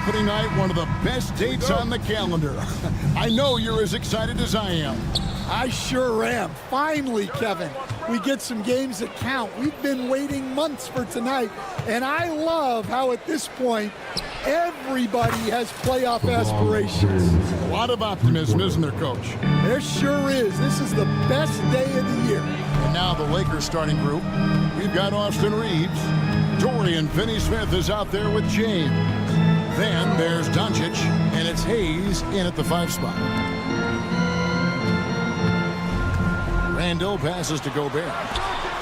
opening night, one of the best dates on the calendar. I know you're as excited as I am. I sure am. Finally, Kevin, we get some games that count. We've been waiting months for tonight, and I love how at this point, everybody has playoff aspirations. A lot of optimism, isn't there, Coach? There sure is. This is the best day of the year. And now the Lakers starting group. We've got Austin Reeves. Dorian Finney-Smith is out there with James. Then there's Doncic, and it's Hayes in at the 5 spot. Randall passes to Gobert.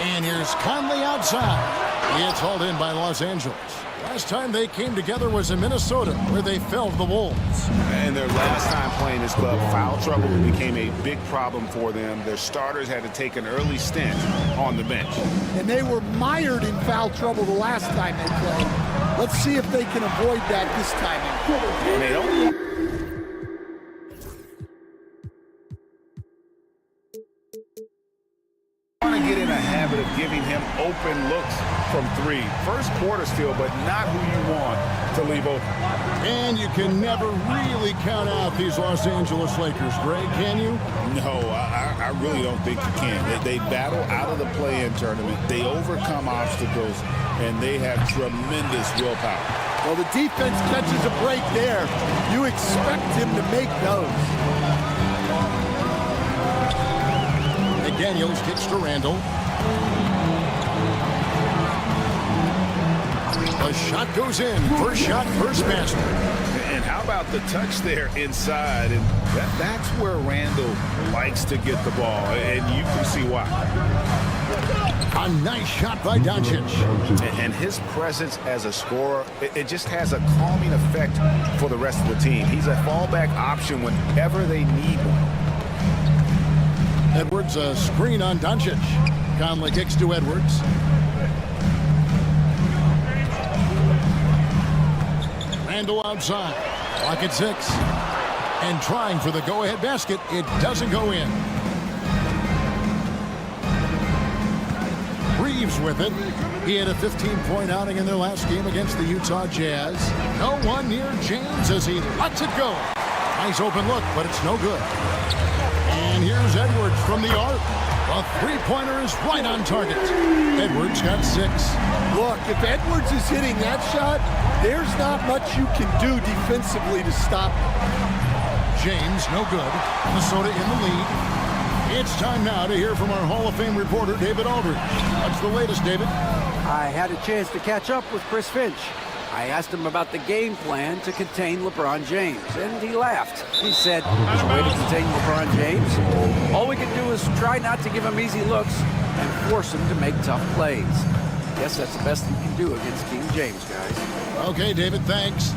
And here's Conley outside. It's hauled in by Los Angeles. Last time they came together was in Minnesota, where they felled the Wolves. And their last time playing this club, foul trouble became a big problem for them. Their starters had to take an early stint on the bench. And they were mired in foul trouble the last time they played. Let's see if they can avoid that this time. And they don't. Want to get in a habit of giving him open looks from 3. First quarter still, but not who you want to leave open. And you can never really count out these Los Angeles Lakers, Greg, can you? No, I really don't think you can. They battle out of the play-in tournament. They overcome obstacles, and they have tremendous willpower. Well, the defense catches a break there. You expect him to make those. Daniels kicks to Randall. A shot goes in. First shot, first basket. And how about the touch there inside? And that's where Randall likes to get the ball, and you can see why. A nice shot by Doncic. And his presence as a scorer, it just has a calming effect for the rest of the team. He's a fallback option whenever they need one. Edwards, a screen on Doncic. Conley kicks to Edwards. Randall outside. Clock at 6. And trying for the go-ahead basket. It doesn't go in. Reeves with it. He had a 15-point outing in their last game against the Utah Jazz. No one near James as he lets it go. Nice open look, but it's no good. And here's Edwards from the arc. A three-pointer is right on target. Edwards got 6. Look, if Edwards is hitting that shot, there's not much you can do defensively to stop him. James, no good. Minnesota in the lead. It's time now to hear from our Hall of Fame reporter, David Aldridge. What's the latest, David? I had a chance to catch up with Chris Finch. I asked him about the game plan to contain LeBron James, and he laughed. He said, there's a way to contain LeBron James. All we can do is try not to give him easy looks and force him to make tough plays. Guess that's the best you can do against King James, guys. Okay, David, thanks.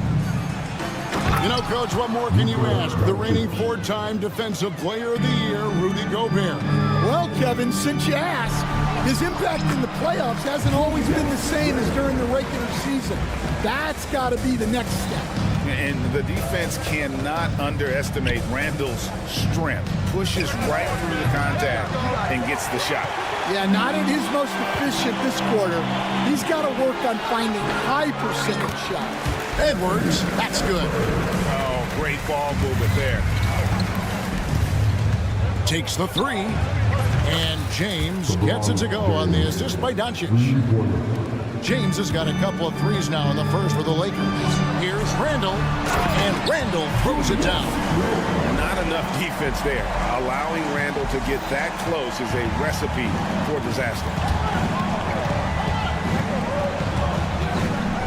You know, Coach, what more can you ask? The reigning 4-time Defensive Player of the Year, Rudy Gobert. Well, Kevin, since you asked, his impact in the playoffs hasn't always been the same as during the regular season. That's got to be the next step. And the defense cannot underestimate Randall's strength. Pushes right through the contact and gets the shot. Yeah, not at his most efficient this quarter. He's got to work on finding high percentage shots. Edwards, that's good. Oh, great ball movement there. Takes the 3. And James gets it to go on the assist by Doncic. James has got a couple of threes now in the first for the Lakers. Here's Randall, and Randall throws it down. Not enough defense there. Allowing Randall to get that close is a recipe for disaster.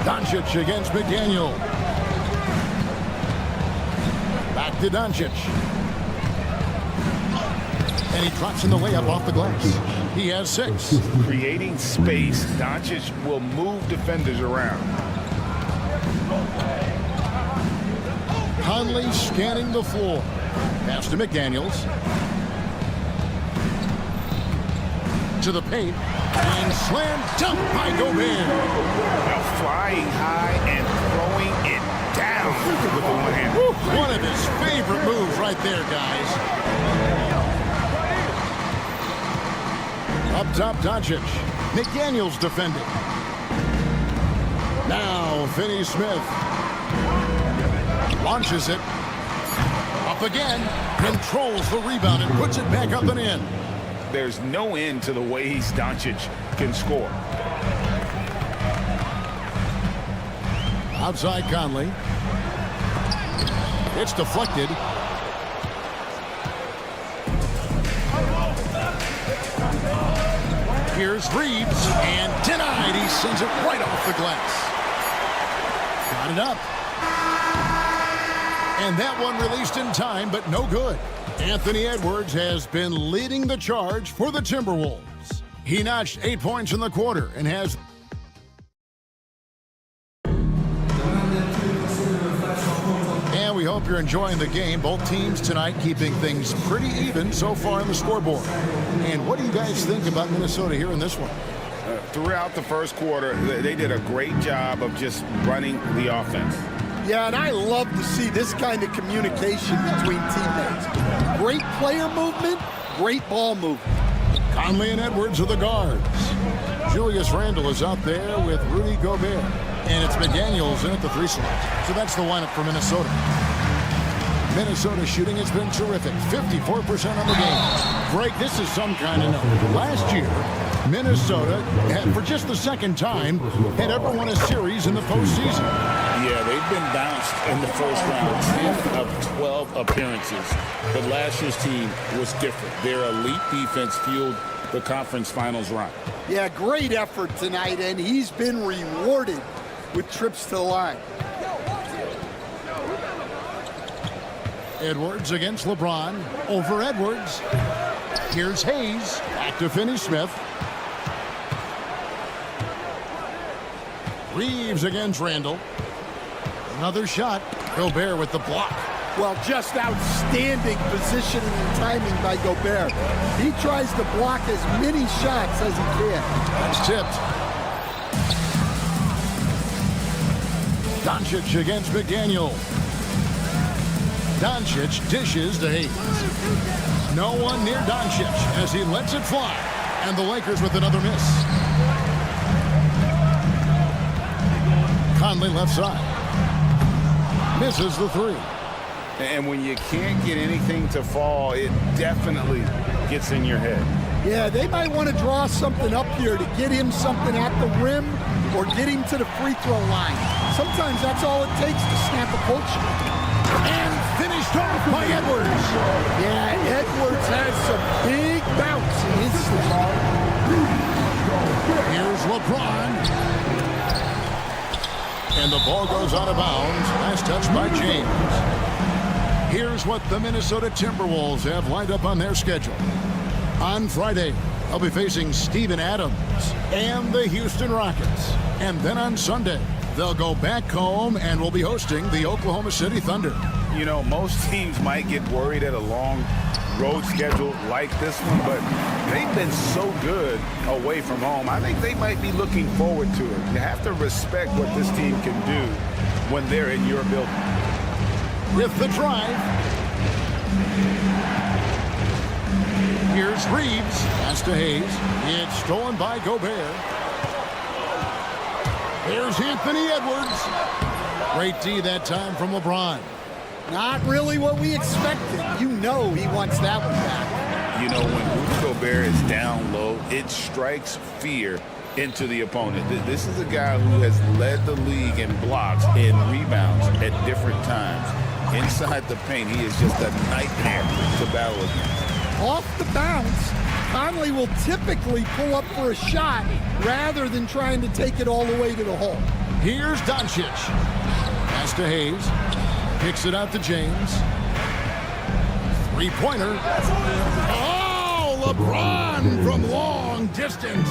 Doncic against McDaniel. Back to Doncic. And he drops in the layup off the glass. He has 6. Creating space, Doncic will move defenders around. Conley scanning the floor. Pass to McDaniels. To the paint. And slam dunk by Gobert. Now flying high and throwing it down with the one hand. One of his favorite moves right there, guys. Up top, Doncic. McDaniels defending. Now, Finney-Smith. Launches it. Up again. Controls the rebound and puts it back up and in. There's no end to the ways Doncic can score. Outside Conley. It's deflected. Here's Reeves, and denied. He sends it right off the glass. Got it up. And that one released in time, but no good. Anthony Edwards has been leading the charge for the Timberwolves. He notched 8 points in the quarter and has... And we hope you're enjoying the game. Both teams tonight keeping things pretty even so far on the scoreboard. And what do you guys think about Minnesota here in this one? Throughout the first quarter, they did a great job of just running the offense. Yeah, and I love to see this kind of communication between teammates. Great player movement, great ball movement. Conley and Edwards are the guards. Julius Randle is out there with Rudy Gobert. And it's McDaniels in at the 3 slot. So that's the lineup for Minnesota. Minnesota shooting has been terrific. 54% on the game. Greg, this is some kind of number. Last year, Minnesota had, for just the second time, had ever won a series in the postseason. Yeah, they've been bounced in the first round, 10 of 12 appearances. But last year's team was different. Their elite defense fueled the conference finals run. Yeah, great effort tonight, and he's been rewarded with trips to the line. Edwards against LeBron. Over Edwards. Here's Hayes. Back to Finney-Smith. Reeves against Randle. Another shot. Gobert with the block. Well, just outstanding positioning and timing by Gobert. He tries to block as many shots as he can. That's tipped. Doncic against McDaniel. Doncic dishes to Hayes. No one near Doncic as he lets it fly. And the Lakers with another miss. Conley left side. Misses the 3. And when you can't get anything to fall, it definitely gets in your head. Yeah, they might want to draw something up here to get him something at the rim or get him to the free throw line. Sometimes that's all it takes to snap a culture. And finished off by Edwards. Yeah, Edwards has some big bounce in his slot. Here's LeBron. And the ball goes out of bounds. Last touch by James. Here's what the Minnesota Timberwolves have lined up on their schedule. On Friday, they'll be facing Steven Adams and the Houston Rockets. And then on Sunday, they'll go back home and will be hosting the Oklahoma City Thunder. You know, most teams might get worried at a long road schedule like this one, but they've been so good away from home. I think they might be looking forward to it. You have to respect what this team can do when they're in your building. With the drive. Here's Reeves. Pass to Hayes. It's stolen by Gobert. Here's Anthony Edwards. Great D that time from LeBron. Not really what we expected. You know he wants that one back. You know, when Rudy Gobert is down low, it strikes fear into the opponent. This is a guy who has led the league in blocks and rebounds at different times. Inside the paint, he is just a nightmare to battle against. Off the bounce, Conley will typically pull up for a shot rather than trying to take it all the way to the hole. Here's Doncic. Pass to Hayes. Kicks it out to James. Three-pointer. Oh, LeBron from long distance.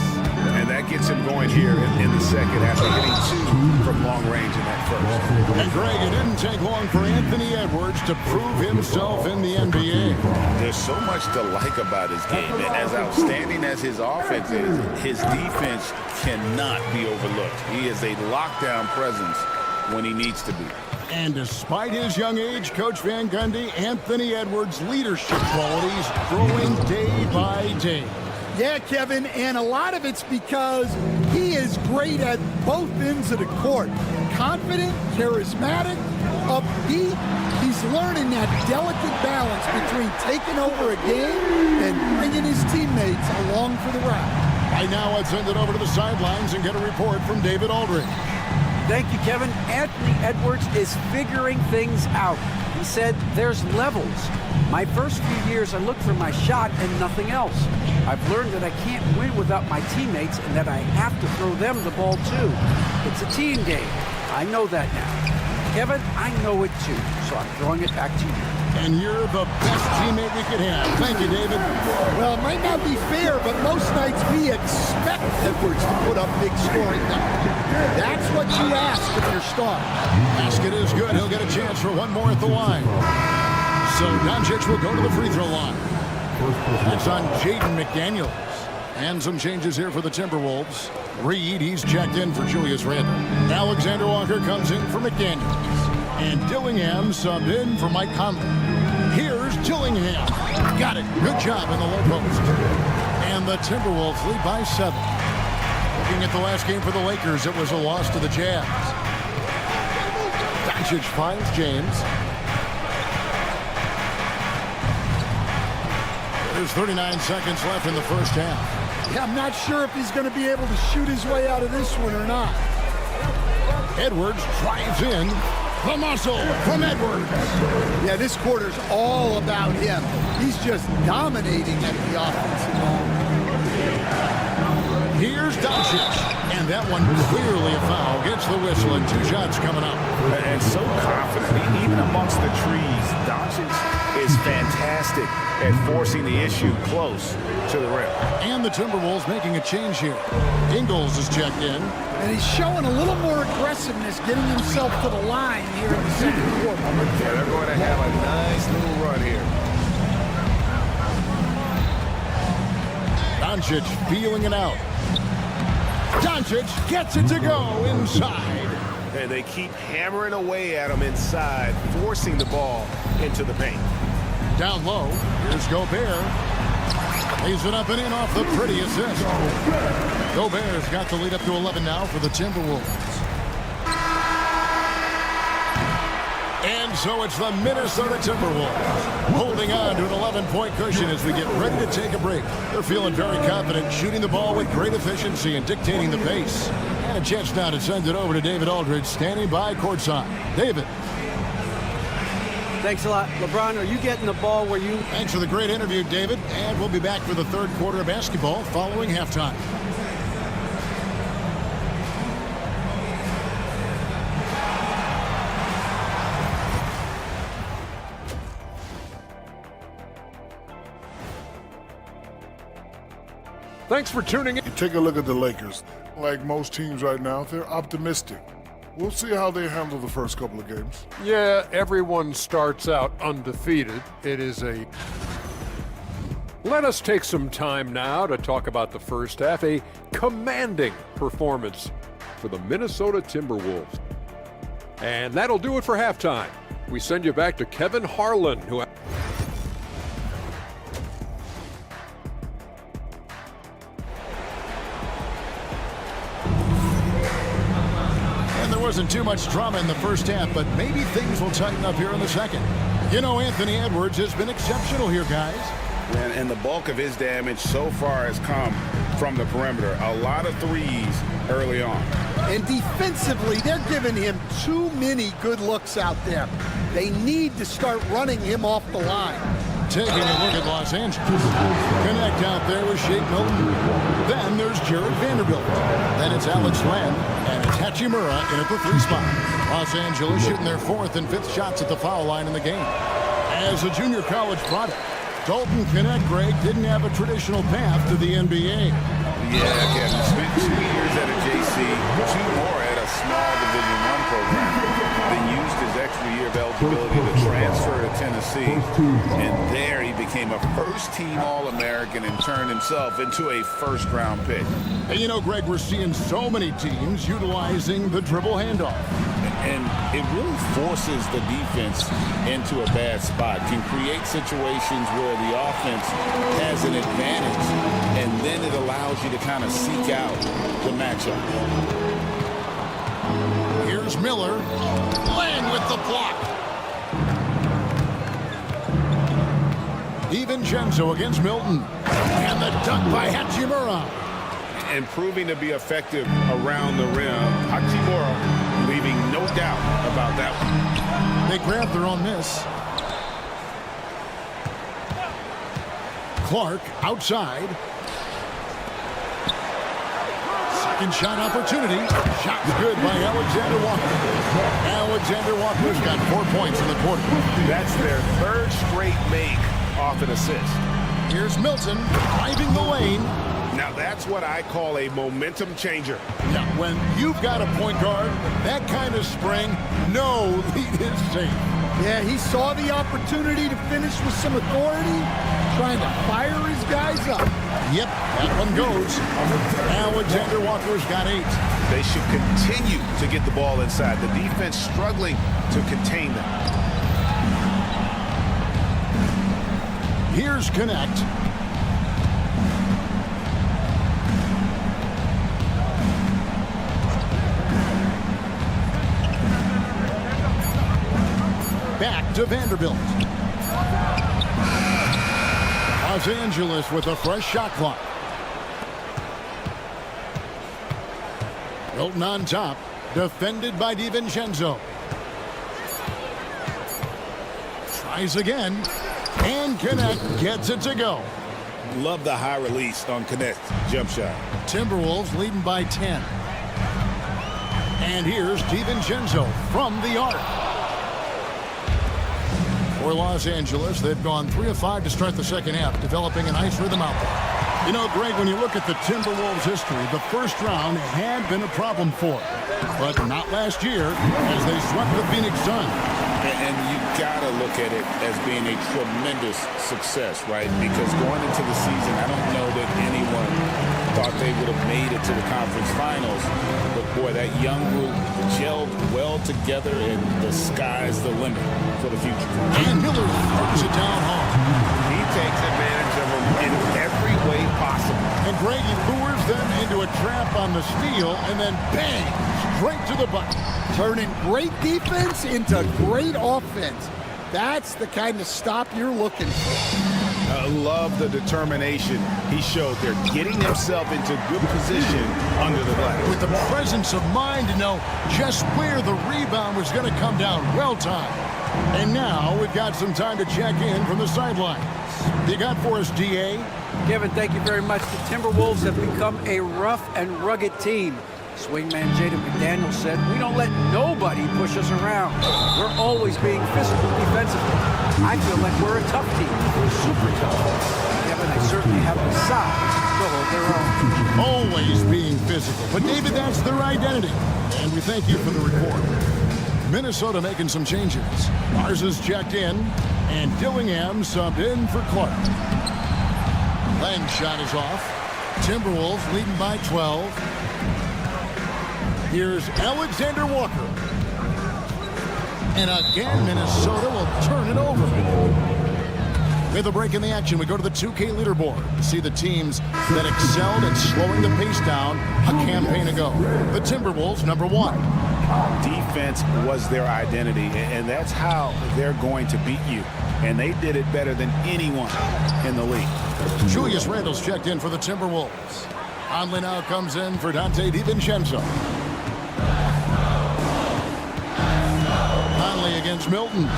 And that gets him going here in the second after hitting 2 from long range in that first. And Greg, it didn't take long for Anthony Edwards to prove himself in the NBA. There's so much to like about his game. And as outstanding as his offense is, his defense cannot be overlooked. He is a lockdown presence when he needs to be. And despite his young age, Coach Van Gundy, Anthony Edwards' leadership qualities growing day by day. Yeah, Kevin, and a lot of it's because he is great at both ends of the court. Confident, charismatic, upbeat. He's learning that delicate balance between taking over a game and bringing his teammates along for the ride. Right now, let's send it over to the sidelines and get a report from David Aldridge. Thank you, Kevin. Anthony Edwards is figuring things out. He said there's levels. My first few years, I looked for my shot and nothing else. I've learned that I can't win without my teammates and that I have to throw them the ball too. It's a team game. I know that now. Kevin, I know it too, so I'm throwing it back to you. And you're the best teammate we could have. Thank you, David. Well, it might not be fair, but most nights we expect Edwards to put up big scoring numbers. That's what you ask of your star. Basket is good. He'll get a chance for one more at the line. So Doncic will go to the free throw line. That's on Jaden McDaniels. And some changes here for the Timberwolves. Reed, he's checked in for Julius Randle. Alexander Walker comes in for McDaniels. And Dillingham subbed in for Mike Conley. Here's Dillingham. Got it. Good job in the low post. And the Timberwolves lead by 7. Looking at the last game for the Lakers, it was a loss to the Jazz. Doncic finds James. There's 39 seconds left in the first half. Yeah, I'm not sure if he's going to be able to shoot his way out of this one or not. Edwards drives in. The muscle from Edwards. Yeah, this quarter's all about him. He's just dominating at the offensive end. Here's Doncic. And that one clearly a foul. Gets the whistle and 2 shots coming up. And so confident, even amongst the trees, Doncic is fantastic at forcing the issue close to the rim. And the Timberwolves making a change here. Ingles is checked in. And he's showing a little more aggressiveness, getting himself to the line here in the second quarter. Yeah, they're going to have a nice little run here. Doncic feeling it out. Doncic gets it to go inside. And they keep hammering away at him inside, forcing the ball into the paint. Down low, here's Gobert. Lays it up and in off the pretty assist. Gobert's got the lead up to 11 now for the Timberwolves. And so it's the Minnesota Timberwolves holding on to an 11-point cushion as we get ready to take a break. They're feeling very confident, shooting the ball with great efficiency and dictating the pace. And a chance now to send it over to David Aldridge, standing by courtside. David. Thanks a lot. LeBron, are you getting the ball where you... Thanks for the great interview, David. And we'll be back for the third quarter of basketball following halftime. Thanks for tuning in. You take a look at the Lakers. Like most teams right now, they're optimistic. We'll see how they handle the first couple of games. Yeah, everyone starts out undefeated. It is a... Let us take some time now to talk about the first half. A commanding performance for the Minnesota Timberwolves. And that'll do it for halftime. We send you back to Kevin Harlan, who... Wasn't too much drama in the first half, but maybe things will tighten up here in the second. You know, Anthony Edwards has been exceptional here, guys. And the bulk of his damage so far has come from the perimeter. A lot of threes early on. And defensively, they're giving him too many good looks out there. They need to start running him off the line. Taking a look at Los Angeles. Connect out there with Shake Milton. Then there's Jared Vanderbilt. Then it's Alex Len. And it's Hachimura in at the 3 spot. Los Angeles shooting their 4th and 5th shots at the foul line in the game. As a junior college product, Dalton Connect, Greg, didn't have a traditional path to the NBA. Yeah, Kevin, spent 2 years at a JC, 2 more at a small Division I program. Then used his extra year of eligibility to transfer to Tennessee. And there he became a first-team All-American and turned himself into a first-round pick. And you know, Greg, we're seeing so many teams utilizing the dribble handoff. And it really forces the defense into a bad spot, can create situations where the offense has an advantage, and then it allows you to kind of seek out the matchup. Here's Miller. Lands in with the block. DiVincenzo against Milton. And the dunk by Hachimura. And proving to be effective around the rim. Hachimura leaving no doubt about that one. They grab their own miss. Clark outside. Second shot opportunity. Shot's good by Alexander Walker. Alexander Walker's got 4 points in the quarter. That's their third straight make off an assist. Here's Milton driving the lane. Now that's what I call a momentum changer. Yeah, when you've got a point guard, that kind of spring, no lead is safe. Yeah, he saw the opportunity to finish with some authority, trying to fire his guys up. Yep, that one goes. Alexander Walker's got 8. They should continue to get the ball inside. The defense struggling to contain them. Here's Connect. Back to Vanderbilt. Los Angeles with a fresh shot clock. Milton on top, defended by DiVincenzo. Tries again, and Connect gets it to go. Love the high release on Connect jump shot. Timberwolves leading by 10. And here's DiVincenzo from the arc. For Los Angeles, they've gone 3 of 5 to start the second half, developing a nice rhythm out there. You know, Greg, when you look at the Timberwolves' history, the first round had been a problem for them. But not last year, as they swept the Phoenix Suns. And you gotta look at it as being a tremendous success, right? Because going into the season, I don't know that anyone thought they would have made it to the conference finals. But boy, that young group gelled well together, and the sky's the limit for the future. And Miller throws it down home. He takes advantage of them in every way possible. And Greg, he lures them into a trap on the steal, and then bang, straight to the bucket. Turning great defense into great offense. That's the kind of stop you're looking for. I love the determination he showed there, getting himself into good position under the glass. With the presence of mind to know just where the rebound was going to come down. Well timed. And now we've got some time to check in from the sidelines. You got for us, DA? Kevin, thank you very much. The Timberwolves have become a rough and rugged team. Swingman Jaden McDaniel said, "We don't let nobody push us around. We're always being physical defensively. I feel like we're a tough team. We're super tough. Kevin, they certainly have the size to hold their own." Always being physical. But, David, that's their identity. And we thank you for the report. Minnesota making some changes. Garza's checked in, and Dillingham subbed in for Clark. Lang's shot is off. Timberwolves leading by 12. Here's Alexander Walker. And again, Minnesota will turn it over. With a break in the action, we go to the 2K leaderboard to see the teams that excelled at slowing the pace down a campaign ago. The Timberwolves, number 1. Defense was their identity, and that's how they're going to beat you. And they did it better than anyone in the league. Julius Randle's checked in for the Timberwolves. Conley now comes in for Dante DiVincenzo. Conley against Milton.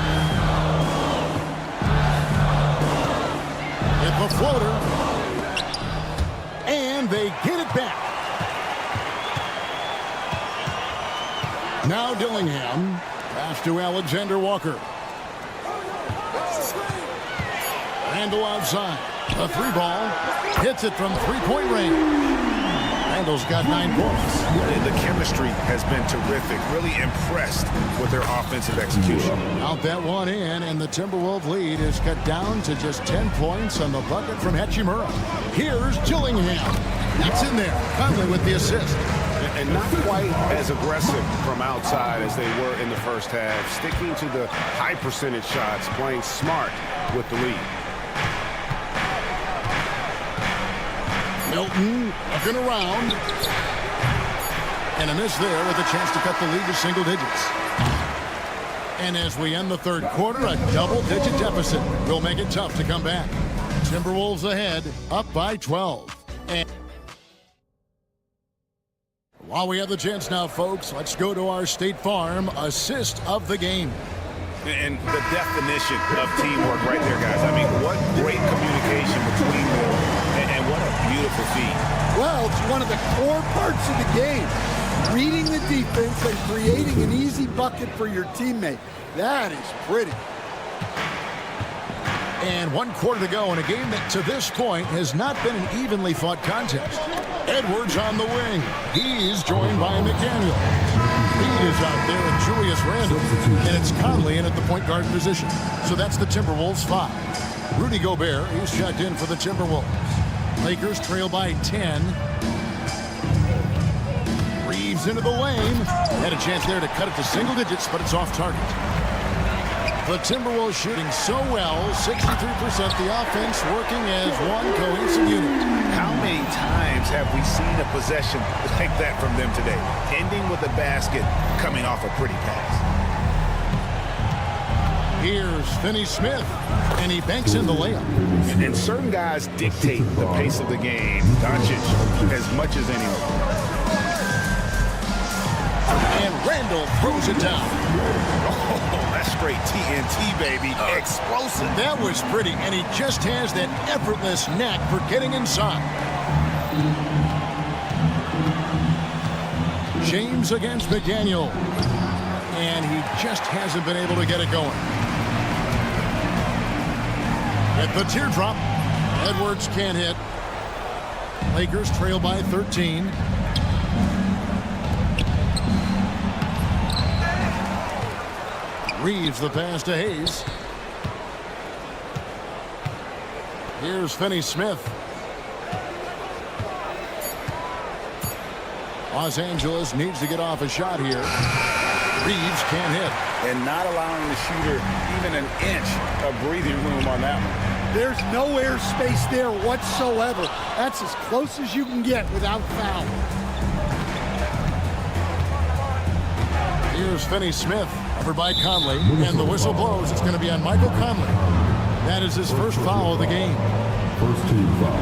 Hit the floater. And they get it back. Now Dillingham. Pass to Alexander Walker. Randle outside. A 3 ball. Hits it from 3-point range. Randle's got 9 points. The chemistry has been terrific. Really impressed with their offensive execution. Out that one in, and the Timberwolves lead is cut down to just 10 points on the bucket from Hachimura. Here's Dillingham. That's in there. Conley with the assist. And not quite as aggressive from outside as they were in the first half. Sticking to the high percentage shots, playing smart with the lead. Milton looking around. And a miss there with a chance to cut the lead to single digits. And as we end the third quarter, a double-digit deficit will make it tough to come back. Timberwolves ahead, up by 12. And while we have the chance now, folks, let's go to our State Farm assist of the game. And the definition of teamwork right there, guys. I mean, what great communication between them, and what a beautiful feat. Well, it's one of the core parts of the game. Reading the defense and creating an easy bucket for your teammate. That is pretty. And 1 quarter to go in a game that to this point has not been an evenly fought contest. Edwards on the wing. He's joined by McDaniel. Reed is out there with Julius Randle. And it's Conley in at the point guard position. So that's the Timberwolves 5. Rudy Gobert, he's checked in for the Timberwolves. Lakers trail by 10. Reeves into the lane. Had a chance there to cut it to single digits, but it's off target. The Timberwolves shooting so well, 63%. The offense working as one cohesive unit. How many times have we seen a possession like that from them today? Ending with a basket, coming off a pretty pass. Here's Finney-Smith, and he banks in the layup. And certain guys dictate the pace of the game. Doncic as much as anyone. And Randle throws it down. Oh, that's straight TNT, baby. Explosive. That was pretty, and he just has that effortless knack for getting inside. James against McDaniel. And he just hasn't been able to get it going. At the teardrop, Edwards can't hit. Lakers trail by 13. Reeves the pass to Hayes. Here's Finney-Smith. Los Angeles needs to get off a shot here. Reeves can't hit. And not allowing the shooter even an inch of breathing room on that one. There's no air space there whatsoever. That's as close as you can get without foul. Here's Finney-Smith, covered by Conley, and the whistle blows. It's going to be on Michael Conley. That is his first foul of the game. First team foul.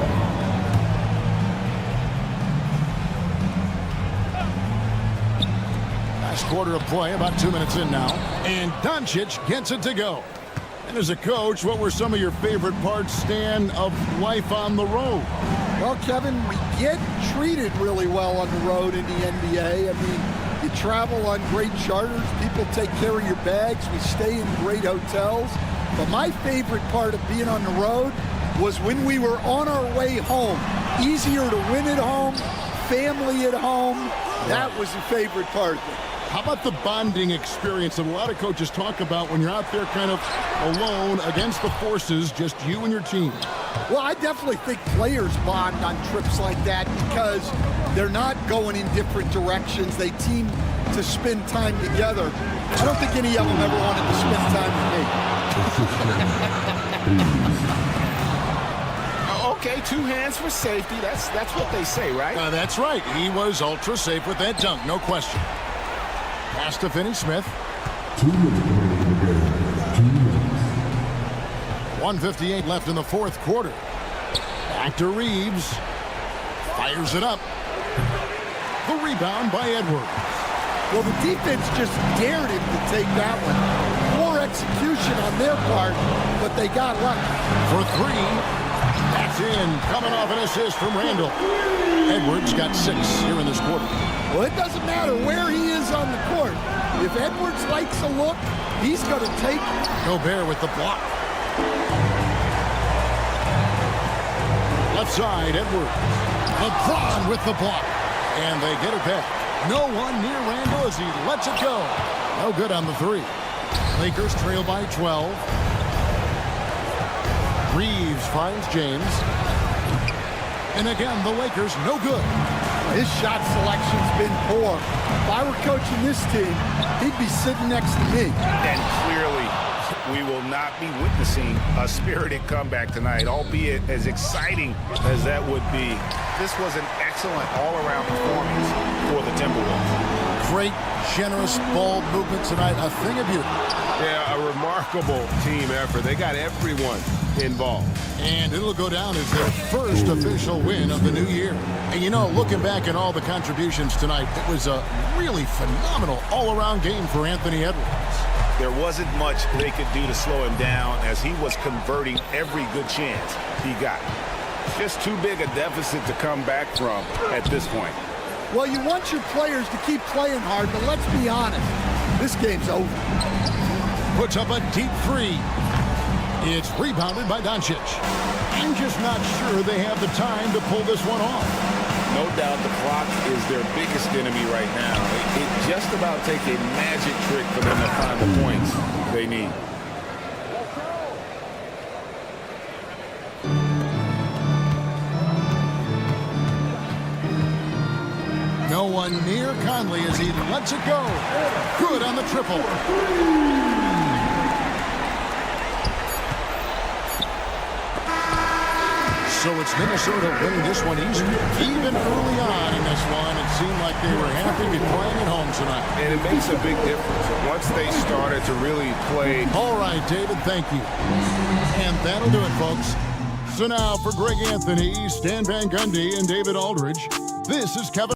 Last quarter of play, about 2 minutes in now. And Doncic gets it to go. And as a coach, what were some of your favorite parts, Stan, of life on the road? Well, Kevin, we get treated really well on the road in the NBA. I mean, you travel on great charters. People take care of your bags. We stay in great hotels. But my favorite part of being on the road was when we were on our way home. Easier to win at home, family at home. That was the favorite part of it. How about the bonding experience that a lot of coaches talk about when you're out there kind of alone against the forces, just you and your team? Well, I definitely think players bond on trips like that because they're not going in different directions. They team to spend time together. I don't think any of them ever wanted to spend time with me. Okay, 2 hands for safety. That's what they say, right? That's right. He was ultra safe with that dunk, no question. Pass to Finney-Smith. 2 minutes remaining in the game. 2 minutes. 1:58 left in the fourth quarter. Back to Reeves. Fires it up. The rebound by Edwards. Well, the defense just dared him to take that one. Poor execution on their part, but they got lucky. For 3. That's in. Coming off an assist from Randle. Edwards got 6 here in this quarter. Well, it doesn't matter where he is on the court. If Edwards likes a look, he's going to take it. Gobert with the block. Left side, Edwards. LeBron with the block. And they get it back. No one near Randle as he lets it go. No good on the 3. Lakers trail by 12. Reeves finds James. And again, the Lakers no good. His shot selection's been poor. If I were coaching this team, he'd be sitting next to me. And clearly, we will not be witnessing a spirited comeback tonight, albeit as exciting as that would be. This was an excellent all-around performance for the Timberwolves. Great, generous ball movement tonight. A thing of beauty. Yeah, a remarkable team effort. They got everyone involved. And it'll go down as their first official win of the new year. And you know, looking back at all the contributions tonight, it was a really phenomenal all-around game for Anthony Edwards. There wasn't much they could do to slow him down as he was converting every good chance he got. Just too big a deficit to come back from at this point. Well, you want your players to keep playing hard, but let's be honest. This game's over. Puts up a deep three. It's rebounded by Doncic. I'm just not sure they have the time to pull this one off. No doubt the clock is their biggest enemy right now. It just about take a magic trick for them to find the points they need. No one near Conley as he lets it go. Good on the triple. So it's Minnesota winning this one easily. Even early on in this one, it seemed like they were happy to be playing at home tonight. And it makes a big difference once they started to really play. All right, David, thank you. And that'll do it, folks. So now for Greg Anthony, Stan Van Gundy, and David Aldridge, this is Kevin.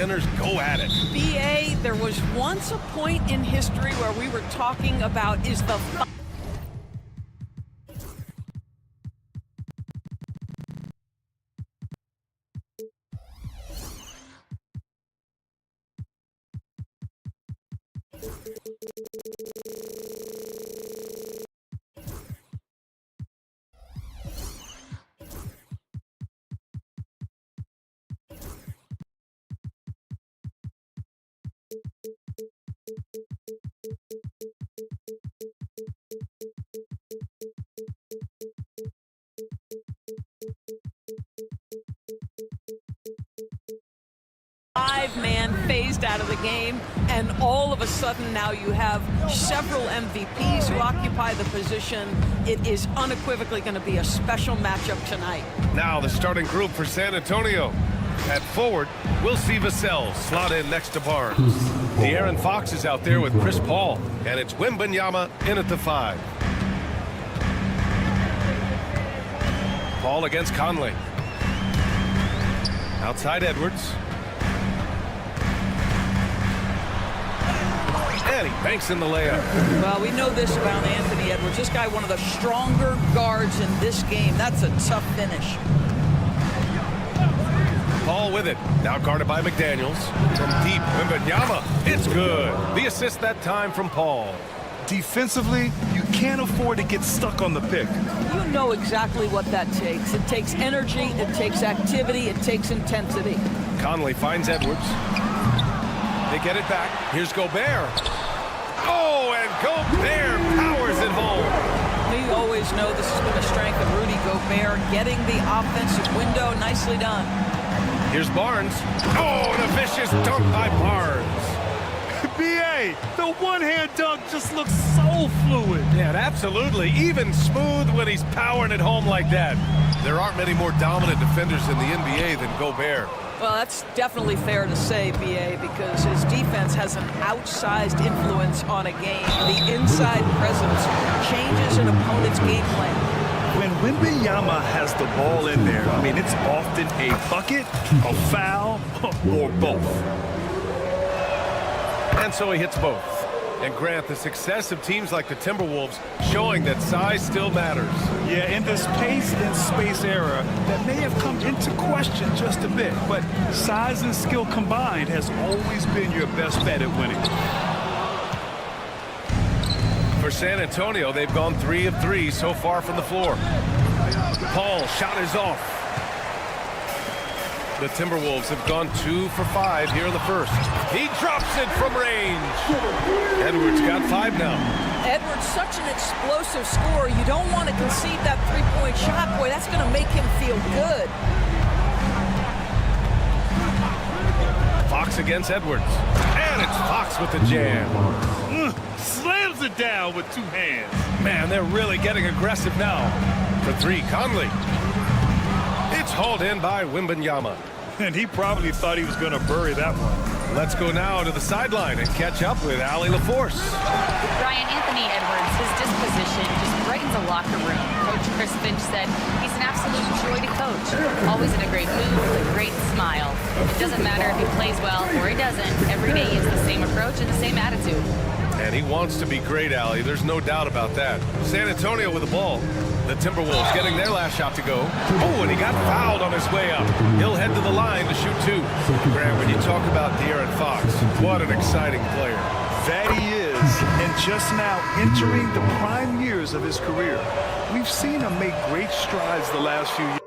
defenders go at it. BA, there was once a point in history where we were talking about is the 5-man phased out of the game, and all of a sudden now you have several MVPs who occupy the position. It is unequivocally going to be a special matchup tonight. Now the starting group for San Antonio. At forward, we'll see Vassell slot in next to Barnes. De'Aaron Fox is out there with Chris Paul, and it's Wembanyama in at the 5. Paul against Conley. Outside Edwards. And he banks in the layup. Well, we know this about Anthony Edwards. This guy, one of the stronger guards in this game. That's a tough finish. Paul with it. Now guarded by McDaniels. From deep, Wembanyama. It's good. The assist that time from Paul. Defensively, you can't afford to get stuck on the pick. You know exactly what that takes. It takes energy, it takes activity, it takes intensity. Conley finds Edwards. They get it back. Here's Gobert. Oh, and Gobert powers it home. We always know this has been a strength of Rudy Gobert, getting the offensive window. Nicely done. Here's Barnes. Oh, and a vicious dunk by Barnes. BA, the one-hand dunk just looks so fluid. Yeah, absolutely. Even smooth when he's powering it home like that. There aren't many more dominant defenders in the NBA than Gobert. Well, that's definitely fair to say, BA, because his defense has an outsized influence on a game. The inside presence changes an opponent's game plan. When Wembanyama has the ball in there, I mean, it's often a bucket, a foul, or both. And so he hits both. And Grant, the success of teams like the Timberwolves showing that size still matters. Yeah, in this pace and space era, that may have come into question just a bit, but size and skill combined has always been your best bet at winning. For San Antonio, they've gone 3 of 3 so far from the floor. Paul, shot is off. The Timberwolves have gone 2 for 5 here in the first. He drops it from range. Edwards got 5 now. Edwards, such an explosive scorer. You don't want to concede that three-point shot. Boy, that's going to make him feel good. Fox against Edwards. And it's Fox with the jam. Slams it down with 2 hands. Man, they're really getting aggressive now. For 3, Conley. It's hauled in by Wembanyama. And he probably thought he was going to bury that one. Let's go now to the sideline and catch up with Allie LaForce. Brian, Anthony Edwards, his disposition just brightens a locker room. Coach Chris Finch said he's an absolute joy to coach. Always in a great mood with a great smile. It doesn't matter if he plays well or he doesn't. Every day he has the same approach and the same attitude. And he wants to be great, Allie. There's no doubt about that. San Antonio with the ball. The Timberwolves getting their last shot to go. Oh, and he got fouled on his way up. He'll head to the line to shoot 2. Grant, when you talk about De'Aaron Fox, what an exciting player. That he is, and just now entering the prime years of his career. We've seen him make great strides the last few years.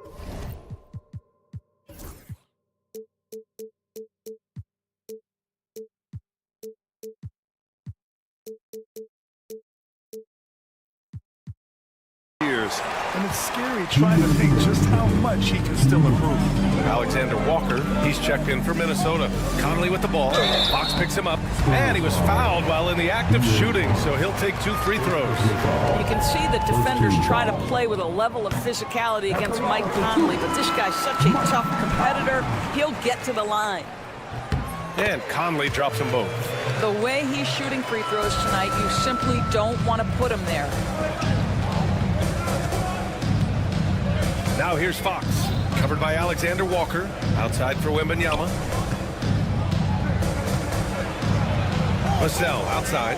And it's scary trying to think just how much he can still improve. Alexander Walker, he's checked in for Minnesota. Conley with the ball. Fox picks him up. And he was fouled while in the act of shooting, so he'll take 2 free throws. You can see that defenders try to play with a level of physicality against Mike Conley, but this guy's such a tough competitor, he'll get to the line. And Conley drops them both. The way he's shooting free throws tonight, you simply don't want to put him there. Now here's Fox, covered by Alexander Walker, outside for Wembanyama. Vassell outside.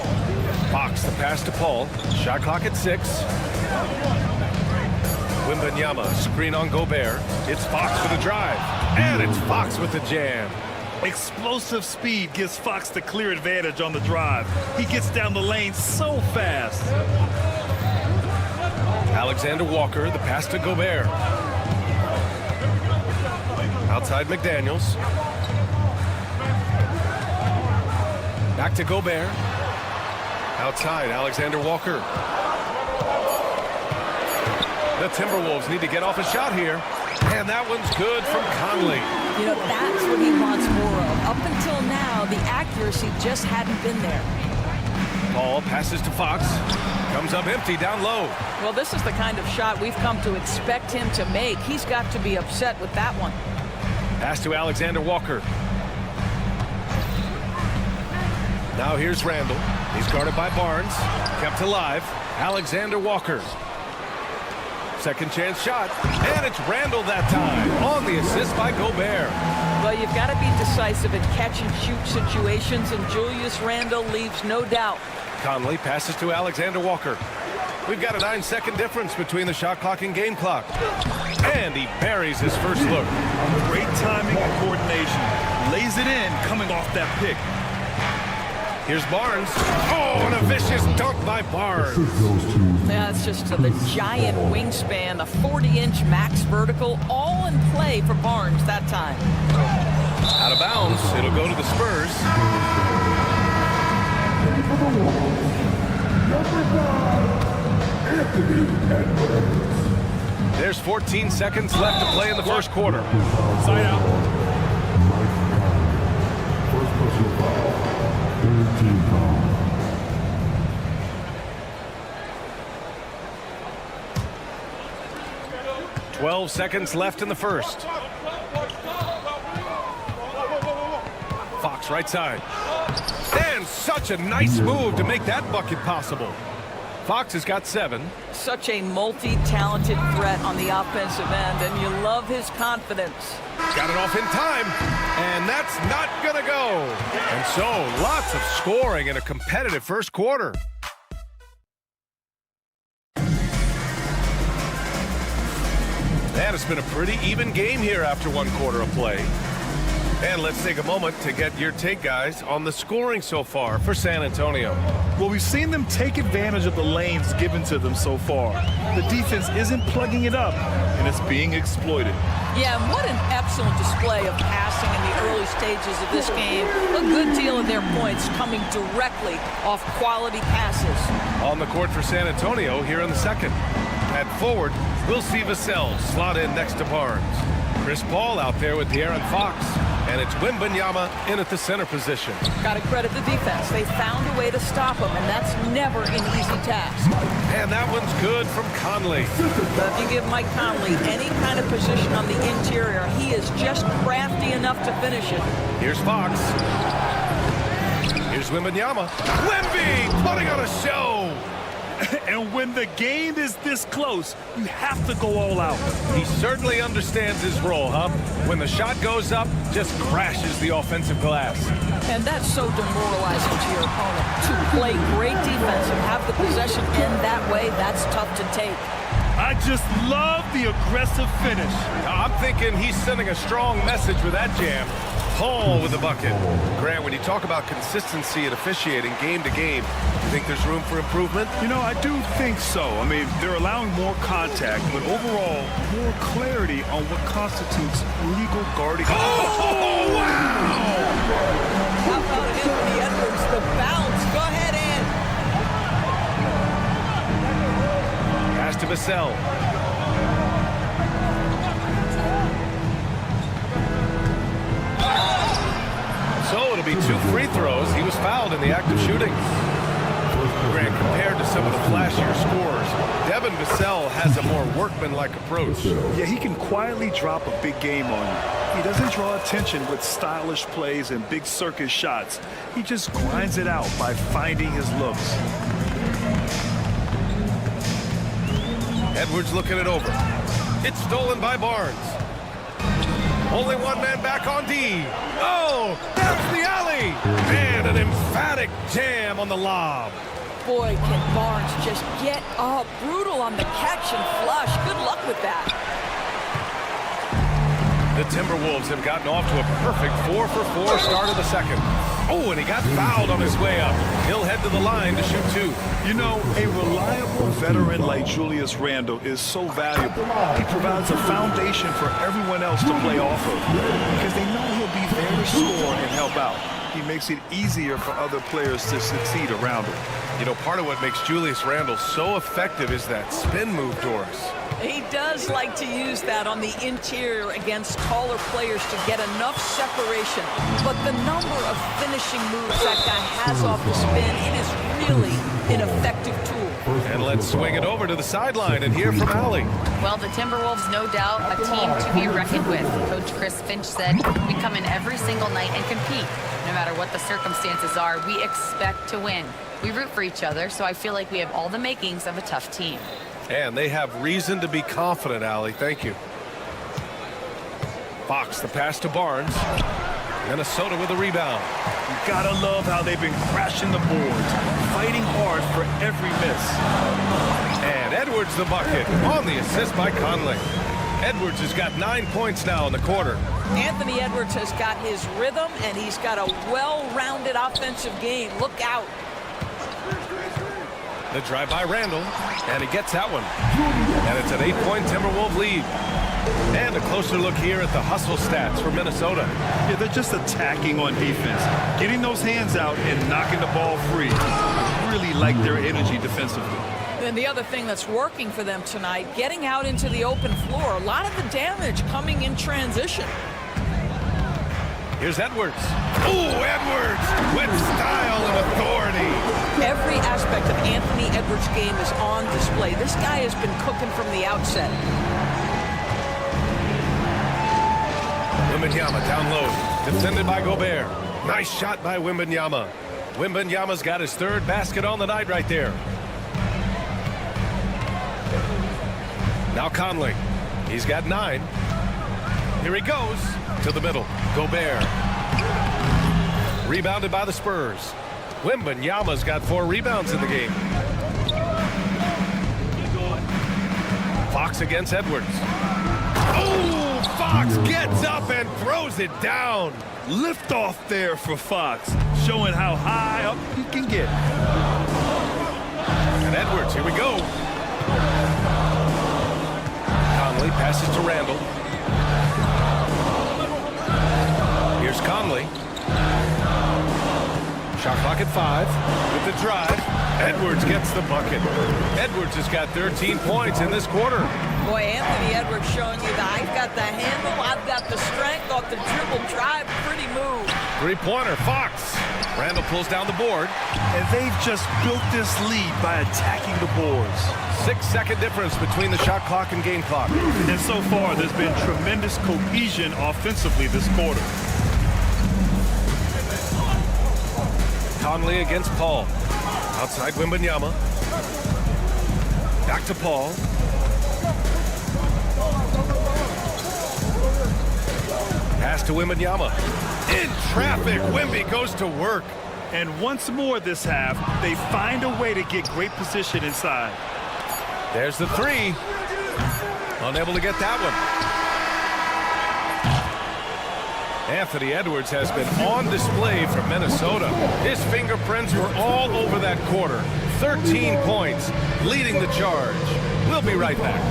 Fox the pass to Paul. Shot clock at 6. Wembanyama screen on Gobert. It's Fox with a drive. And it's Fox with the jam. Explosive speed gives Fox the clear advantage on the drive. He gets down the lane so fast. Alexander Walker, the pass to Gobert. Outside McDaniels. Back to Gobert. Outside Alexander Walker. The Timberwolves need to get off a shot here. And that one's good from Conley. You know, that's what he wants more of. Up until now, the accuracy just hadn't been there. Paul passes to Fox. Comes up empty down low. Well, this is the kind of shot we've come to expect him to make. He's got to be upset with that one. Pass to Alexander Walker. Now here's Randall. He's guarded by Barnes. Kept alive. Alexander Walker. Second chance shot. And it's Randall that time. On the assist by Gobert. Well, you've got to be decisive in catch-and-shoot situations, and Julius Randle leaves no doubt. Conley passes to Alexander Walker. We've got a 9-second difference between the shot clock and game clock. And he buries his first look. Great timing and coordination. Lays it in coming off that pick. Here's Barnes. Oh, and a vicious dunk by Barnes. Yeah, it's just the giant wingspan, a 40-inch max vertical, all in play for Barnes that time. Out of bounds. It'll go to the Spurs. There's 14 seconds left to play in the first quarter. Side out. First personal foul. Third team foul. – 12 seconds left in the first. Fox right side. And such a nice move to make that bucket possible. Fox has got 7. Such a multi-talented threat on the offensive end, and you love his confidence. Got it off in time, and that's not going to go. And so, lots of scoring in a competitive first quarter. And it's been a pretty even game here after one quarter of play. And let's take a moment to get your take, guys, on the scoring so far for San Antonio. Well, we've seen them take advantage of the lanes given to them so far. The defense isn't plugging it up, and it's being exploited. Yeah, and what an excellent display of passing in the early stages of this game. A good deal of their points coming directly off quality passes. On the court for San Antonio here in the second. At forward, we'll see Vassell slot in next to Barnes. Chris Paul out there with De'Aaron Fox. And it's Wembanyama in at the center position. Got to credit the defense. They found a way to stop him, and that's never an easy task. And that one's good from Conley. But if you give Mike Conley any kind of position on the interior, he is just crafty enough to finish it. Here's Fox. Here's Wembanyama. Wemby putting on a show. And when the game is this close, you have to go all out. He certainly understands his role, huh? When the shot goes up, just crashes the offensive glass. And that's so demoralizing to your opponent. To play great defense and have the possession end that way, that's tough to take. I just love the aggressive finish. I'm thinking he's sending a strong message with that jam. Paul with the bucket. Grant, when you talk about consistency and officiating game to game, you think there's room for improvement? You know, I do think so. I mean, they're allowing more contact, but overall, more clarity on what constitutes legal guarding. Oh, wow! How about Anthony Edwards, the bounce? Go ahead, Ed. Pass to Vassell. So it'll be 2 free throws. He was fouled in the act of shooting. Grant, compared to some of the flashier scores, Devin Vassell has a more workmanlike approach. Yeah, he can quietly drop a big game on you. He doesn't draw attention with stylish plays and big circus shots. He just grinds it out by finding his looks. Edwards looking it over. It's stolen by Barnes. Only one man back on D. Oh, that's the alley. And an emphatic jam on the lob. Boy, can Barnes just get up. Brutal on the catch and flush. Good luck with that. The Timberwolves have gotten off to a perfect 4-for-4 start of the second. Oh, and he got fouled on his way up. He'll head to the line to shoot 2. You know, a reliable veteran like Julius Randle is so valuable. He provides a foundation for everyone else to play off of because they know he'll be there to score and help out. He makes it easier for other players to succeed around him. You know, part of what makes Julius Randle so effective is that spin move, Doris. He does like to use that on the interior against taller players to get enough separation. But the number of finishing moves that guy has off the spin, it is really an effective tool. And let's swing it over to the sideline and hear from Allie. Well, the Timberwolves, no doubt, a team to be reckoned with. Coach Chris Finch said, we come in every single night and compete. No matter what the circumstances are, we expect to win. We root for each other, so I feel like we have all the makings of a tough team. And they have reason to be confident, Allie. Thank you. Fox, the pass to Barnes. Minnesota with a rebound. You gotta love how they've been crashing the boards, fighting hard for every miss. And Edwards the bucket on the assist by Conley. Edwards has got 9 points now in the quarter. Anthony Edwards has got his rhythm, and he's got a well-rounded offensive game. Look out. The drive by Randle, and he gets that one. And it's an 8-point Timberwolves lead. And a closer look here at the hustle stats for Minnesota. Yeah, they're just attacking on defense, getting those hands out and knocking the ball free. I really like their energy defensively. And the other thing that's working for them tonight, getting out into the open floor. A lot of the damage coming in transition. Here's Edwards. Ooh, Edwards with style and authority. Every aspect of Anthony Edwards' game is on display. This guy has been cooking from the outset. Wembanyama down low, defended by Gobert. Nice shot by Wembanyama. Wembanyama's got his 3rd basket on the night right there. Now Conley. He's got 9. Here he goes to the middle. Gobert. Rebounded by the Spurs. Wembanyama's got 4 rebounds in the game. Fox against Edwards. Oh, Fox gets up and throws it down. Lift off there for Fox, showing how high up he can get. And Edwards, here we go. Conley passes to Randle. Here's Conley. Shot clock at 5 with the drive. Edwards gets the bucket. Edwards has got 13 points in this quarter. Boy, Anthony Edwards showing you that I've got the handle, I've got the strength off the dribble drive. Pretty move. 3-pointer, Fox. Randle pulls down the board. And they've just built this lead by attacking the boards. 6-second difference between the shot clock and game clock. And so far, there's been tremendous cohesion offensively this quarter. Conley against Paul. Outside Wembanyama. Back to Paul. Pass to Wembanyama. In traffic, Wemby goes to work. And once more this half, they find a way to get great position inside. There's the 3. Unable to get that one. Anthony Edwards has been on display for Minnesota. His fingerprints were all over that quarter. 13 points, leading the charge. We'll be right back.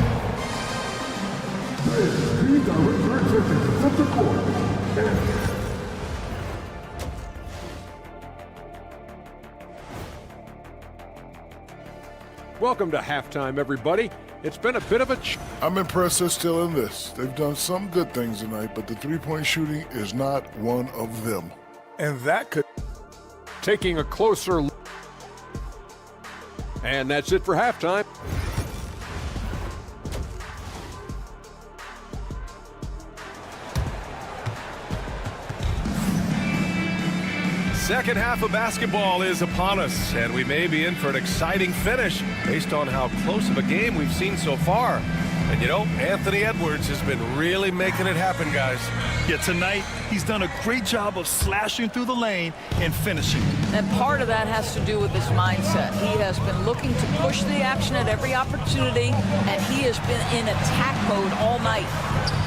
Welcome to halftime, everybody. It's been a bit of a... I'm impressed they're still in this. They've done some good things tonight, but the three-point shooting is not one of them. And that could... Taking a closer look. And that's it for halftime. Second half of basketball is upon us, and we may be in for an exciting finish based on how close of a game we've seen so far. And you know, Anthony Edwards has been really making it happen, guys. Yeah, tonight, he's done a great job of slashing through the lane and finishing. And part of that has to do with his mindset. He has been looking to push the action at every opportunity, and he has been in attack mode all night.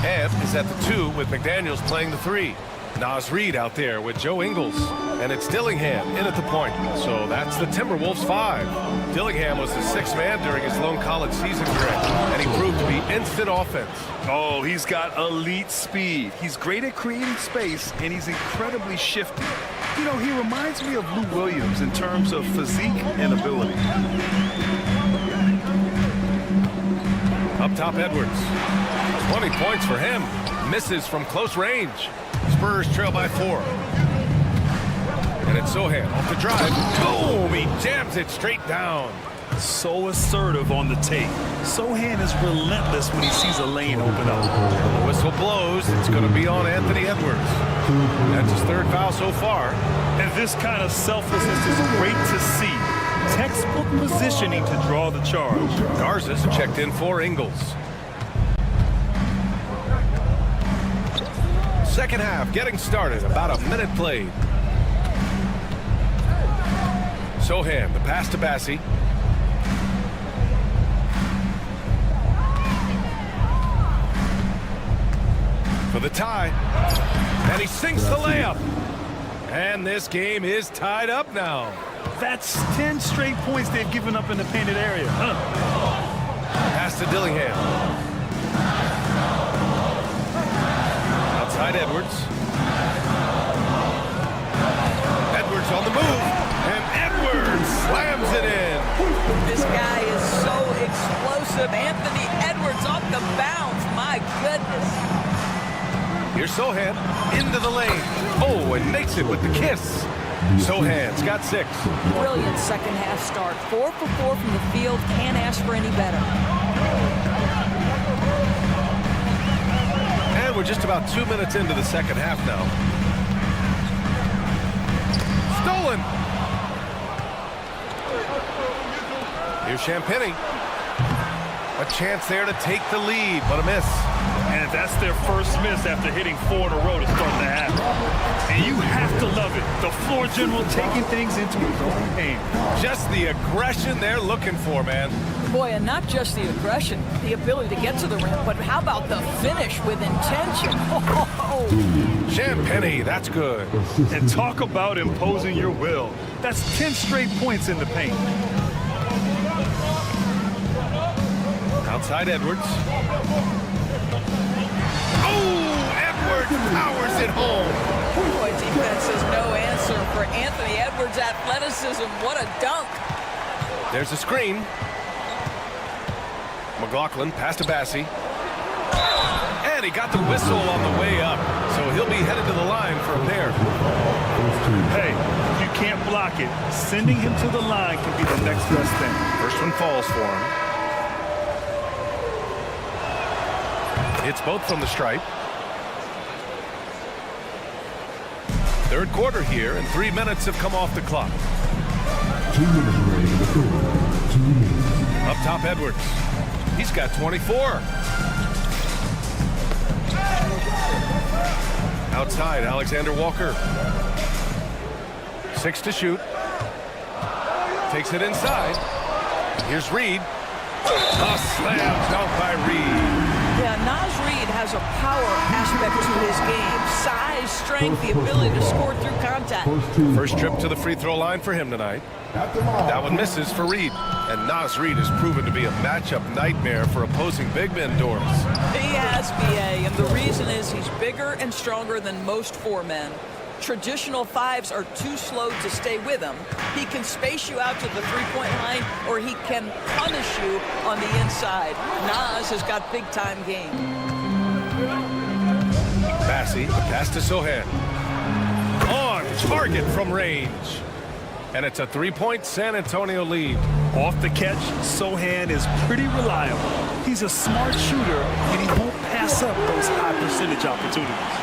Ant is at the 2 with McDaniels playing the 3. Naz Reid out there with Joe Ingles. And it's Dillingham in at the point. So that's the Timberwolves 5. Dillingham was the 6th man during his lone college season stretch, and he proved to be instant offense. Oh, he's got elite speed. He's great at creating space, and he's incredibly shifty. You know, he reminds me of Lou Williams in terms of physique and ability. Up top, Edwards. 20 points for him. Misses from close range. Spurs trail by 4. And it's Sohan off the drive. Boom! He jams it straight down. So assertive on the tape. Sohan is relentless when he sees a lane open up. The whistle blows. It's going to be on Anthony Edwards. That's his 3rd foul so far. And this kind of selflessness is great to see. Textbook positioning to draw the charge. Garza's checked in for Ingles. Second half getting started. About a minute played. Sohan, the pass to Bassi. For the tie. And he sinks the layup. And this game is tied up now. That's 10 straight points they've given up in the painted area. Pass to Dillingham. Outside Edwards. Edwards on the move. And Edwards slams it in. This guy is so explosive. Anthony Edwards off the bounce. My goodness. Here's Sohan into the lane. Oh, and makes it with the kiss. Sohan's got 6. Brilliant second half start. 4 for 4 from the field. Can't ask for any better. And we're just about 2 minutes into the second half now. Stolen. Here's Champagny. A chance there to take the lead, but a miss. And that's their first miss after hitting 4 in a row to start the half. And you have to love it. The floor general taking things into his own game. Just the aggression they're looking for, man. Boy, and not just the aggression, the ability to get to the rim, but how about the finish with intention? Oh. Champagny, that's good. And talk about imposing your will. That's 10 straight points in the paint. Outside Edwards. Oh, Edwards powers it home. Boy, defense is no answer for Anthony Edwards' athleticism. What a dunk. There's a screen. McLaughlin pass to Bassi. And he got the whistle on the way up. So he'll be headed to the line for a pair. Hey, if you can't block it, sending him to the line can be the next best thing. First one falls for him. It's both from the stripe. Third quarter here, and 3 minutes have come off the clock. 2 minutes remaining in the third. 2 minutes. Up top, Edwards. He's got 24. Outside, Alexander Walker. 6 to shoot. Takes it inside. Here's Reid. A slam dunk by Reid. Yeah, Naz Reid has a power aspect to his game. Size, strength, the ability to score through contact. First trip to the free throw line for him tonight. That one misses for Reid. And Naz Reid has proven to be a matchup nightmare for opposing big men doors. He has, BA, and the reason is he's bigger and stronger than most 4 men. Traditional 5s are too slow to stay with him. He can space you out to the three-point line, or he can punish you on the inside. Naz has got big-time game. Bassi, pass to Sohan. On target from range. And it's a 3-point San Antonio lead. Off the catch, Sohan is pretty reliable. He's a smart shooter, and he won't pass up those high percentage opportunities.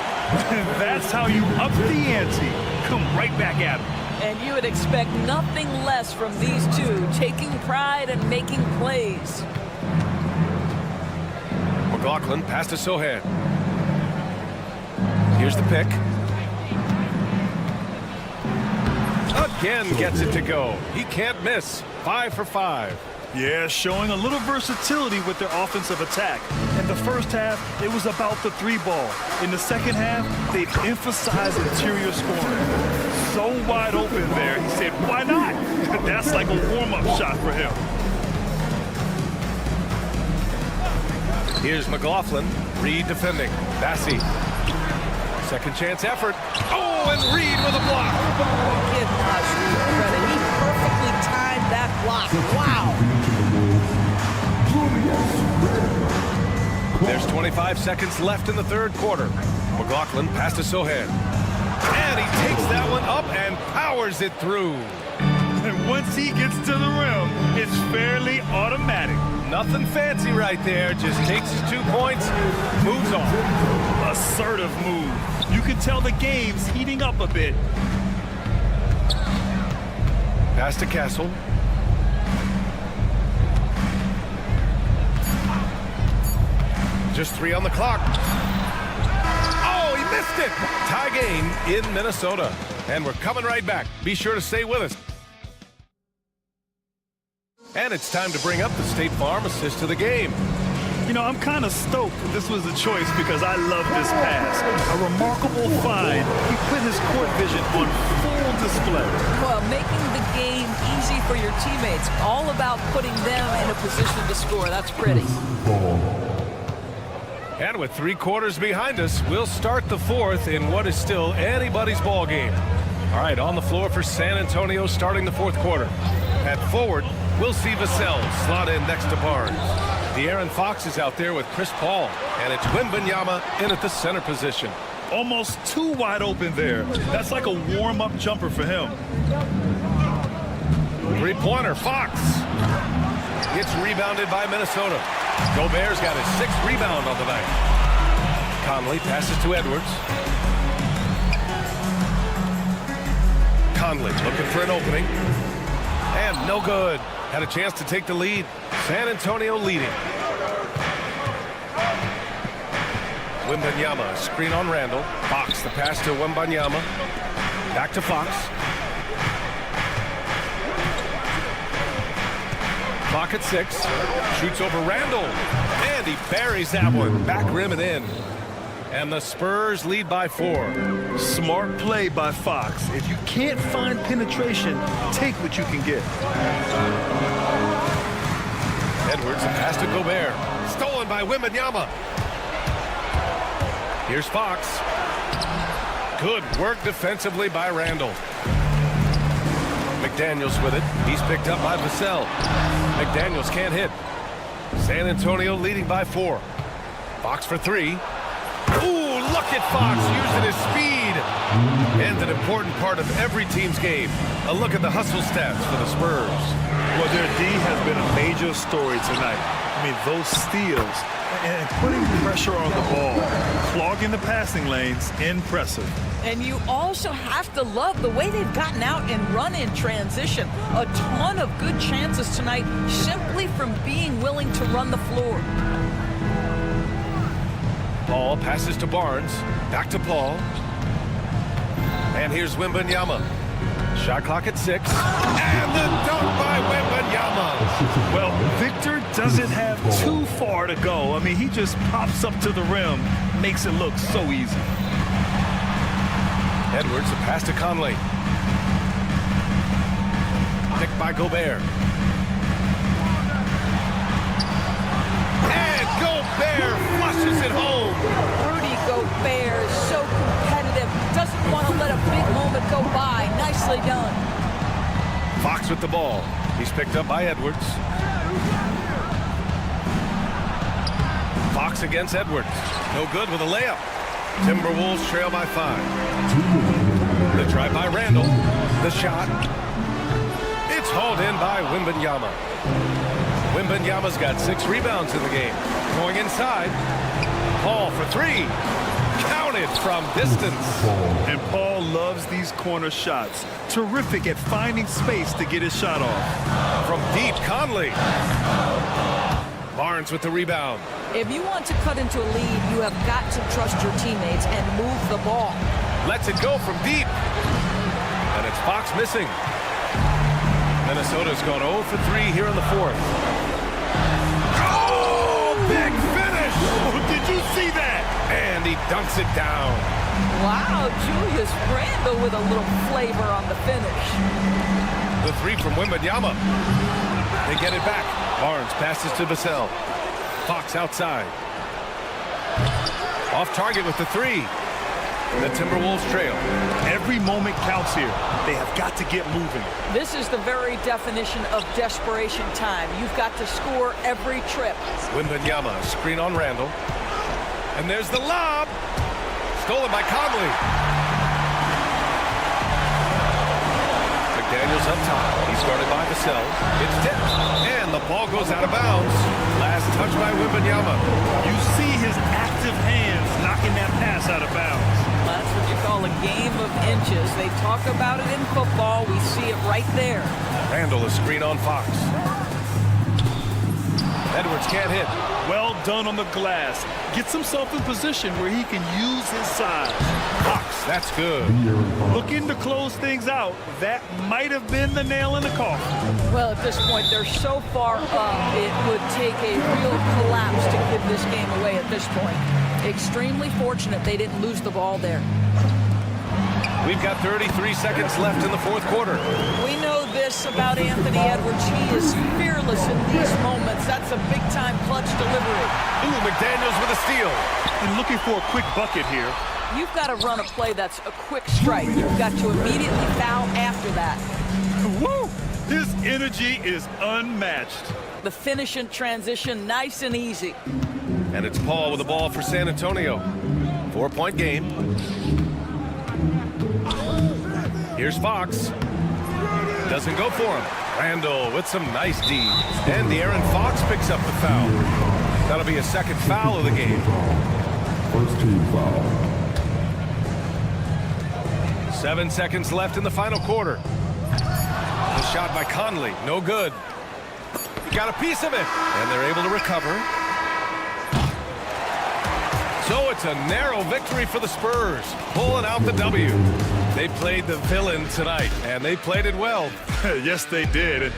That's how you up the ante. Come right back at him. And you would expect nothing less from these two, taking pride and making plays. McLaughlin pass to Sohan. Here's the pick. Again gets it to go. He can't miss. 5 for 5. Yeah, showing a little versatility with their offensive attack. In the first half, it was about the 3-ball. In the second half, they've emphasized interior scoring. So wide open there, he said, why not? That's like a warm-up shot for him. Here's McLaughlin. Reed defending. Bassey. Second chance effort. Oh, and Reed with a block. Give Josh Reed credit. He perfectly timed that block. Wow. There's 25 seconds left in the third quarter. McLaughlin pass to Sohan. And he takes that one up and powers it through. And once he gets to the rim, it's fairly automatic. Nothing fancy right there. Just takes his 2 points, moves on. Assertive move. You can tell the game's heating up a bit. Pass to Castle. Just 3 on the clock. Oh, he missed it. Tie game in Minnesota. And we're coming right back. Be sure to stay with us. And it's time to bring up the State Farm assist to the game. You know, I'm kind of stoked this was a choice because I love this pass. A remarkable find. He put his court vision on full display. Well, making the game easy for your teammates. All about putting them in a position to score. That's pretty. And with 3 quarters behind us, we'll start the fourth in what is still anybody's ball game. All right, on the floor for San Antonio starting the fourth quarter. At forward, we'll see Vassell slot in next to Barnes. De'Aaron Fox is out there with Chris Paul, and it's Wembanyama in at the center position. Almost too wide open there. That's like a warm-up jumper for him. 3-pointer, Fox. It's rebounded by Minnesota. Gobert's got his 6th rebound on the night. Conley passes to Edwards. Conley looking for an opening. And no good. Had a chance to take the lead. San Antonio leading. Wembanyama, screen on Randall. Fox, the pass to Wembanyama. Back to Fox. Clock at 6. Shoots over Randall. And he buries that one. Back rim and in. And the Spurs lead by 4. Smart play by Fox. If you can't find penetration, take what you can get. Edwards, a pass to Gobert. Stolen by Wembanyama. Here's Fox. Good work defensively by Randall. McDaniels with it. He's picked up by Vassell. McDaniels can't hit. San Antonio leading by 4. Fox for 3. Ooh, look at Fox using his speed. And an important part of every team's game. A look at the hustle stats for the Spurs. Well, their D has been a major story tonight. I mean, those steals and putting pressure on the ball, clogging the passing lanes, impressive. And you also have to love the way they've gotten out and run in transition. A ton of good chances tonight simply from being willing to run the floor. Paul passes to Barnes. Back to Paul. And here's Wembanyama. Shot clock at 6. And the dunk by Wembanyama. Well, Victor doesn't have too far to go. I mean, he just pops up to the rim, makes it look so easy. Edwards, a pass to Conley. Picked by Gobert. And Gobert flushes it home. Rudy Gobert is so competitive. Doesn't want to let a big moment go by. Nicely done. Fox with the ball. He's picked up by Edwards. Fox against Edwards. No good with a layup. Timberwolves trail by 5. The drive by Randall. The shot. It's hauled in by Wembanyama. Wembanyama's got 6 rebounds in the game. Going inside. Paul for 3. Counted from distance. And Paul loves these corner shots. Terrific at finding space to get his shot off. From deep, Conley. Barnes with the rebound. If you want to cut into a lead, you have got to trust your teammates and move the ball. Lets it go from deep. And it's Fox missing. Minnesota's gone 0 for 3 here in the fourth. Oh, big finish! Did you see that? And he dunks it down. Wow, Julius Randle with a little flavor on the finish. The three from Wembanyama. They get it back. Barnes passes to Vassell. Fox outside. Off target with the three. The Timberwolves trail. Every moment counts here. They have got to get moving. This is the very definition of desperation time. You've got to score every trip. Wembanyama, screen on Randle. And there's the lob. Stolen by Conley. McDaniels up top. He's guarded by Vassell. It's tipped. And the ball goes out of bounds. Last touch by Wembanyama. You see his active hands knocking that pass out of bounds. That's what you call a game of inches. They talk about it in football. We see it right there. Randle is screen on Fox. Edwards can't hit. Well done on the glass. Gets himself in position where he can use his size. Fox, that's good. Looking to close things out. That might have been the nail in the coffin. Well, at this point, they're so far up, it would take a real collapse to give this game away at this point. Extremely fortunate they didn't lose the ball there. We've got 33 seconds left in the fourth quarter. We know this about Anthony Edwards. He is fearless in these moments. That's a big-time clutch delivery. Ooh, McDaniels with a steal. And looking for a quick bucket here. You've got to run a play that's a quick strike. You've got to immediately foul after that. Woo! His energy is unmatched. The finish and transition, nice and easy. And it's Paul with the ball for San Antonio. 4-point game. Here's Fox. Doesn't go for him. Randle with some nice D. And De'Aaron Fox picks up the foul. That'll be a second foul of the game. First team foul. 7 seconds left in the final quarter. The shot by Conley, no good. He got a piece of it, and they're able to recover. So it's a narrow victory for the Spurs, pulling out the W. They played the villain tonight, and they played it well. Yes, they did.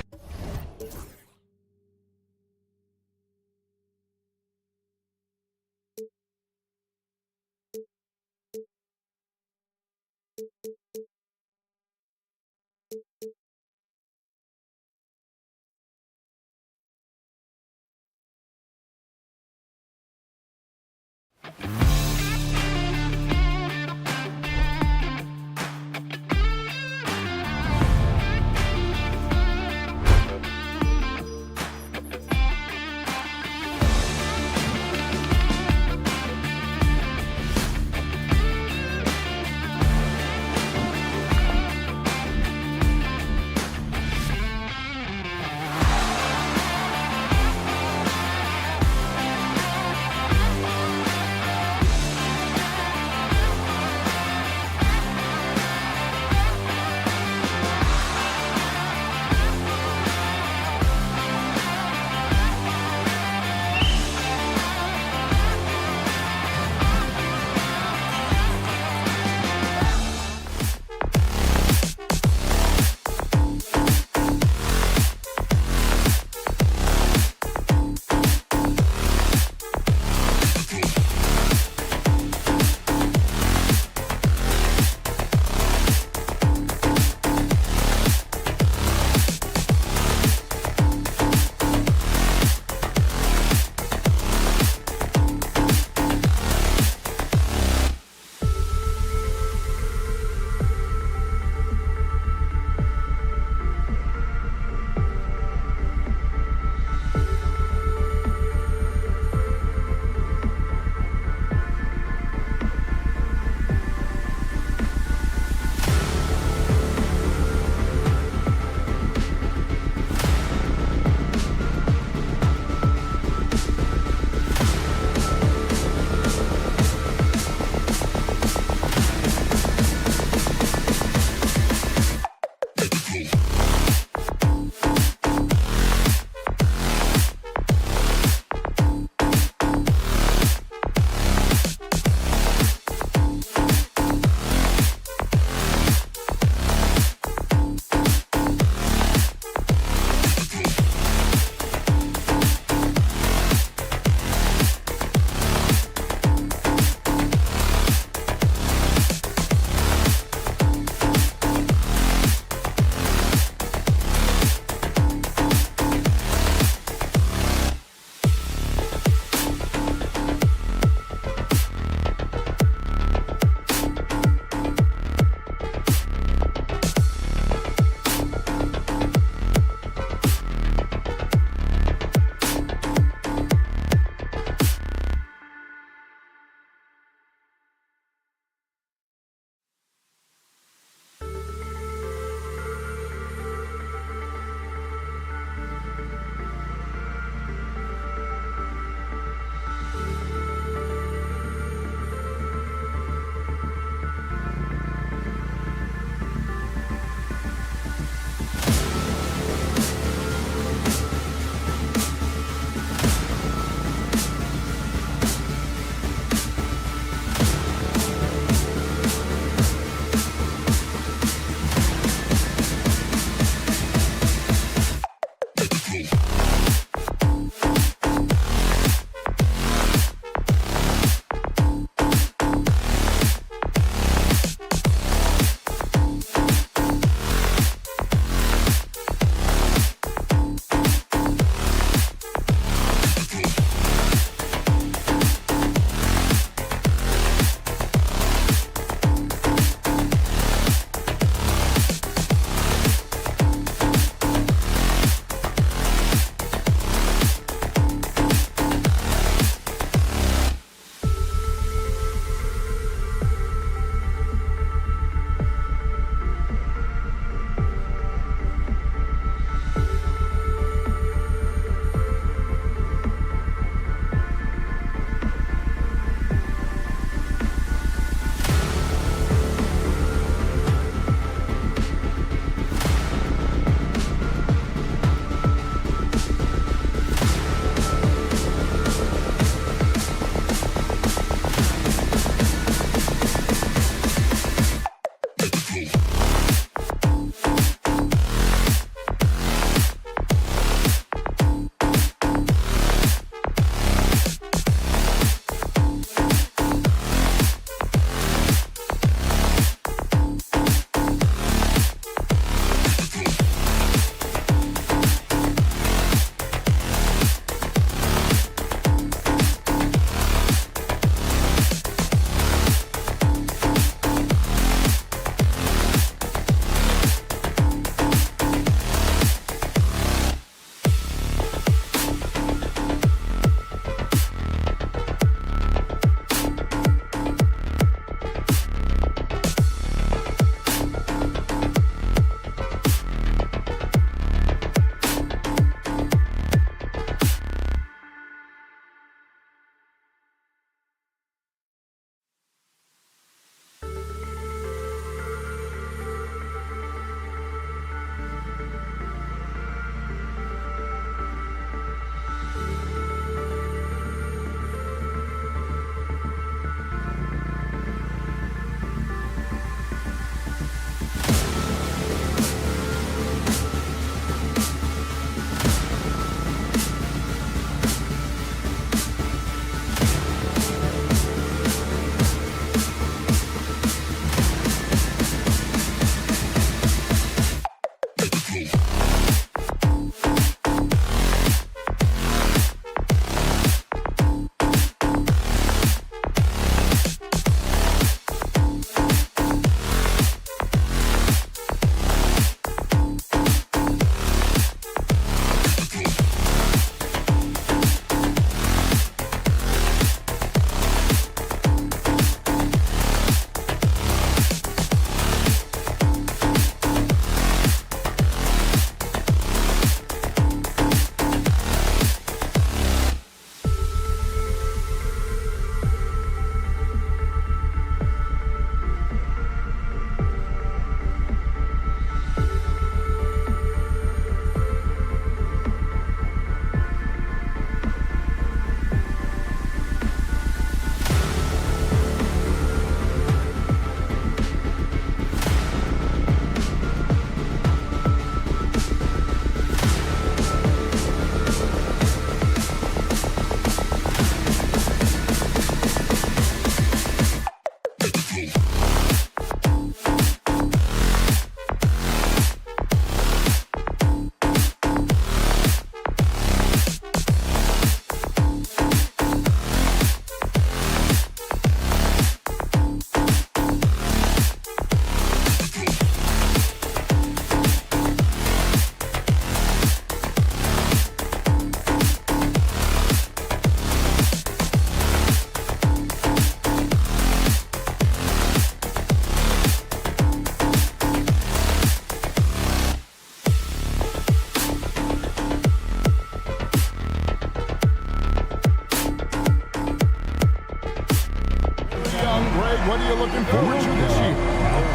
looking forward to this year?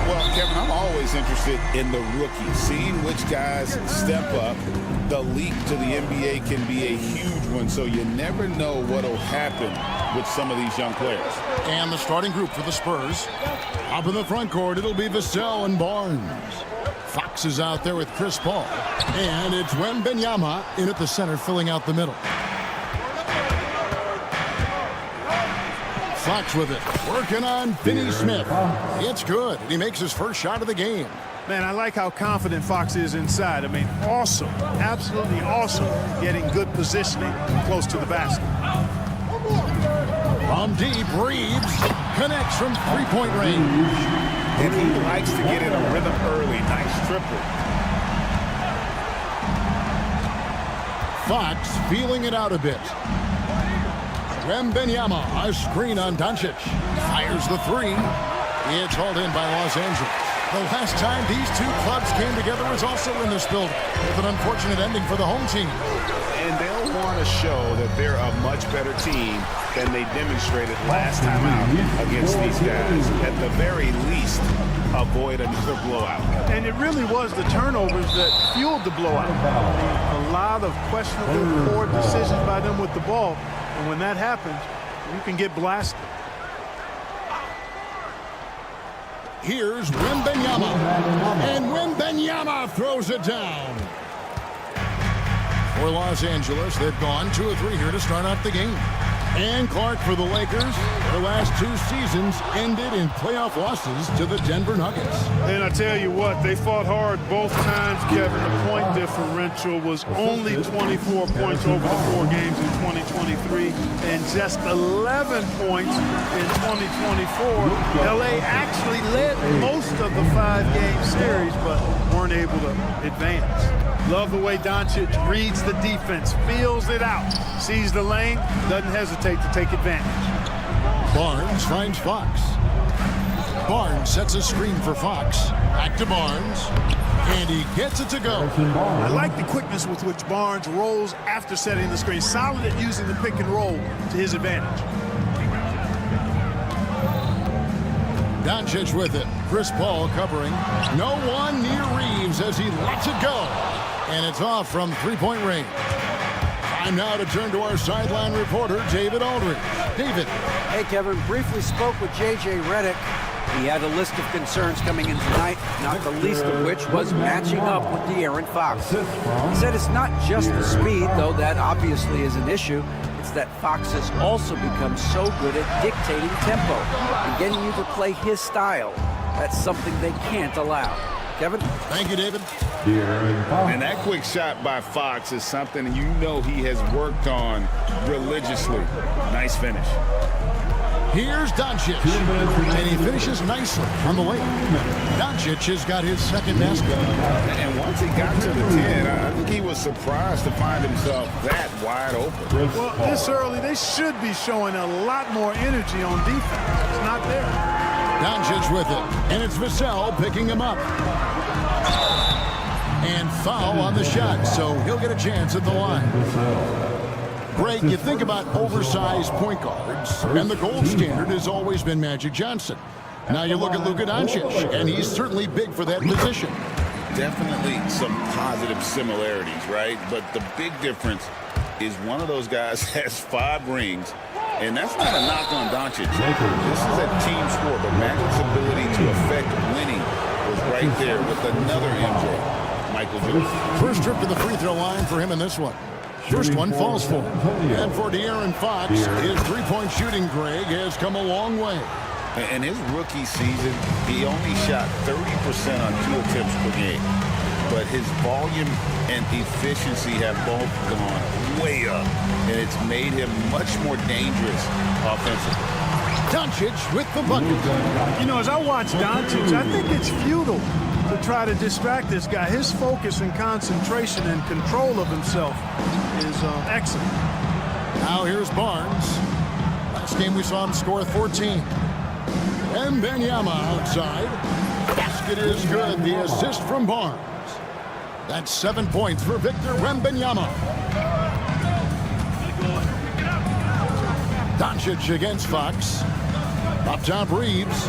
Well, Kevin, I'm always interested in the rookies, seeing which guys step up. The leap to the NBA can be a huge one, so you never know what will happen with some of these young players. And the starting group for the Spurs. Up in the front court, it'll be Vassell and Barnes. Fox is out there with Chris Paul. And it's Wembanyama in at the center, filling out the middle. Fox with it, working on Finney Smith. It's good, and he makes his first shot of the game. Man, I like how confident Fox is inside. I mean, awesome, absolutely awesome, getting good positioning close to the basket. From deep, Reeves connects from three-point range. And he likes to get in a rhythm early. Nice triple. Fox feeling it out a bit. Wembanyama, a screen on Doncic. Fires the three. It's hauled in by Los Angeles. The last time these two clubs came together was also in this building, with an unfortunate ending for the home team. And they'll want to show that they're a much better team than they demonstrated last time out against these guys. At the very least, avoid another blowout. And it really was the turnovers that fueled the blowout. A lot of questionable, poor decisions by them with the ball. And when that happens, you can get blasted. Here's Wembanyama. And Wembanyama throws it down. For Los Angeles, they've gone 2 of 3 here to start out the game. And Clark for the Lakers. Their last 2 seasons ended in playoff losses to the Denver Nuggets. And I tell you what, they fought hard both times, Kevin. The point differential was only 24 points over the 4 games in 2023 and just 11 points in 2024. LA actually led most of the 5-game series, but weren't able to advance. Love the way Doncic reads the defense, feels it out, sees the lane, doesn't hesitate to take advantage. Barnes finds Fox. Barnes sets a screen for Fox. Back to Barnes. And he gets it to go. I like the quickness with which Barnes rolls after setting the screen. Solid at using the pick and roll to his advantage. Doncic with it. Chris Paul covering. No one near Reeves as he lets it go. And it's off from three-point range. Time now to turn to our sideline reporter, David Aldridge. David. Hey, Kevin. Briefly spoke with J.J. Redick. He had a list of concerns coming in tonight, not the least of which was matching up with De'Aaron Fox. He said it's not just the speed, though that obviously is an issue. It's that Fox has also become so good at dictating tempo and getting you to play his style. That's something they can't allow. Kevin? Thank you, David. And that quick shot by Fox is something you know he has worked on religiously. Nice finish. Here's Doncic, and he finishes nicely on the lane. Doncic has got his second basket. And once he got to the 10, I think he was surprised to find himself that wide open. Well, this early, they should be showing a lot more energy on defense. It's not there. Doncic with it, and it's Vassell picking him up. And foul on the shot, so he'll get a chance at the line. Greg, you think about oversized point guards, and the gold standard has always been Magic Johnson. Now you look at Luka Doncic, and he's certainly big for that position. Definitely some positive similarities, right? But the big difference is one of those guys has 5 rings, and that's not a knock on Doncic. This is a team sport, but Magic's ability to affect winning was right there with another MJ, Michael Jordan. First trip to the free throw line for him in this one. First one falls for him. And for De'Aaron Fox, his three-point shooting, Greg, has come a long way. In his rookie season, he only shot 30% on 2 attempts per game. But his volume and efficiency have both gone way up, and it's made him much more dangerous offensively. Doncic with the bucket. You know, as I watch Doncic, I think it's futile to try to distract this guy. His focus and concentration and control of himself is excellent. Now here's Barnes. Last game we saw him score 14. And Wembanyama outside. Basket is good. The assist from Barnes. That's 7 points for Victor Wembanyama. Doncic against Fox. Up top Reeves.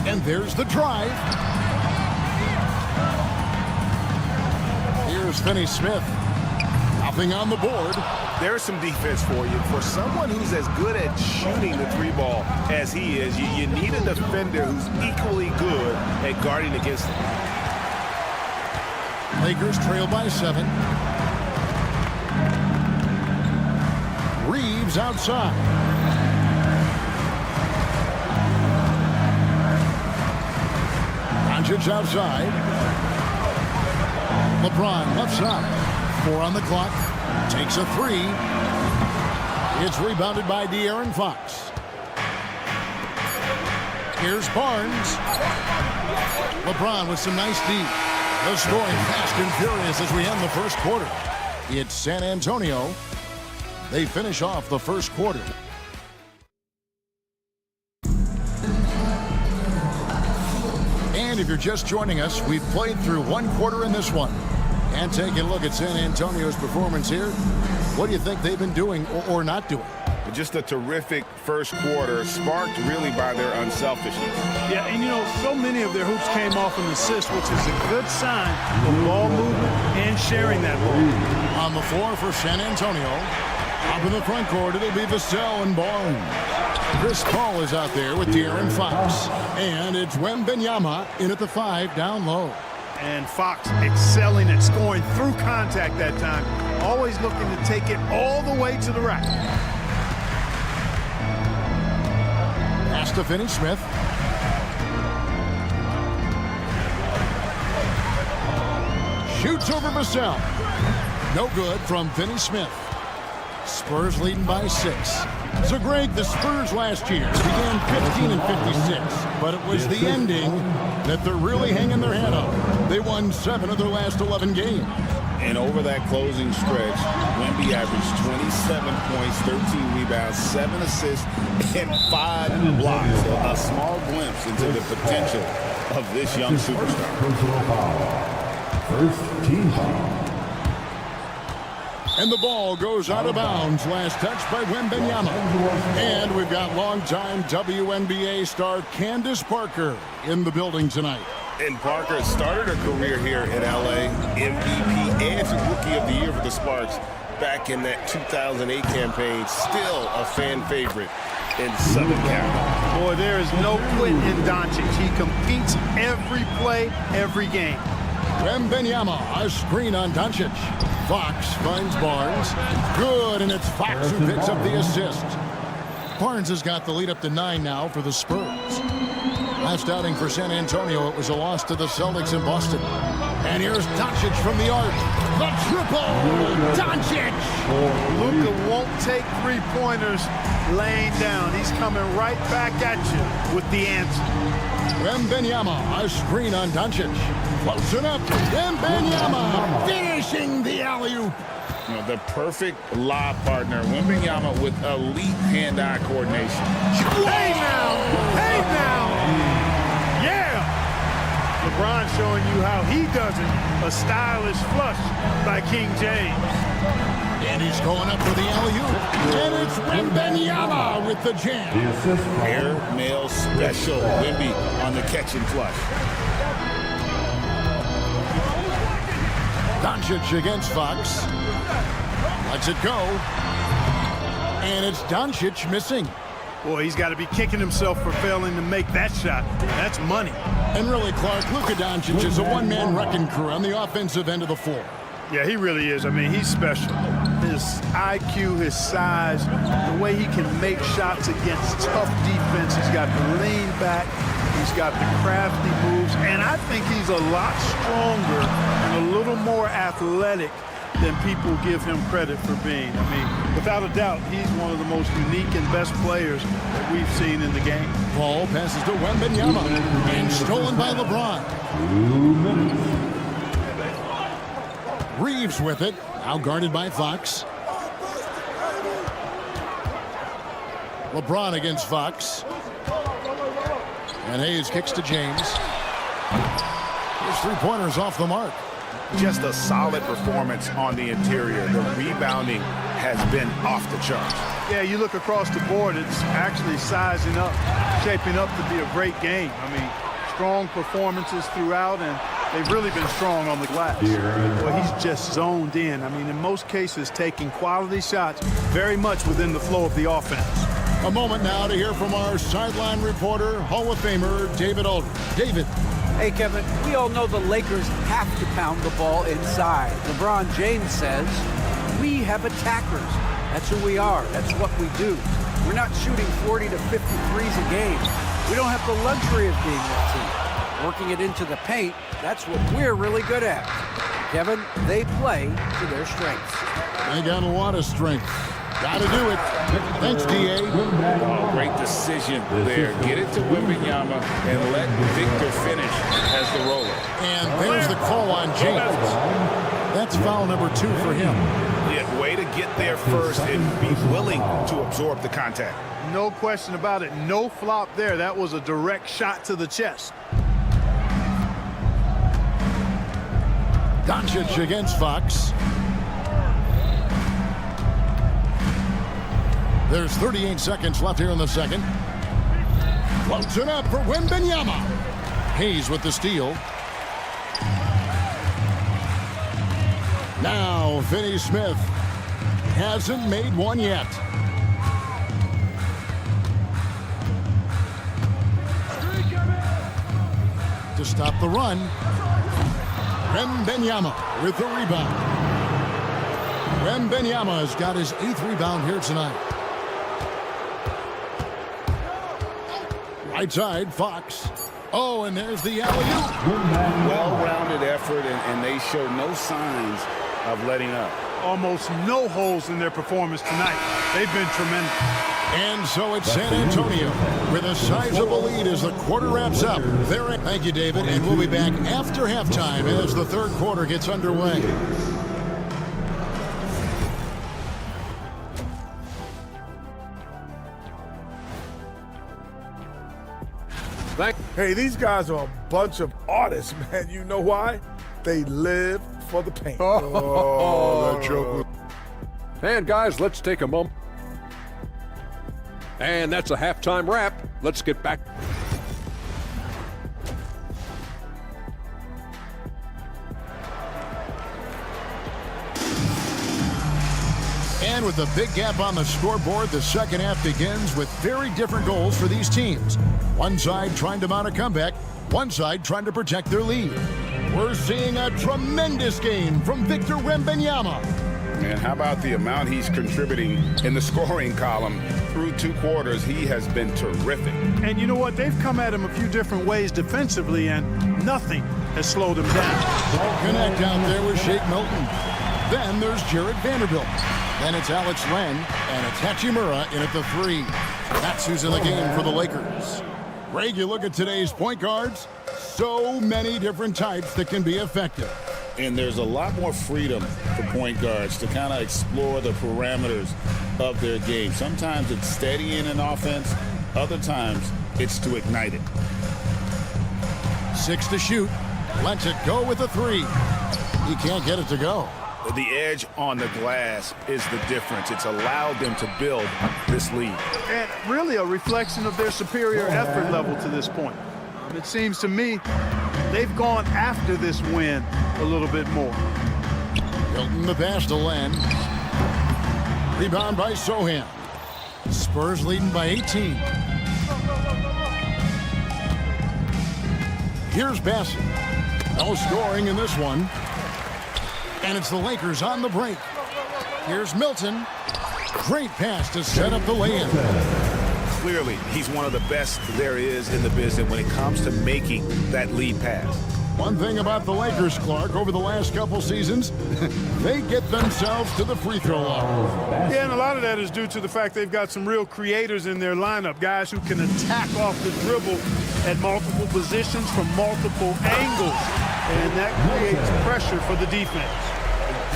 And there's the drive. Here's Finney-Smith. Nothing on the board. There's some defense for you. For someone who's as good at shooting the three ball as he is, you need a defender who's equally good at guarding against him. Lakers trail by 7. Reeves outside. Doncic outside. LeBron left side. 4 on the clock. Takes a 3. It's rebounded by De'Aaron Fox. Here's Barnes. LeBron with some nice D. The scoring fast and furious as we end the first quarter. It's San Antonio. They finish off the first quarter. And if you're just joining us, we've played through one quarter in this one. And taking a look at San Antonio's performance here. What do you think they've been doing or not doing? Just a terrific first quarter, sparked really by their unselfishness. Yeah, and so many of their hoops came off an assist, which is a good sign of ball movement and sharing that ball. On the floor for San Antonio. Up in the front court, it'll be Vassell and Barnes. Chris Paul is out there with De'Aaron Fox. And it's Wembanyama in at the 5 down low. And Fox excelling at scoring through contact that time. Always looking to take it all the way to the rack. Pass to Finney-Smith. Shoots over Vassell. No good from Finney-Smith. Spurs leading by 6. So, Greg, the Spurs last year began 15-56, but it was the ending that they're really hanging their head up. They won 7 of their last 11 games. And over that closing stretch, Wemby averaged 27 points, 13 rebounds, 7 assists, and 5 blocks. A small glimpse into the potential of this young superstar. First team foul. And the ball goes out of bounds. Last touch by Wembanyama. And we've got longtime WNBA star Candace Parker in the building tonight. And Parker started her career here in L.A., MVP and Rookie of the Year for the Sparks back in that 2008 campaign. Still a fan favorite in Southern Cal. Boy, there is no quit in Doncic. He competes every play, every game. Wembanyama, a screen on Doncic. Fox finds Barnes. Good, and it's Fox who picks up the assist. Barnes has got the lead up to 9 now for the Spurs. Last outing for San Antonio, it was a loss to the Celtics in Boston. And here's Doncic from the arc. The triple! Doncic! Luka won't take three-pointers laying down. He's coming right back at you with the answer. Wembanyama, a screen on Doncic. Close enough. Wembanyama finishing the alley-oop. The perfect lob partner. Wembanyama with elite hand-eye coordination. Hey now! Hey now! Yeah! LeBron showing you how he does it. A stylish flush by King James. And he's going up for the alley-oop. And it's Wembanyama with the jam. Air mail special. Wemby on the catch and flush. Doncic against Fox. Lets it go. And it's Doncic missing. Boy, he's got to be kicking himself for failing to make that shot. That's money. And really, Clark, Luka Doncic is a one-man wrecking crew on the offensive end of the floor. Yeah, he really is. I mean, he's special. His IQ, his size, the way he can make shots against tough defense. He's got the lean back. He's got the crafty moves. And I think he's a lot stronger and a little more athletic than people give him credit for being. I mean, without a doubt, he's one of the most unique and best players that we've seen in the game. Ball passes to Wembanyama and stolen by LeBron. Reeves with it, now guarded by Fox. LeBron against Fox. And Hayes kicks to James. His three-pointers off the mark. just a solid performance on the interior. The rebounding has been off the charts. Yeah, you look across the board, it's actually sizing up, shaping up to be a great game. I mean, strong performances throughout, and they've really been strong on the glass. Well, he's just zoned in. I mean, in most cases, taking quality shots very much within the flow of the offense. A moment now to hear from our sideline reporter, Hall of Famer David Aldridge. David. Hey, Kevin, we all know the Lakers have to pound the ball inside. LeBron James says, we have attackers. That's who we are. That's what we do. We're not shooting 40 to 50 threes a game. We don't have the luxury of being that team. Working it into the paint, that's what we're really good at. Kevin, they play to their strengths. They got a lot of strength. Got to do it. Thanks, D.A. Oh, great decision there. Get it to Wembanyama and let Victor finish as the roller. And there's the call on James. That's foul number 2 for him. Yeah, way to get there first and be willing to absorb the contact. No question about it. No flop there. That was a direct shot to the chest. Doncic against Fox. There's 38 seconds left here in the second. Floats it up for Wembanyama. Hayes with the steal. Now Finney Smith hasn't made one yet. To stop the run, Wembanyama with the rebound. Wembanyama has got his 8th rebound here tonight. Right side, Fox. Oh, and there's the alley-oop. Well-rounded effort, and they show no signs of letting up. Almost no holes in their performance tonight. They've been tremendous. And so it's San Antonio with a sizable lead as the quarter wraps up. Thank you, David, and we'll be back after halftime as the third quarter gets underway. Hey, these guys are a bunch of artists, man. You know why? They live for the paint. Oh, that joke. And guys, let's take a moment. And that's a halftime wrap. Let's get back. And with a big gap on the scoreboard, the second half begins with very different goals for these teams. One side trying to mount a comeback, one side trying to protect their lead. We're seeing a tremendous game from Victor Wembanyama. And how about the amount he's contributing in the scoring column? Through 2 quarters, he has been terrific. And you know what? They've come at him a few different ways defensively, and nothing has slowed him down. Connect out there with Shake Milton. Then there's Jared Vanderbilt. Then it's Alex Len, and it's Hachimura in at the 3. That's who's in the game for the Lakers. Greg, you look at today's point guards, so many different types that can be effective. And there's a lot more freedom for point guards to kind of explore the parameters of their game. Sometimes it's steadying an offense. Other times it's to ignite it. 6 to shoot. Lets it go with a 3. He can't get it to go. The edge on the glass is the difference. It's allowed them to build this lead. And really a reflection of their superior effort level to this point. It seems to me they've gone after this win a little bit more. Hilton the pass to Len. Rebound by Sohan. Spurs leading by 18. Here's Bassett. No scoring in this one. And it's the Lakers on the break. Here's Milton. Great pass to set up the lay-in. Clearly, he's one of the best there is in the business when it comes to making that lead pass. One thing about the Lakers, Clark, over the last couple seasons, they get themselves to the free throw line. Yeah, and a lot of that is due to the fact they've got some real creators in their lineup, guys who can attack off the dribble at multiple positions from multiple angles, and that creates pressure for the defense.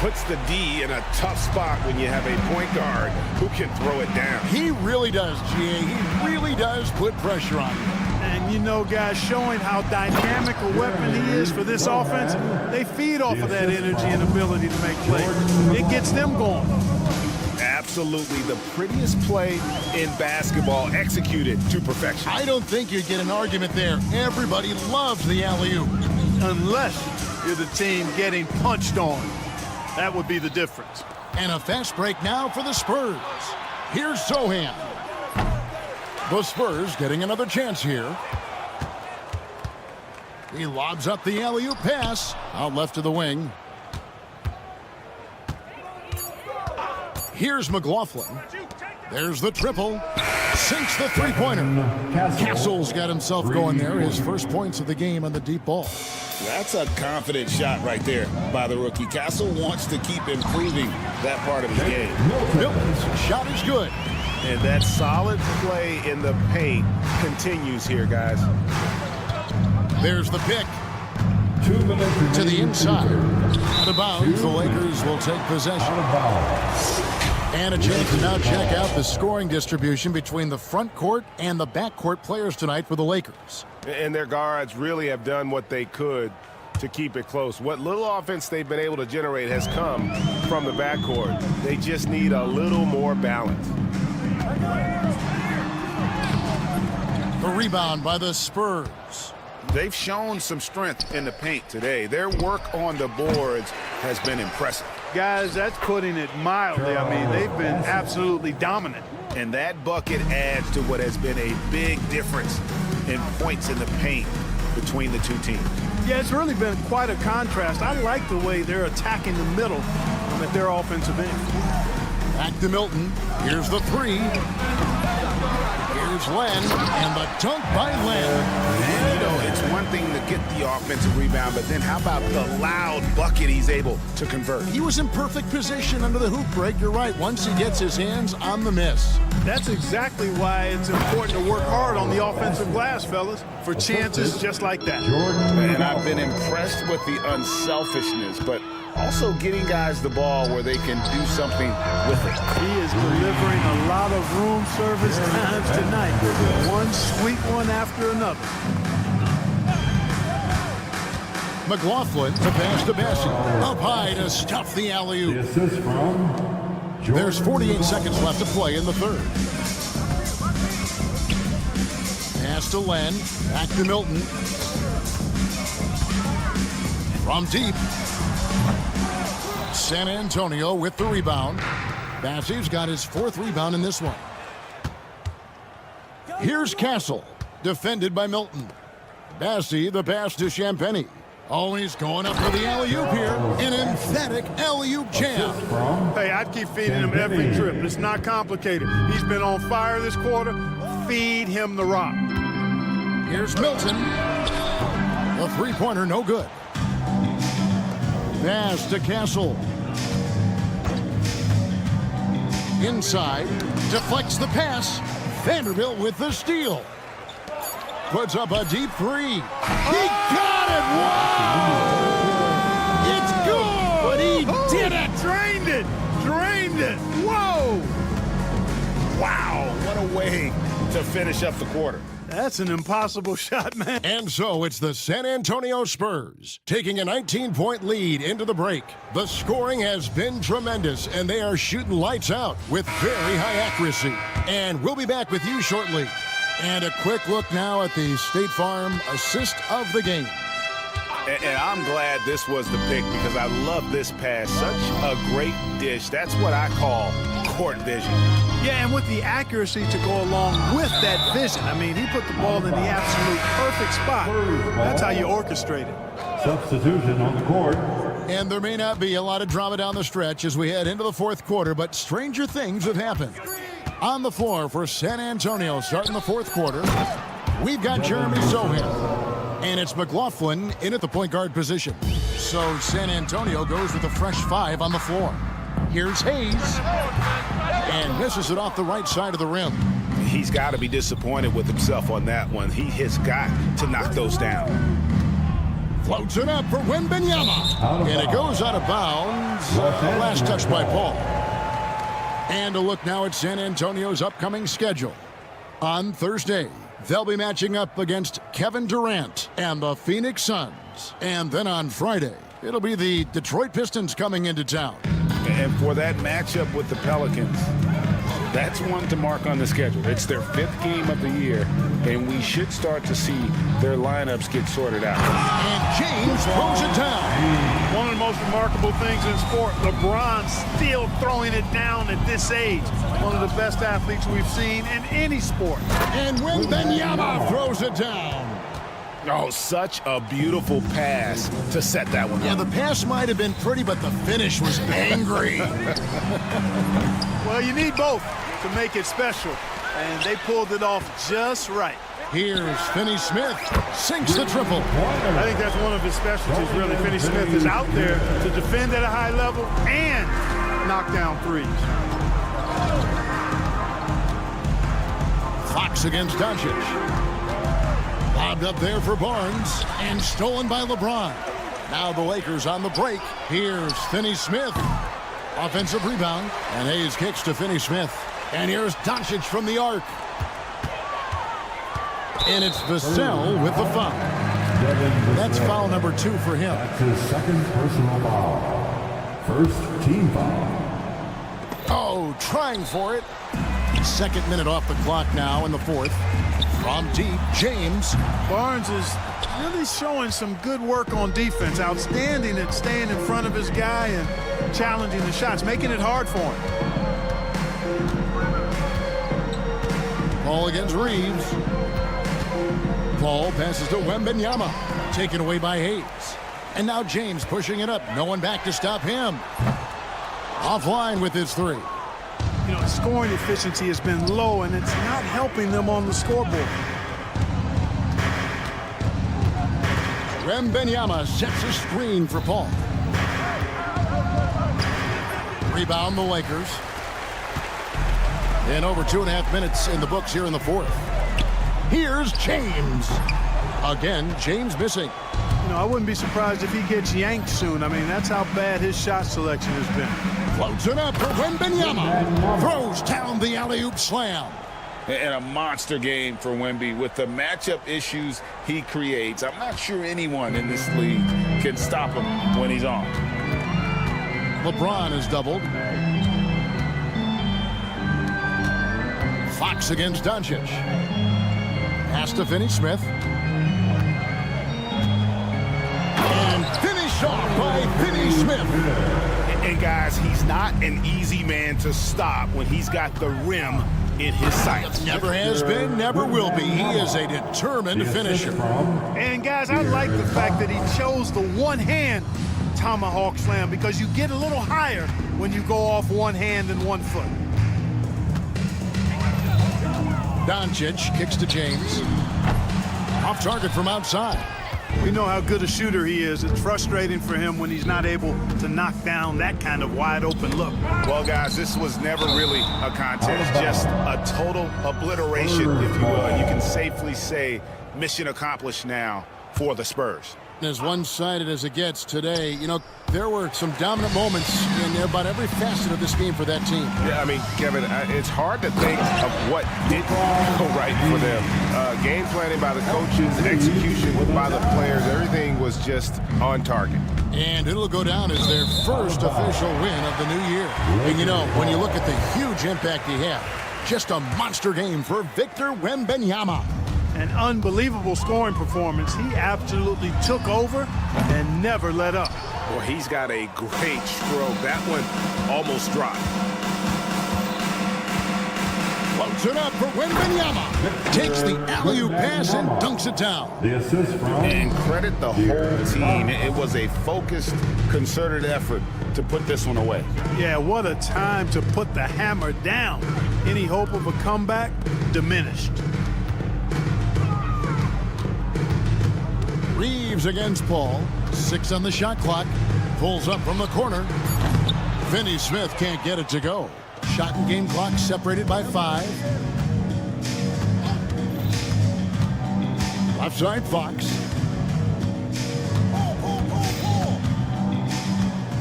Puts the D in a tough spot when you have a point guard who can throw it down. He really does, GA. He really does put pressure on you. And You know, guys, showing how dynamic a weapon he is for this offense, they feed off of that energy and ability to make plays. It gets them going. Absolutely the prettiest play in basketball, executed to perfection. I don't think you'd get an argument there. Everybody loves the alley-oop. Unless you're the team getting punched on. That would be the difference. And a fast break now for the Spurs. Here's Sohan. The Spurs getting another chance here. He lobs up the alley-oop pass. Out left to the wing. Here's McLaughlin. There's the triple. Sinks the three-pointer. Castle's got himself going there. His first points of the game on the deep ball. That's a confident shot right there by the rookie. Castle wants to keep improving that part of his game. Milton's shot is good. And that solid play in the paint continues here, guys. There's the pick. To the inside. Out of bounds, the Lakers will take possession. And a chance to now check out the scoring distribution between the front court and the back court players tonight for the Lakers. And their guards really have done what they could to keep it close. What little offense they've been able to generate has come from the backcourt. They just need a little more balance. The rebound by the Spurs. They've shown some strength in the paint today. Their work on the boards has been impressive. Guys, that's putting it mildly. I mean, they've been absolutely dominant. And that bucket adds to what has been a big difference in points in the paint between the two teams. Yeah, it's really been quite a contrast. I like the way they're attacking the middle at their offensive end. Back to Milton. Here's the three. Here's Len, and the dunk by Len. And, you know, it's one thing to get the offensive rebound, but then how about the loud bucket he's able to convert? He was in perfect position under the hoop break. You're right. Once he gets his hands on the miss. That's exactly why it's important to work hard on the offensive glass, fellas, for chances just like that. And I've been impressed with the unselfishness, but also getting guys the ball where they can do something with it. He is delivering a lot of room service times tonight. One sweet one after another. McLaughlin to pass to Bessie. Up high to stuff the alley-oop. There's 48 seconds left to play in the third. Pass to Len. Back to Milton. From deep. San Antonio with the rebound. Bassie's got his fourth rebound in this one. Here's Castle, defended by Milton. Bassie, the pass to Champagny. Oh, he's going up for the alley-oop here. An emphatic alley-oop jam. Hey, I'd keep feeding him every trip. It's not complicated. He's been on fire this quarter. Feed him the rock. Here's Milton. The three-pointer, no good. Pass to Castle. Inside, deflects the pass. Vanderbilt with the steal. Puts up a deep three. He got it! Wow! It's good! But he did it! Drained it! Drained it! Whoa! Wow, what a way to finish up the quarter. That's an impossible shot, man. And so it's the San Antonio Spurs taking a 19-point lead into the break. The scoring has been tremendous, and they are shooting lights out with very high accuracy. And we'll be back with you shortly. And a quick look now at the State Farm assist of the game. And I'm glad this was the pick because I love this pass. Such a great dish. That's what I call court vision. Yeah, and with the accuracy to go along with that vision. I mean, he put the ball in the absolute perfect spot. That's how you orchestrate it. Substitution on the court. And there may not be a lot of drama down the stretch as we head into the fourth quarter, but stranger things have happened. On the floor for San Antonio starting the fourth quarter, we've got Jeremy Sohan. And it's McLaughlin in at the point guard position. So San Antonio goes with a fresh five on the floor. Here's Hayes. And misses it off the right side of the rim. He's got to be disappointed with himself on that one. He has got to knock those down. Floats it up for Wembanyama. And it goes out of bounds. Last touch by Paul. And a look now at San Antonio's upcoming schedule. On Thursday, They'll be matching up against Kevin Durant and the Phoenix Suns. And then on Friday, it'll be the Detroit Pistons coming into town. And for that matchup with the Pelicans, that's one to mark on the schedule. It's their 5th game of the year, and we should start to see their lineups get sorted out. And James throws it down. One of the most remarkable things in sport, LeBron still throwing it down at this age. One of the best athletes we've seen in any sport. And Wembanyama throws it down. Oh, such a beautiful pass to set that one up. Yeah, the pass might have been pretty, but the finish was angry. Well, you need both to make it special, and they pulled it off just right. Here's Finney-Smith, sinks the triple. I think that's one of his specialties, really. Finney-Smith is out there to defend at a high level and knock down threes. Fox against Doncic. Lobbed up there for Barnes and stolen by LeBron. Now the Lakers on the break. Here's Finney-Smith. Offensive rebound. And Hayes kicks to Finney-Smith. And here's Doncic from the arc. And it's Vassell with the foul. That's foul number 2 for him. That's his second personal foul. First team foul. Oh, trying for it. Second minute off the clock now in the 4th. From deep, James. Barnes is really showing some good work on defense. Outstanding at staying in front of his guy and challenging the shots, making it hard for him. Ball against Reeves. Ball passes to Wembanyama. Taken away by Hayes. And now James pushing it up. No one back to stop him. Offline with his 3. You know, scoring efficiency has been low, and it's not helping them on the scoreboard. Wembanyama sets a screen for Paul. Rebound the Lakers. And over 2.5 minutes in the books here in the 4th. Here's James. Again, James missing. You know, I wouldn't be surprised if he gets yanked soon. I mean, that's how bad his shot selection has been. Floats it up for Wembanyama. Throws down the alley-oop slam. And a monster game for Wemby with the matchup issues he creates. I'm not sure anyone in this league can stop him when he's on. LeBron is doubled. Fox against Doncic. Pass to Finney-Smith. And finish off by Finney-Smith. And guys, he's not an easy man to stop when he's got the rim in his sights. Never has been, never will be. He is a determined finisher. And guys, I like the fact that he chose the one-hand tomahawk slam because you get a little higher when you go off one hand and 1 foot. Doncic kicks to James. Off target from outside. We know how good a shooter he is. It's frustrating for him when he's not able to knock down that kind of wide-open look. Well, guys, this was never really a contest, just a total obliteration, if you will. You can safely say mission accomplished now for the Spurs. As one-sided as it gets today, you know, there were some dominant moments in about every facet of this game for that team. Yeah, I mean, Kevin, it's hard to think of what didn't go right for them. Game planning by the coaches, execution by the players, everything was just on target. And it'll go down as their first official win of the new year. And you know, when you look at the huge impact he had, just a monster game for Victor Wembanyama. An unbelievable scoring performance. He absolutely took over and never let up. Well, he's got a great stroke. That one almost dropped. Floats it up for Wembanyama. Takes the alley-oop pass and dunks it down. The assist from... And credit the whole team. It was a focused, concerted effort to put this one away. Yeah, what a time to put the hammer down. Any hope of a comeback diminished. Reeves against Paul. 6 on the shot clock. Pulls up from the corner. Finney-Smith can't get it to go. Shot and game clock separated by 5. Left side, Fox.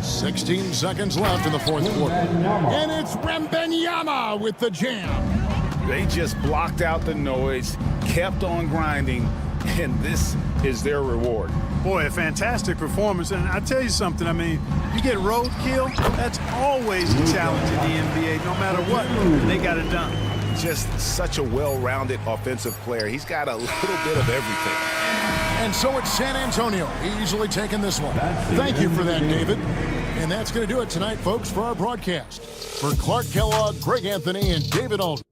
16 seconds left in the 4th quarter. And it's Wembanyama with the jam. They just blocked out the noise, kept on grinding, and this is their reward. Boy, a fantastic performance. And I tell you something, I mean, you get roadkill, that's always a challenge in the NBA. No matter what, they got it done. Just such a well-rounded offensive player. He's got a little bit of everything. And so it's San Antonio easily taking this one. Thank you for that, David. And that's going to do it tonight, folks, for our broadcast. For Clark Kellogg, Greg Anthony, and David Aldridge.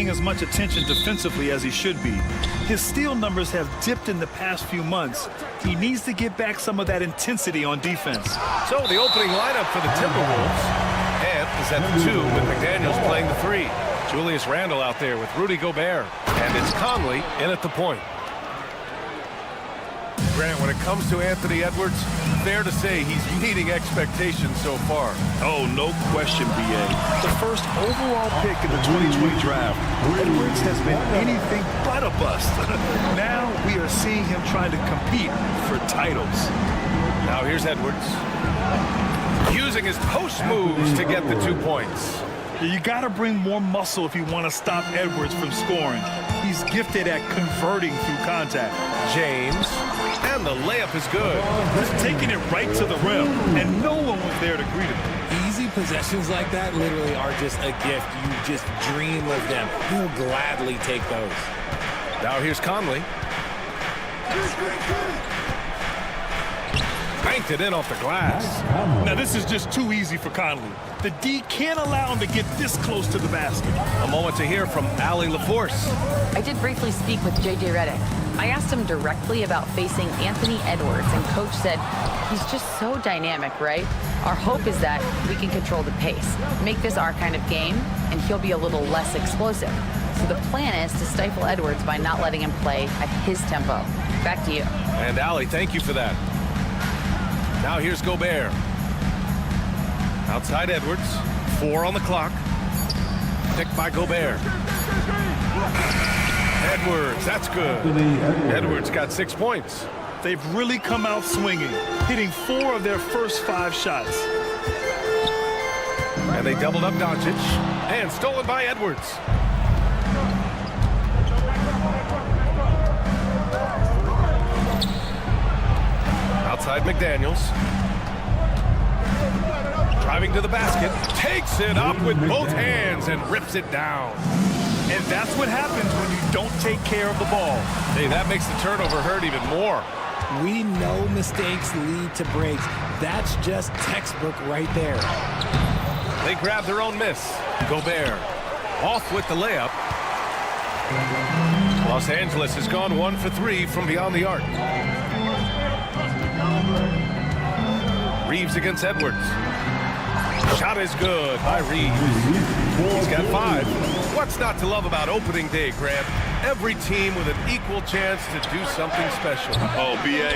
paying as much attention defensively as he should be. His steal numbers have dipped in the past few months. He needs to get back some of that intensity on defense. So the opening lineup for the Timberwolves. Ant is at the 2 with McDaniels playing the 3. Julius Randle out there with Rudy Gobert. And it's Conley in at the point. Grant, when it comes to Anthony Edwards, fair to say he's meeting expectations so far. Oh, no question, B.A. The first overall pick in the 2020 draft, Edwards has been anything but a bust. Now we are seeing him trying to compete for titles. Now here's Edwards. Using his post moves to get the 2 points. You got to bring more muscle if you want to stop Edwards from scoring. He's gifted at converting through contact. James, and the layup is good. He's taking it right to the rim, and no one was there to greet him. Easy possessions like that literally are just a gift. You just dream of them. He'll gladly take those. Now here's Conley. Banked it in off the glass. Now this is just too easy for Conley. The D can't allow him to get this close to the basket. A moment to hear from Allie LaForce. I did briefly speak with J.J. Redick. I asked him directly about facing Anthony Edwards, and Coach said he's just so dynamic, right? Our hope is that we can control the pace, make this our kind of game, and he'll be a little less explosive. So the plan is to stifle Edwards by not letting him play at his tempo. Back to you. And Allie, thank you for that. Now here's Gobert. Outside Edwards. 4 on the clock. Picked by Gobert. Edwards, that's good. Edwards got 6 points. They've really come out swinging, hitting 4 of their first 5 shots. And they doubled up Doncic. And stolen by Edwards. Outside McDaniels. Driving to the basket. Takes it up with both hands and rips it down. And that's what happens when you don't take care of the ball. Hey, that makes the turnover hurt even more. We know mistakes lead to breaks. That's just textbook right there. They grab their own miss. Gobert off with the layup. Los Angeles has gone 1 for 3 from beyond the arc. Reeves against Edwards. Shot is good by Reeves. He's got 5. What's not to love about opening day, Grant? Every team with an equal chance to do something special. Oh, B.A.,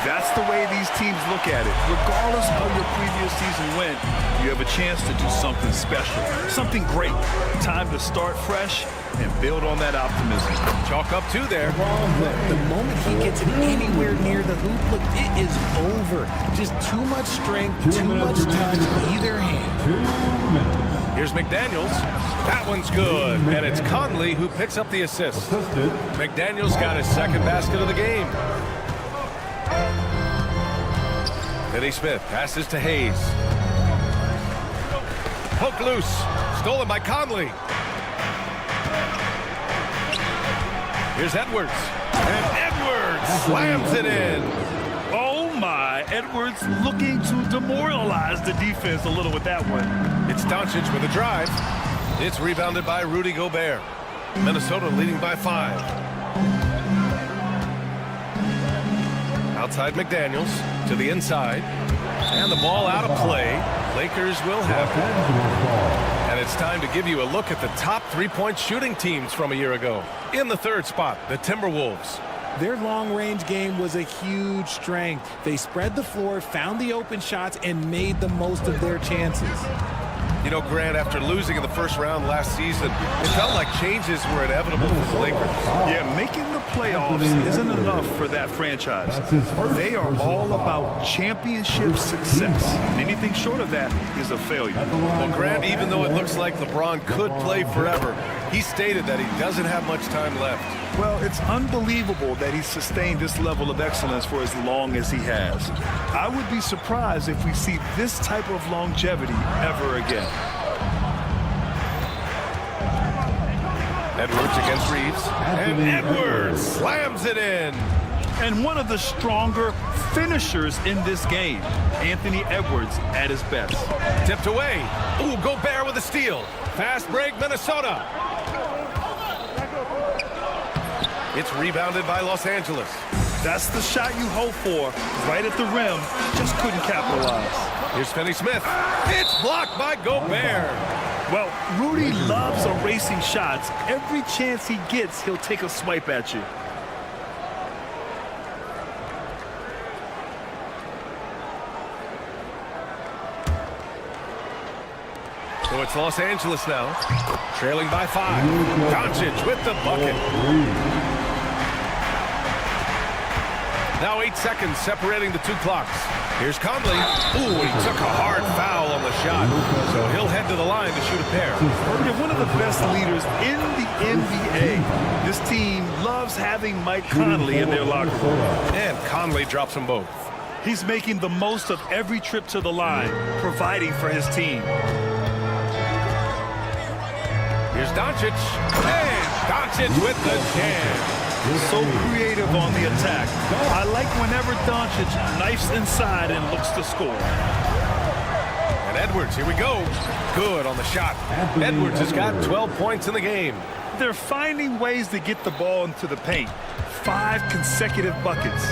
that's the way these teams look at it. Regardless of your previous season win, you have a chance to do something special, something great. Time to start fresh and build on that optimism. Chalk up 2 there. The moment he gets it anywhere near the hoop, look, it is over. Just too much strength, too much touch, either hand. Here's McDaniels. That one's good. And it's Conley who picks up the assist. McDaniels got his 2nd basket of the game. Finney Smith passes to Hayes. Poke loose. Stolen by Conley. Here's Edwards. And Edwards slams it in. Oh my, Edwards looking to demoralize the defense a little with that one. It's Doncic with a drive. It's rebounded by Rudy Gobert. Minnesota leading by 5. Outside McDaniels to the inside. And the ball out of play. Lakers will have it. And it's time to give you a look at the top 3-point shooting teams from a year ago. In the 3rd spot, the Timberwolves. Their long-range game was a huge strength. They spread the floor, found the open shots, and made the most of their chances. You know, Grant, after losing in the first round last season, it felt like changes were inevitable for the Lakers. Yeah, making the playoffs isn't enough for that franchise. They are all about championship success. Anything short of that is a failure. Well, Grant, even though it looks like LeBron could play forever, he stated that he doesn't have much time left. Well, it's unbelievable that he's sustained this level of excellence for as long as he has. I would be surprised if we see this type of longevity ever again. Edwards against Reeves. And Edwards slams it in. And one of the stronger finishers in this game, Anthony Edwards at his best. Tipped away. Ooh, Gobert with a steal. Fast break, Minnesota. It's rebounded by Los Angeles. That's the shot you hope for, right at the rim. Just couldn't capitalize. Here's Finney-Smith. It's blocked by Gobert. Well, Rudy loves erasing shots. Every chance he gets, he'll take a swipe at you. So it's Los Angeles now, trailing by 5. Doncic with the bucket. Now 8 seconds separating the two clocks. Here's Conley. Ooh, he took a hard foul on the shot. So he'll head to the line to shoot a pair. They're one of the best leaders in the NBA. This team loves having Mike Conley in their locker room. And Conley drops them both. He's making the most of every trip to the line, providing for his team. Here's Doncic. And Doncic with the jam. So creative on the attack. I like whenever Doncic knifes inside and looks to score. And Edwards, here we go. Good on the shot. Edwards has got 12 points in the game. They're finding ways to get the ball into the paint. 5 consecutive buckets.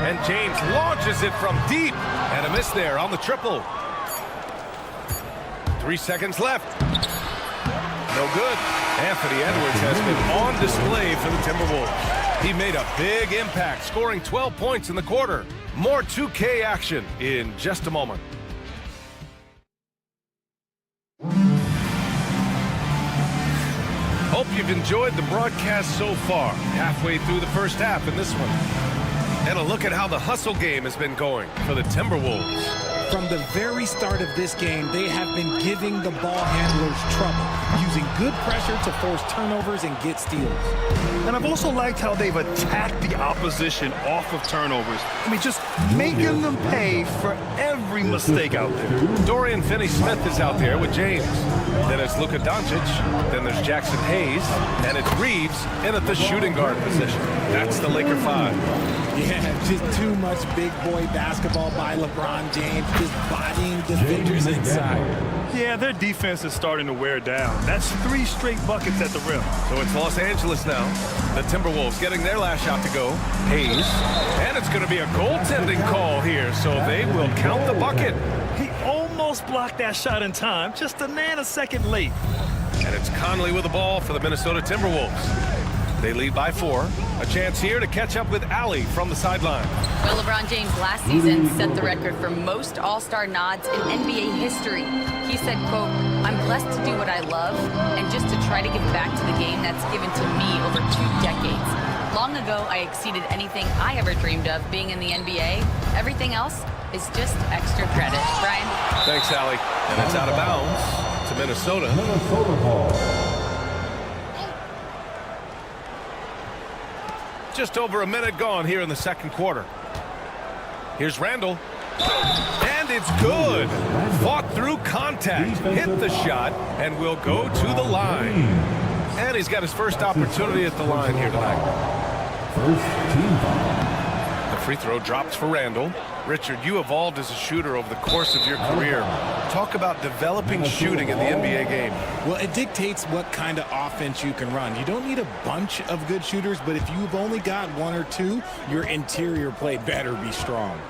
And James launches it from deep. And a miss there on the triple. 3 seconds left. No good. Anthony Edwards has been on display for the Timberwolves. He made a big impact, scoring 12 points in the quarter. More 2K action in just a moment. Hope you've enjoyed the broadcast so far. Halfway through the first half in this one. And a look at how the hustle game has been going for the Timberwolves. From the very start of this game, they have been giving the ball handlers trouble, using good pressure to force turnovers and get steals. And I've also liked how they've attacked the opposition off of turnovers. I mean, just making them pay for every mistake out there. Dorian Finney-Smith is out there with James. Then it's Luka Doncic. Then there's Jackson Hayes. And it's Reeves in at the shooting guard position. That's the Laker 5. Yeah, just too much big boy basketball by LeBron James, just bodying defenders inside. Yeah, their defense is starting to wear down. That's 3 straight buckets at the rim. So it's Los Angeles now. The Timberwolves getting their last shot to go. Hayes. And it's going to be a goaltending call here, so they will count the bucket. He almost blocked that shot in time, just a nanosecond late. And it's Conley with the ball for the Minnesota Timberwolves. They lead by 4. A chance here to catch up with Allie from the sideline. Well, LeBron James last season set the record for most All-Star nods in NBA history. He said, quote, "I'm blessed to do what I love and just to try to give back to the game that's given to me over 2 decades. Long ago, I exceeded anything I ever dreamed of being in the NBA. Everything else is just extra credit." Brian? Thanks, Allie. And it's out of bounds to Minnesota. Just over a minute gone here in the second quarter. Here's Randall. And it's good. Fought through contact. Hit the shot and will go to the line. And he's got his first opportunity at the line here tonight. First team foul. The free throw drops for Randall. Richard, you evolved as a shooter over the course of your career. Talk about developing shooting in the NBA game. Well, it dictates what kind of offense you can run. You don't need a bunch of good shooters, but if you've only got 1 or 2, your interior play better be strong.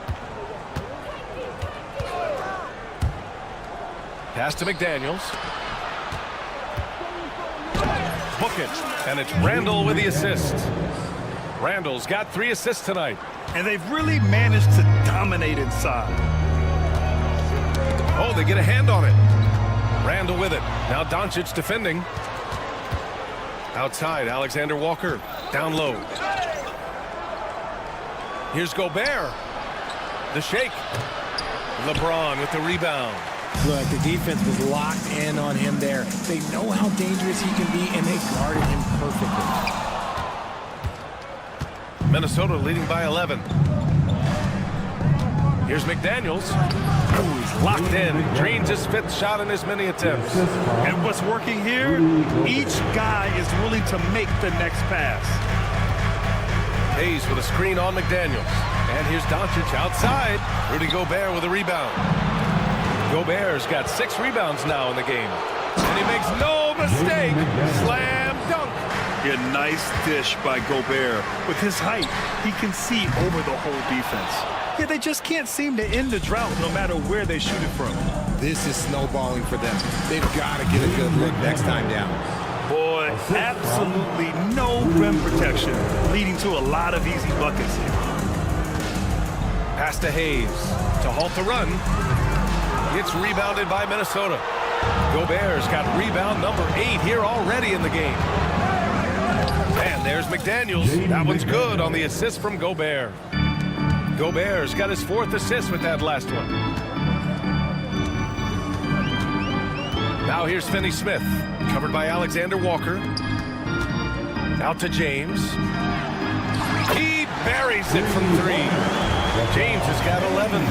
Pass to McDaniels. Book it. And it's Randall with the assist. Randall's got 3 assists tonight. And they've really managed to dominate inside. Oh, they get a hand on it. Randall with it. Now Doncic defending. Outside, Alexander Walker. Down low. Here's Gobert. The shake. LeBron with the rebound. Look, the defense was locked in on him there. They know how dangerous he can be, and they guarded him perfectly. Minnesota leading by 11. Here's McDaniels. Ooh, he's locked in. Drains his 5th shot in as many attempts. And what's working here? Each guy is willing to make the next pass. Hayes with a screen on McDaniels. And here's Doncic outside. Rudy Gobert with a rebound. Gobert's got 6 rebounds now in the game. And he makes no mistake. Slam dunk. Yeah, nice dish by Gobert. With his height, he can see over the whole defense. Yeah, they just can't seem to end the drought no matter where they shoot it from. This is snowballing for them. They've got to get a good look next time down. Boy, absolutely no rim protection, leading to a lot of easy buckets here. Pass to Hayes to halt the run. It's rebounded by Minnesota. Gobert's got rebound number 8 here already in the game. And there's McDaniels. That one's good on the assist from Gobert. Gobert's got his 4th assist with that last one. Now here's Finney Smith, covered by Alexander Walker. Out to James. He buries it from 3. James has got 11.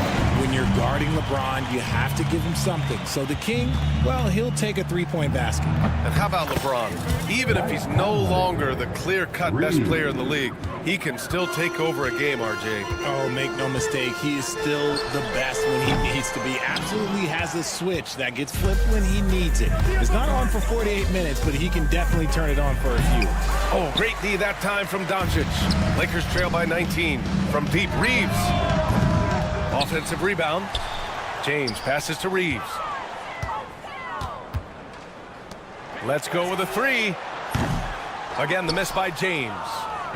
When you're guarding LeBron, you have to give him something. So the King, well, he'll take a 3-point basket. And how about LeBron? Even if he's no longer the clear-cut best player in the league, he can still take over a game, RJ. Oh, make no mistake, he is still the best when he needs to be. Absolutely has a switch that gets flipped when he needs it. It's not on for 48 minutes, but he can definitely turn it on for a few. Oh, great D that time from Doncic. Lakers trail by 19. From deep, Reeves. Offensive rebound. James passes to Reeves. Let's go with a 3. Again, the miss by James.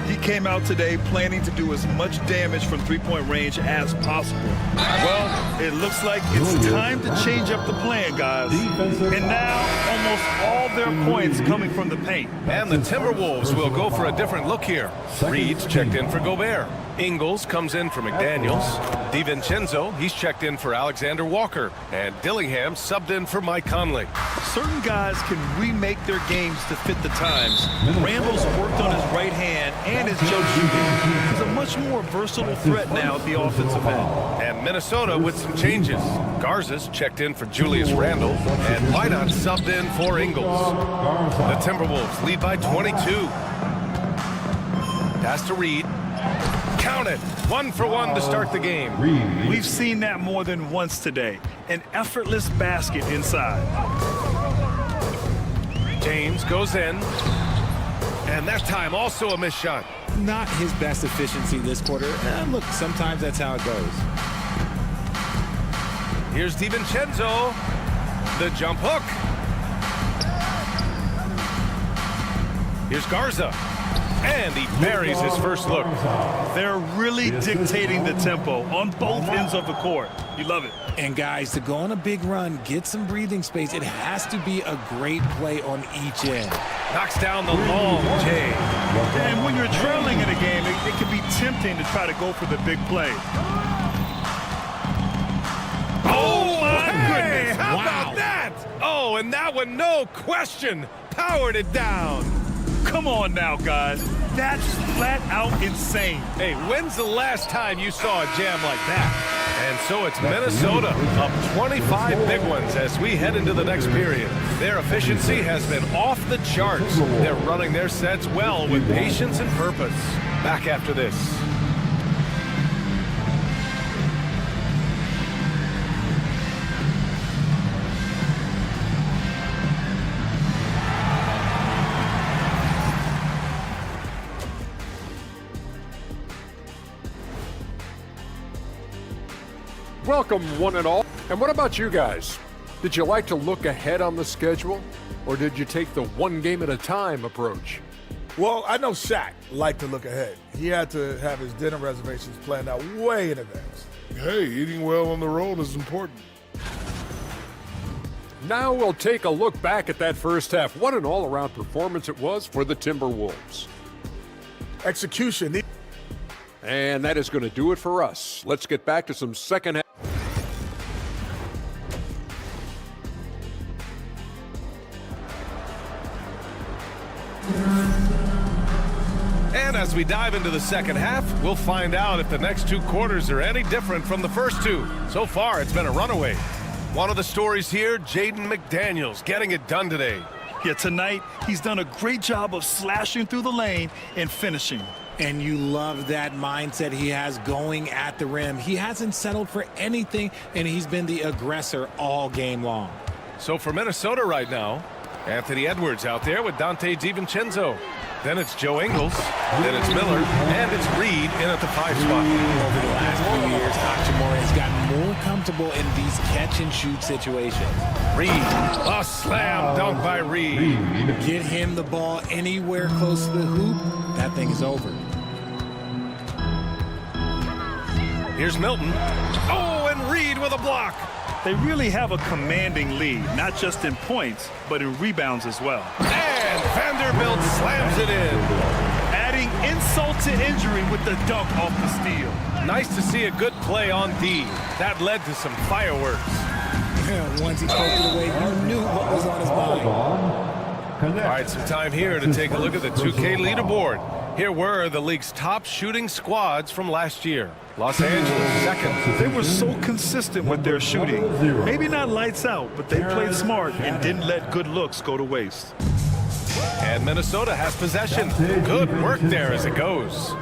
He came out today planning to do as much damage from three-point range as possible. Well, it looks like it's time to change up the plan, guys. And now, almost all their points coming from the paint. And the Timberwolves will go for a different look here. Reed's checked in for Gobert. Ingles comes in for McDaniels. DiVincenzo, he's checked in for Alexander Walker. And Dillingham subbed in for Mike Conley. Certain guys can remake their games to fit the times. Randall's worked on his right hand and his jump shooting. He's a much more versatile threat now at the offensive end. And Minnesota with some changes. Garza's checked in for Julius Randle. And Wynot subbed in for Ingles. The Timberwolves lead by 22. Pass to Reed. Count it. 1 for 1 to start the game. We've seen that more than once today. An effortless basket inside. James goes in. And that time also a missed shot. Not his best efficiency this quarter. Look, sometimes that's how it goes. Here's DiVincenzo. The jump hook. Here's Garza. And he buries his first look. They're really dictating the tempo on both ends of the court. You love it. And guys, to go on a big run, get some breathing space, it has to be a great play on each end. Knocks down the long J. And when you're trailing in a game, it can be tempting to try to go for the big play. Oh, my goodness. How about that? Oh, and that one, no question, powered it down. Come on now, guys. That's flat out insane. Hey, when's the last time you saw a jam like that? And so it's Minnesota up 25 big ones as we head into the next period. Their efficiency has been off the charts. They're running their sets well with patience and purpose. Back after this. Welcome, one and all. And what about you guys? Did you like to look ahead on the schedule, or did you take the one game at a time approach? Well, I know Shaq liked to look ahead. He had to have his dinner reservations planned out way in advance. Hey, eating well on the road is important. Now we'll take a look back at that first half. What an all-around performance it was for the Timberwolves. Execution. And that is going to do it for us. Let's get back to some second half. And as we dive into the second half, we'll find out if the next 2 quarters are any different from the first 2. So far, it's been a runaway. One of the stories here, Jaden McDaniels getting it done today. Yeah, tonight, he's done a great job of slashing through the lane and finishing. And you love that mindset he has going at the rim. He hasn't settled for anything, and he's been the aggressor all game long. So for Minnesota right now, Anthony Edwards out there with Dante DiVincenzo. Then it's Joe Ingles. Then it's Miller. And it's Reed in at the 5 spot. Over the last few years, Hachimura has gotten more comfortable in these catch-and-shoot situations. Reed. A slam dunk by Reed. Get him the ball anywhere close to the hoop, that thing is over. Here's Milton. Oh, and Reed with a block. They really have a commanding lead, not just in points, but in rebounds as well. And Vanderbilt slams it in. Adding insult to injury with the dunk off the steal. Nice to see a good play on D. That led to some fireworks. Once he poked it away, you knew what was on his mind. All right, some time here to take a look at the 2K leaderboard. Here were the league's top shooting squads from last year. Los Angeles, second. They were so consistent with their shooting. Maybe not lights out, but they played smart and didn't let good looks go to waste. And Minnesota has possession. Good work there as it goes.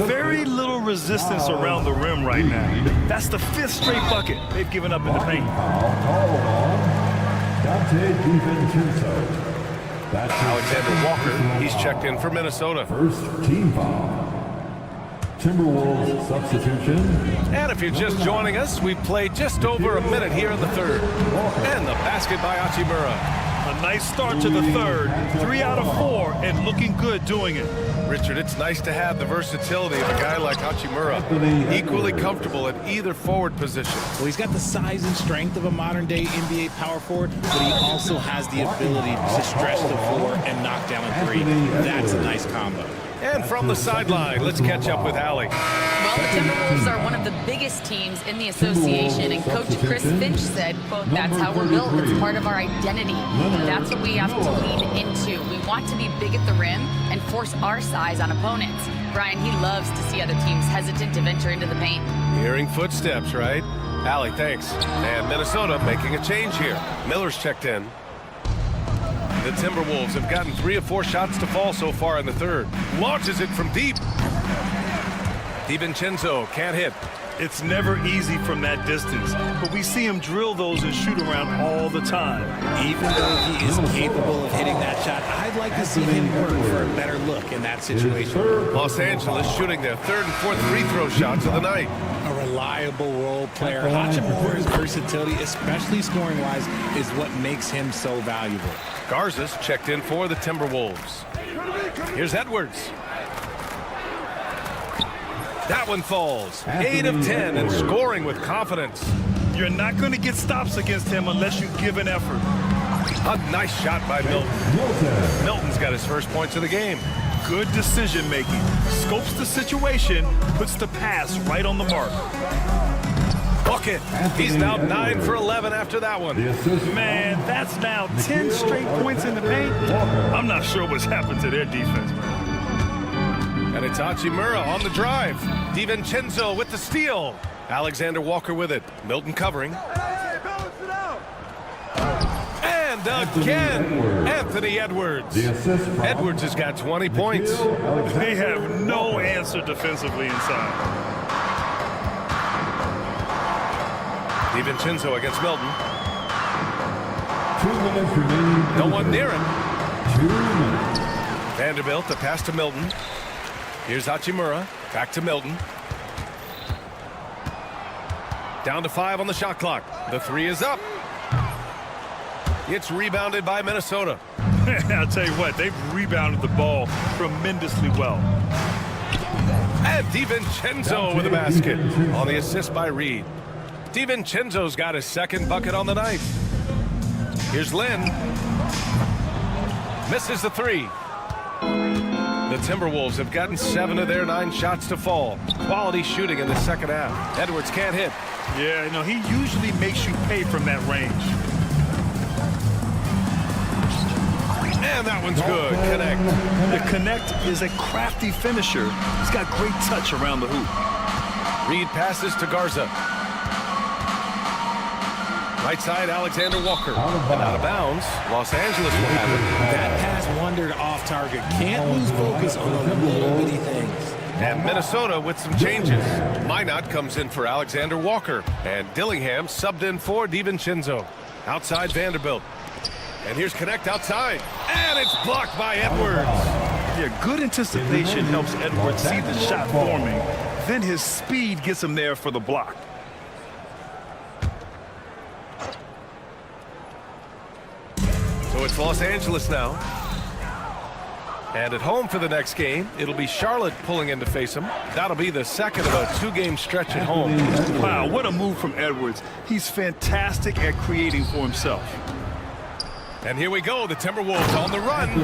Very little resistance around the rim right now. That's the 5th straight bucket they've given up in the paint. Alexander Walker, he's checked in for Minnesota. First team foul. Timberwolves substitution. And if you're just joining us, we've played just over a minute here in the third. And the basket by Hachimura. A nice start to the third. 3 out of 4 and looking good doing it. Richard, it's nice to have the versatility of a guy like Hachimura. Equally comfortable at either forward position. Well, he's got the size and strength of a modern-day NBA power forward, but he also has the ability to stretch the floor and knock down a three. That's a nice combo. And from the sideline, let's catch up with Allie. Well, the Timberwolves are one of the biggest teams in the association, and Coach Chris Finch said, quote, "That's how we're built. It's part of our identity. That's what we have to lean into. We want to be big at the rim and force our size on opponents." Brian, he loves to see other teams hesitant to venture into the paint. Hearing footsteps, right? Allie, thanks. And Minnesota making a change here. Miller's checked in. The Timberwolves have gotten 3 of 4 shots to fall so far in the third. Launches it from deep. DiVincenzo can't hit. It's never easy from that distance, but we see him drill those and shoot around all the time. Even though he is capable of hitting that shot, I'd like to see him work for a better look in that situation. Los Angeles shooting their 3rd and 4th free throw shots of the night. A reliable role player. Hachimura's versatility, especially scoring-wise, is what makes him so valuable. Garza's checked in for the Timberwolves. Here's Edwards. That one falls. 8 of 10 and scoring with confidence. You're not going to get stops against him unless you give an effort. A nice shot by Milton. Milton's got his first points of the game. Good decision making. Scopes the situation, puts the pass right on the mark. Bucket. He's now 9 for 11 after that one. Man, that's now 10 straight points in the paint. I'm not sure what's happened to their defense, man. And it's Hachimura on the drive. DiVincenzo with the steal. Alexander Walker with it. Milton covering. And again, Anthony Edwards. Edwards has got 20 points. They have no answer defensively inside. DiVincenzo against Milton. 2 minutes remaining. No one near him. 2 minutes. Vanderbilt, the pass to Milton. Here's Hachimura. Back to Milton. Down to 5 on the shot clock. The 3 is up. It's rebounded by Minnesota. I'll tell you what, they've rebounded the ball tremendously well. And DiVincenzo with a basket on the assist by Reed. DiVincenzo's got his 2nd bucket on the night. Here's Lynn. Misses the 3. The Timberwolves have gotten 7 of their 9 shots to fall. Quality shooting in the second half. Edwards can't hit. Yeah, you know, he usually makes you pay from that range. And that one's good. Connect. The connect is a crafty finisher. He's got great touch around the hoop. Reed passes to Garza. Right side, Alexander Walker. And out of bounds, Los Angeles will have it. That pass wandered off target. Can't lose focus on the little bitty things. And Minnesota with some changes. Minot comes in for Alexander Walker. And Dillingham subbed in for DiVincenzo. Outside Vanderbilt. And here's Connect outside. And it's blocked by Edwards. Yeah, good anticipation helps Edwards see the shot forming. Then his speed gets him there for the block. So it's Los Angeles now. And at home for the next game, it'll be Charlotte pulling in to face him. That'll be the second of a 2-game stretch at home. Wow, what a move from Edwards. He's fantastic at creating for himself. And here we go, the Timberwolves on the run.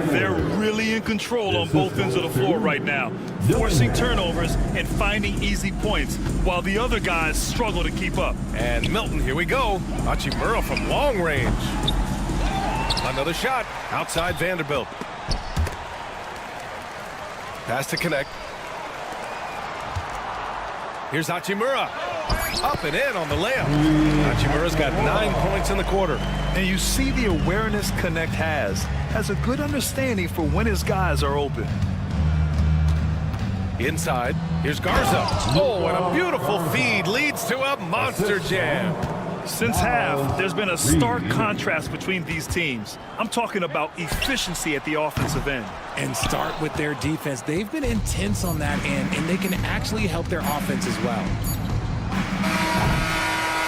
They're really in control on both ends of the floor right now, forcing turnovers and finding easy points, while the other guys struggle to keep up. And Milton, here we go. Hachimura from long range. Another shot outside Vanderbilt. Pass to connect. Here's Hachimura. Up and in on the layup. Hachimura's got 9 points in the quarter. And you see the awareness Connect has a good understanding for when his guys are open. Inside, here's Garza. Oh, and a beautiful feed leads to a monster jam. Since half, there's been a stark contrast between these teams. I'm talking about efficiency at the offensive end. And start with their defense. They've been intense on that end, and they can actually help their offense as well.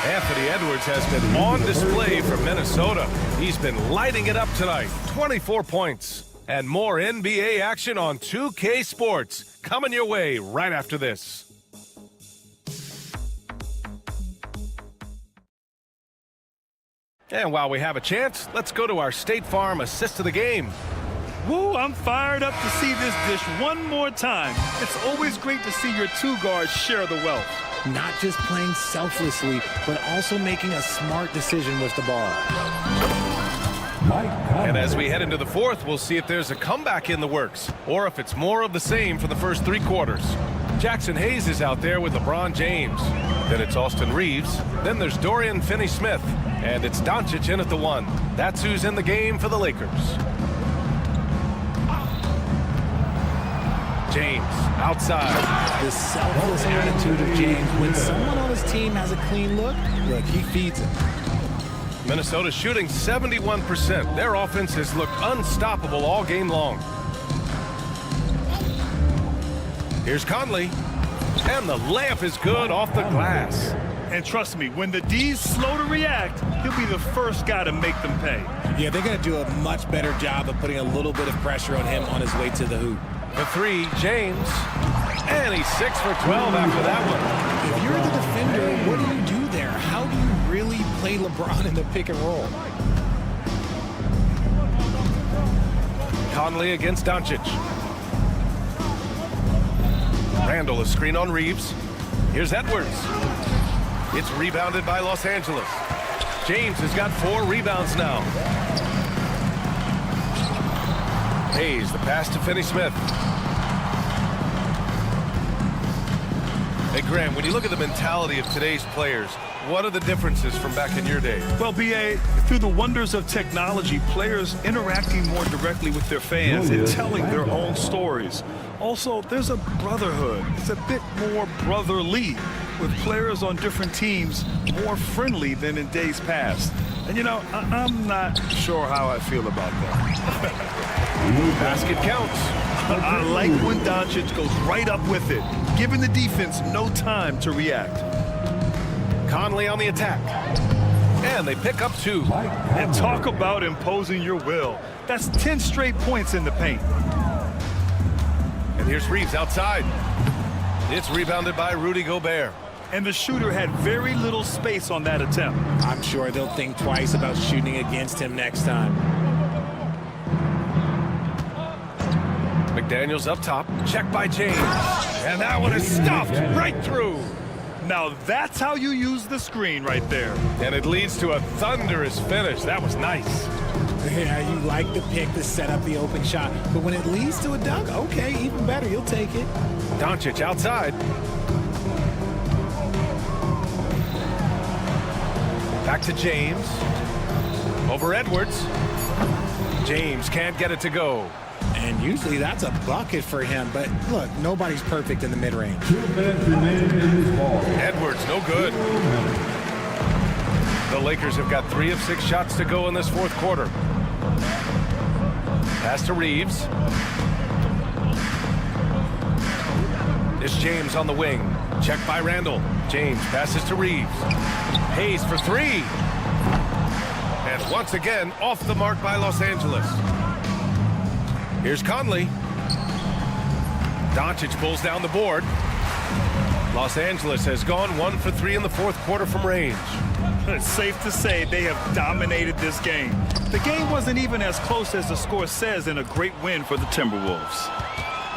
Anthony Edwards has been on display for Minnesota. He's been lighting it up tonight. 24 points. And more NBA action on 2K Sports. Coming your way right after this. And while we have a chance, let's go to our State Farm assist of the game. Woo, I'm fired up to see this dish one more time. It's always great to see your two guards share the wealth. Not just playing selflessly, but also making a smart decision with the ball. And as we head into the fourth, we'll see if there's a comeback in the works, or if it's more of the same for the first 3 quarters. Jackson Hayes is out there with LeBron James. Then it's Austin Reeves. Then there's Dorian Finney-Smith. And it's Doncic in at the 1. That's who's in the game for the Lakers. James outside. The selfless attitude of James. When someone on his team has a clean look, he feeds it. Minnesota shooting 71%. Their offense has looked unstoppable all game long. Here's Conley. And the layup is good off the glass. And trust me, when the D's slow to react, he'll be the first guy to make them pay. Yeah, they're going to do a much better job of putting a little bit of pressure on him on his way to the hoop. The 3, James. And he's 6 for 12 after that one. If you're the defender, what do you do there? How do you really play LeBron in the pick and roll? Conley against Doncic. Randall, a screen on Reeves. Here's Edwards. It's rebounded by Los Angeles. James has got 4 rebounds now. Hayes, the pass to Finney-Smith. Hey, Graham, when you look at the mentality of today's players, what are the differences from back in your day? Well, B.A., through the wonders of technology, players interacting more directly with their fans and telling their own stories. Also, there's a brotherhood. It's a bit more brotherly, with players on different teams more friendly than in days past. And, you know, I'm not sure how I feel about that. Basket counts. I like when Doncic goes right up with it, giving the defense no time to react. Conley on the attack. And they pick up 2. And talk about imposing your will. That's 10 straight points in the paint. And here's Reeves outside. It's rebounded by Rudy Gobert. And the shooter had very little space on that attempt. I'm sure they'll think twice about shooting against him next time. McDaniels up top. Check by James. And that one is stuffed right through. Now that's how you use the screen right there. And it leads to a thunderous finish. That was nice. Yeah, you like the pick to set up the open shot. But when it leads to a dunk, okay, even better. You'll take it. Doncic outside. Back to James. Over Edwards. James can't get it to go. And usually that's a bucket for him. But look, nobody's perfect in the mid-range. Edwards, no good. The Lakers have got 3 of 6 shots to go in this fourth quarter. Pass to Reeves. It's James on the wing. Check by Randall. James passes to Reeves. Hayes for three. And once again, off the mark by Los Angeles. Here's Conley. Doncic pulls down the board. Los Angeles has gone 1 for 3 in the fourth quarter from range. It's safe to say they have dominated this game. The game wasn't even as close as the score says in a great win for the Timberwolves.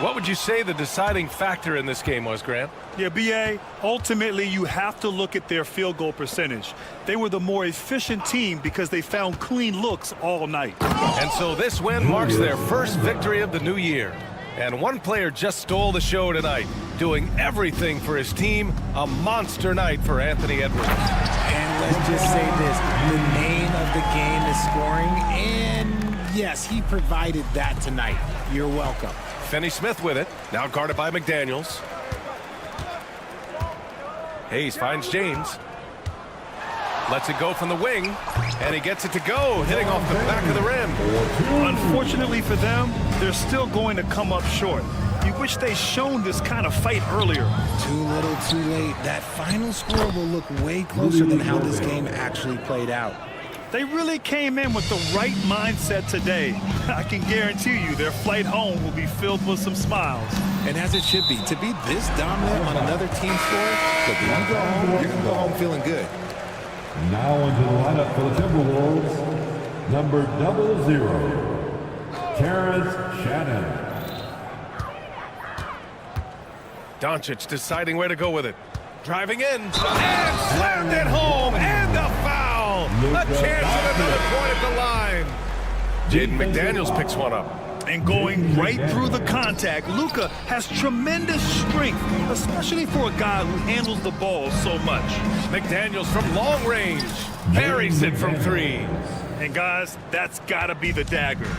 What would you say the deciding factor in this game was, Grant? Yeah, B.A., ultimately you have to look at their field goal percentage. They were the more efficient team because they found clean looks all night. And so this win marks their first victory of the new year. And one player just stole the show tonight, doing everything for his team. A monster night for Anthony Edwards. And let's just say this, the name of the game is scoring, and yes, he provided that tonight. You're welcome. Finney Smith with it, now guarded by McDaniels. Hayes finds James. Lets it go from the wing, and he gets it to go, hitting off the back of the rim. Unfortunately for them, they're still going to come up short. You wish they'd shown this kind of fight earlier. Too little, too late. That final score will look way closer than how this game actually played out. They really came in with the right mindset today. I can guarantee you their flight home will be filled with some smiles. And as it should be. To be this dominant on another team score, look, when you go home, you're going to go home feeling good. Now into the lineup for the Timberwolves, number 00, Terrence Shannon. Doncic deciding where to go with it. Driving in, and slammed it home, and a foul! A chance at another point at the line. Jaden McDaniels picks one up. And going right through the contact, Luka has tremendous strength, especially for a guy who handles the ball so much. McDaniels from long range, buries it from three. And guys, that's gotta be the dagger.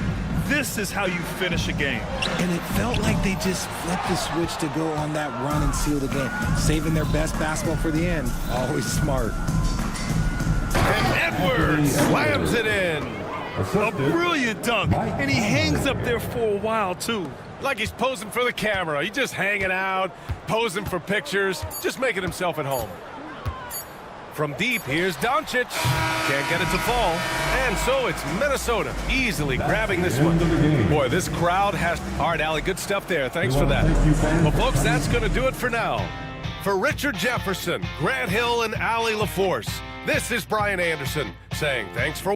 This is how you finish a game. And it felt like they just flipped the switch to go on that run and seal the game, saving their best basketball for the end. Always smart. And Edwards slams it in. A brilliant dunk, and he hangs up there for a while, too. Like he's posing for the camera. He's just hanging out, posing for pictures, just making himself at home. From deep, here's Doncic. Can't get it to fall. And so it's Minnesota easily grabbing this one. Boy, this crowd has... All right, Allie, good stuff there. Thanks for that. Well, folks, that's going to do it for now. For Richard Jefferson, Grant Hill, and Allie LaForce, this is Brian Anderson saying thanks for...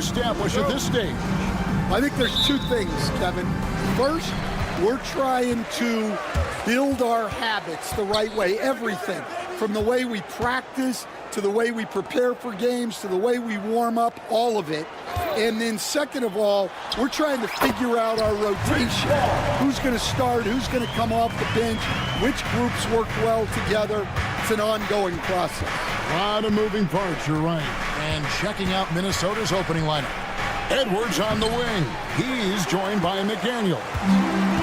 establish at this stage? I think there's two things, Kevin. First, we're trying to build our habits the right way, everything. From the way we practice, to the way we prepare for games, to the way we warm up, all of it. And then second of all, we're trying to figure out our rotation. Who's going to start, who's going to come off the bench, which groups work well together. It's an ongoing process. A lot of moving parts, you're right. And checking out Minnesota's opening lineup. Edwards on the wing. He's joined by McDaniel.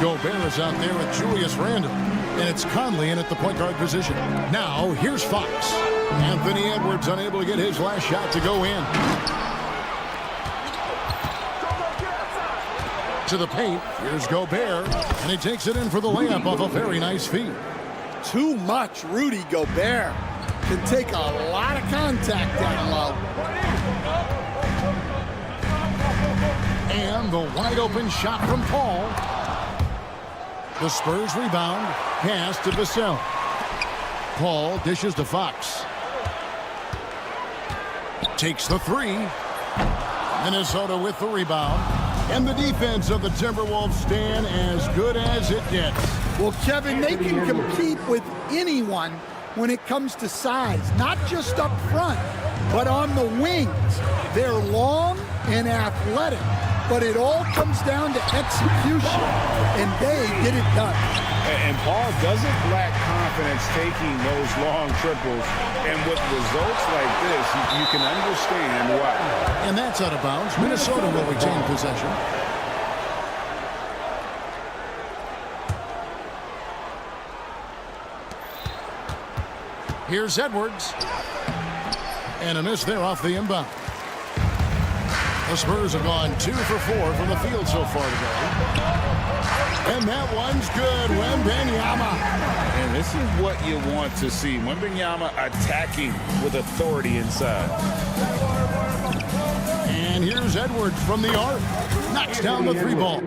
Gobert is out there with Julius Randle. And it's Conley in at the point guard position. Now, here's Fox. Anthony Edwards unable to get his last shot to go in. To the paint. Here's Gobert. And he takes it in for the layup off a very nice feed. Too much Rudy Gobert. Can take a lot of contact down low. And the wide open shot from Paul. The Spurs rebound. Pass to Vassell. Paul dishes to Fox. Takes the three. Minnesota with the rebound. And the defense of the Timberwolves stand as good as it gets. Well, Kevin, they can compete with anyone when it comes to size, not just up front, but on the wings. They're long and athletic, but it all comes down to execution, and they get it done. And Paul doesn't lack confidence taking those long triples. And with results like this, you can understand why. And that's out of bounds. Minnesota will retain possession. Here's Edwards. And a miss there off the inbound. The Spurs have gone 2 for 4 from the field so far today. And that one's good. Wembanyama. And this is what you want to see. Wembanyama attacking with authority inside. And here's Edwards from the arc. Knocks down the three ball.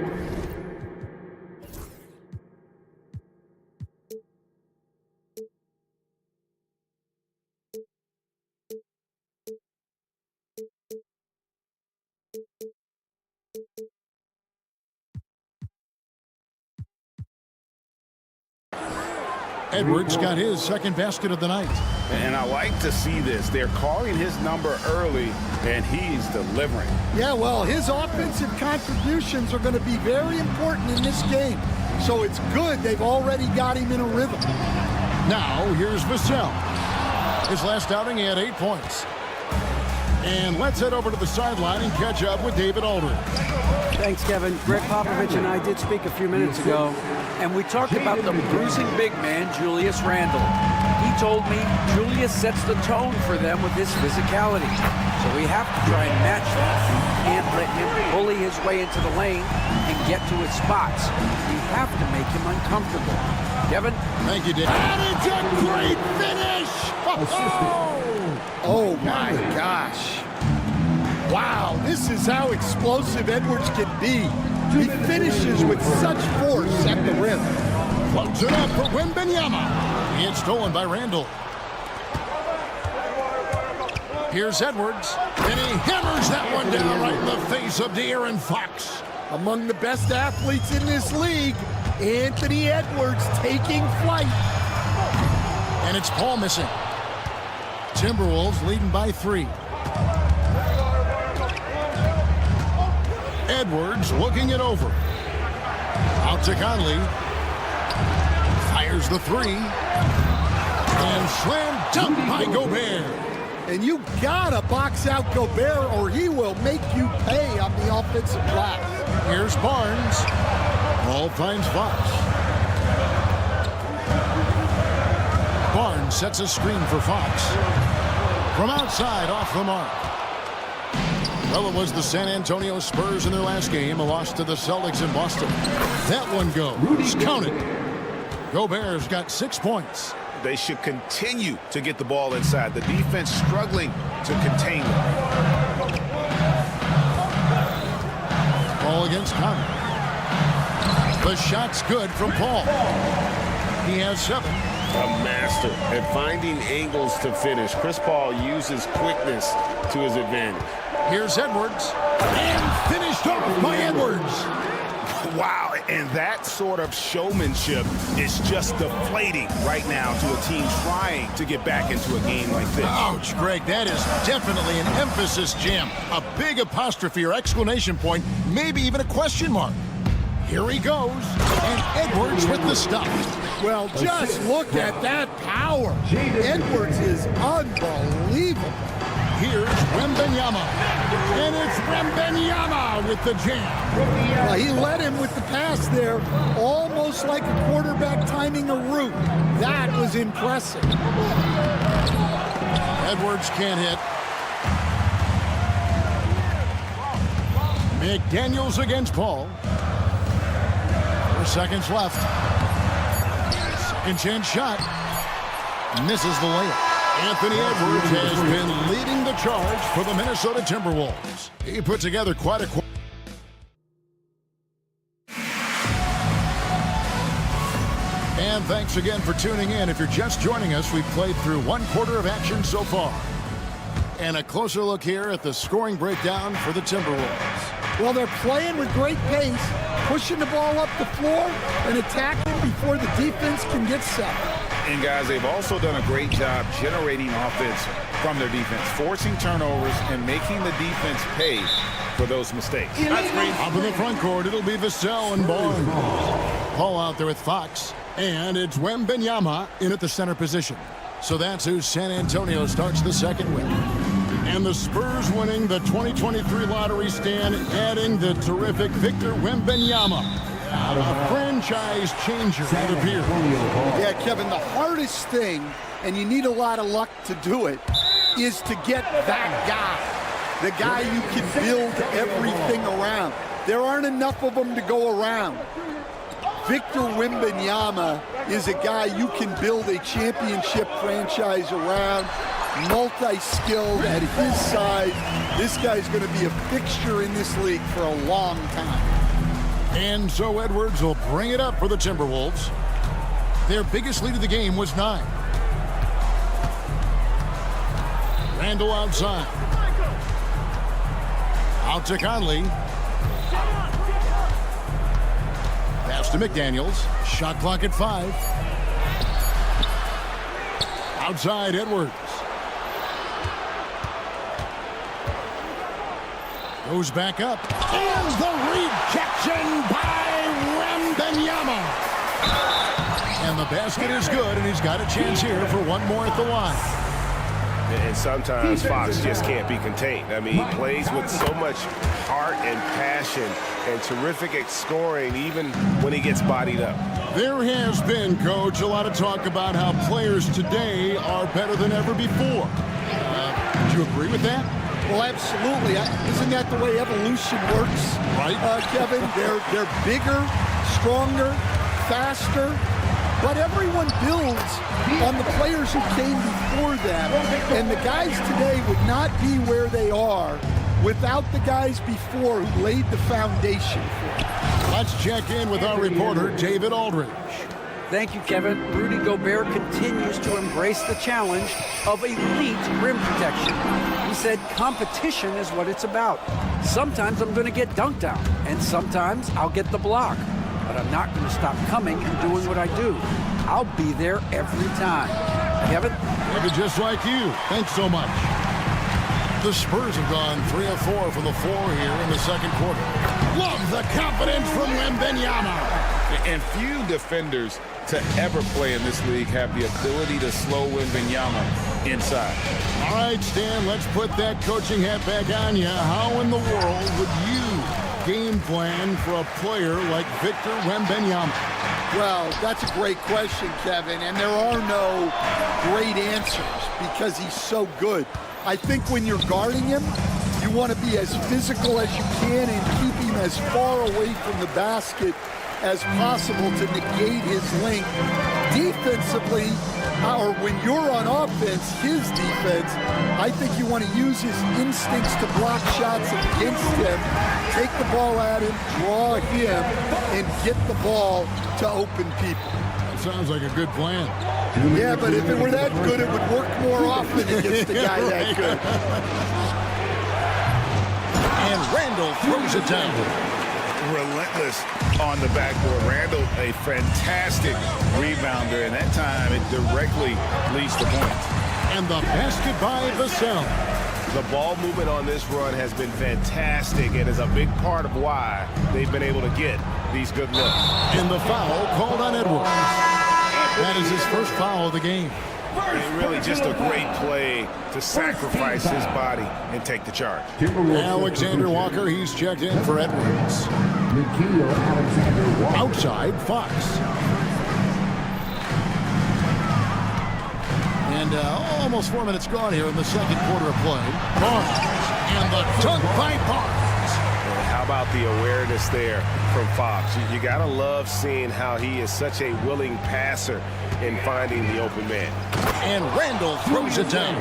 Edwards got his second basket of the night. And I like to see this. They're calling his number early, and he's delivering. Yeah, well, his offensive contributions are going to be very important in this game. So it's good they've already got him in a rhythm. Now, here's Vassell. His last outing, he had 8 points. And let's head over to the sideline and catch up with David Aldridge. Thanks, Kevin. Greg Popovich and I did speak a few minutes ago, and we talked about the bruising big man, Julius Randle. He told me Julius sets the tone for them with his physicality. So we have to try and match that. We can't let him bully his way into the lane and get to his spots. We have to make him uncomfortable. Kevin? Thank you, Dave. And it's a great finish! Oh, my gosh. Wow, this is how explosive Edwards can be. He finishes with such force at the rim. Floats it up for Wembanyama. It's stolen by Randle. Here's Edwards, and he hammers that one down right in the face of De'Aaron Fox. Among the best athletes in this league, Anthony Edwards taking flight. And it's Paul missing. Timberwolves leading by 3. Edwards looking it over. Out to Conley. Fires the 3. And slam dunk by Gobert. And you gotta box out Gobert or he will make you pay on the offensive glass. Here's Barnes. Ball finds Fox. Barnes sets a screen for Fox. From outside, off the mark. Well, it was the San Antonio Spurs in their last game, a loss to the Celtics in Boston. That one goes. Counted. Gobert's got 6 points. They should continue to get the ball inside. The defense struggling to contain them. Ball against Conley. The shot's good from Paul. He has 7. a master at finding angles to finish. Chris Paul uses quickness to his advantage. Here's Edwards, and finished off by Edwards. Wow, and that sort of showmanship is just deflating right now to a team trying to get back into a game like this. Ouch, Greg, that is definitely an emphasis jam. A big apostrophe or exclamation point, maybe even a question mark. Here he goes, and Edwards with the stuff. Well, just look at that power. Edwards is unbelievable. Here's Wembanyama, and it's Wembanyama with the jam. Well, he led him with the pass there, almost like a quarterback timing a route. That was impressive. Edwards can't hit. McDaniels against Paul. 4 seconds left. Second chance shot. Misses the layup. Anthony Edwards has been leading the charge for the Minnesota Timberwolves. He put together quite a And thanks again for tuning in. If you're just joining us, we've played through 1 quarter of action so far. And a closer look here at the scoring breakdown for the Timberwolves. Well, they're playing with great pace, pushing the ball up the floor and attacking before the defense can get set. And guys, they've also done a great job generating offense from their defense, forcing turnovers and making the defense pay for those mistakes. Up in the front court, it'll be Vassell and Barnes. Paul out there with Fox. And it's Wembanyama in at the center position. So that's who San Antonio starts the second with. And the Spurs winning the 2023 lottery stand, adding the terrific Victor Wembanyama. A franchise changer, it appears. Yeah, Kevin, the hardest thing, and you need a lot of luck to do it, is to get that guy. The guy you can build everything around. There aren't enough of them to go around. Victor Wembanyama is a guy you can build a championship franchise around, multi-skilled at his size. This guy's going to be a fixture in this league for a long time. And so Edwards will bring it up for the Timberwolves. Their biggest lead of the game was 9. Randall outside. Out to Conley. Pass to McDaniels. Shot clock at 5. Outside Edwards. Goes back up. And the rejection by Wembanyama. And the basket is good, and he's got a chance here for one more at the line. And sometimes Fox just can't be contained. I mean, he plays with so much heart and passion and terrific at scoring, even when he gets bodied up. There has been, Coach, a lot of talk about how players today are better than ever before. Would you agree with that? Well, absolutely. Isn't that the way evolution works? Right. Kevin, they're bigger, stronger, faster, but everyone builds on the players who came before them. And the guys today would not be where they are without the guys before who laid the foundation for it. Let's check in with our reporter, David Aldridge. Thank you, Kevin. Rudy Gobert continues to embrace the challenge of elite rim protection. He said competition is what it's about. Sometimes I'm going to get dunked on, and sometimes I'll get the block. But I'm not going to stop coming and doing what I do. I'll be there every time. Kevin? David, just like you. Thanks so much. The Spurs have gone 3 of 4 from the floor here in the second quarter. Love the confidence from Wembanyama. And few defenders to ever play in this league have the ability to slow Wembanyama inside. All right, Stan, let's put that coaching hat back on you. How in the world would you game plan for a player like Victor Wembanyama? Well, that's a great question, Kevin, and there are no great answers because he's so good. I think when you're guarding him, you want to be as physical as you can and keep him as far away from the basket as possible to negate his length. Defensively, or when you're on offense, his defense, I think you want to use his instincts to block shots against him, take the ball at him, draw him, and get the ball to open people. Sounds like a good plan. Yeah, but if it were that good, it would work more often against the guy that good. And Randall throws it down. Relentless on the backboard. Randall, a fantastic rebounder, and that time it directly leads to points. And the basket by Vassell. The ball movement on this run has been fantastic and is a big part of why they've been able to get these good looks. And the foul called on Edwards. That is his first foul of the game. And really just a great play to sacrifice his body and take the charge. Alexander Walker, he's checked in for Edwards. Outside, Fox. And almost 4 minutes gone here in the second quarter of play. Barnes, and the dunk by Barnes. And how about the awareness there from Fox? You got to love seeing how he is such a willing passer in finding the open man. And Randall throws it down.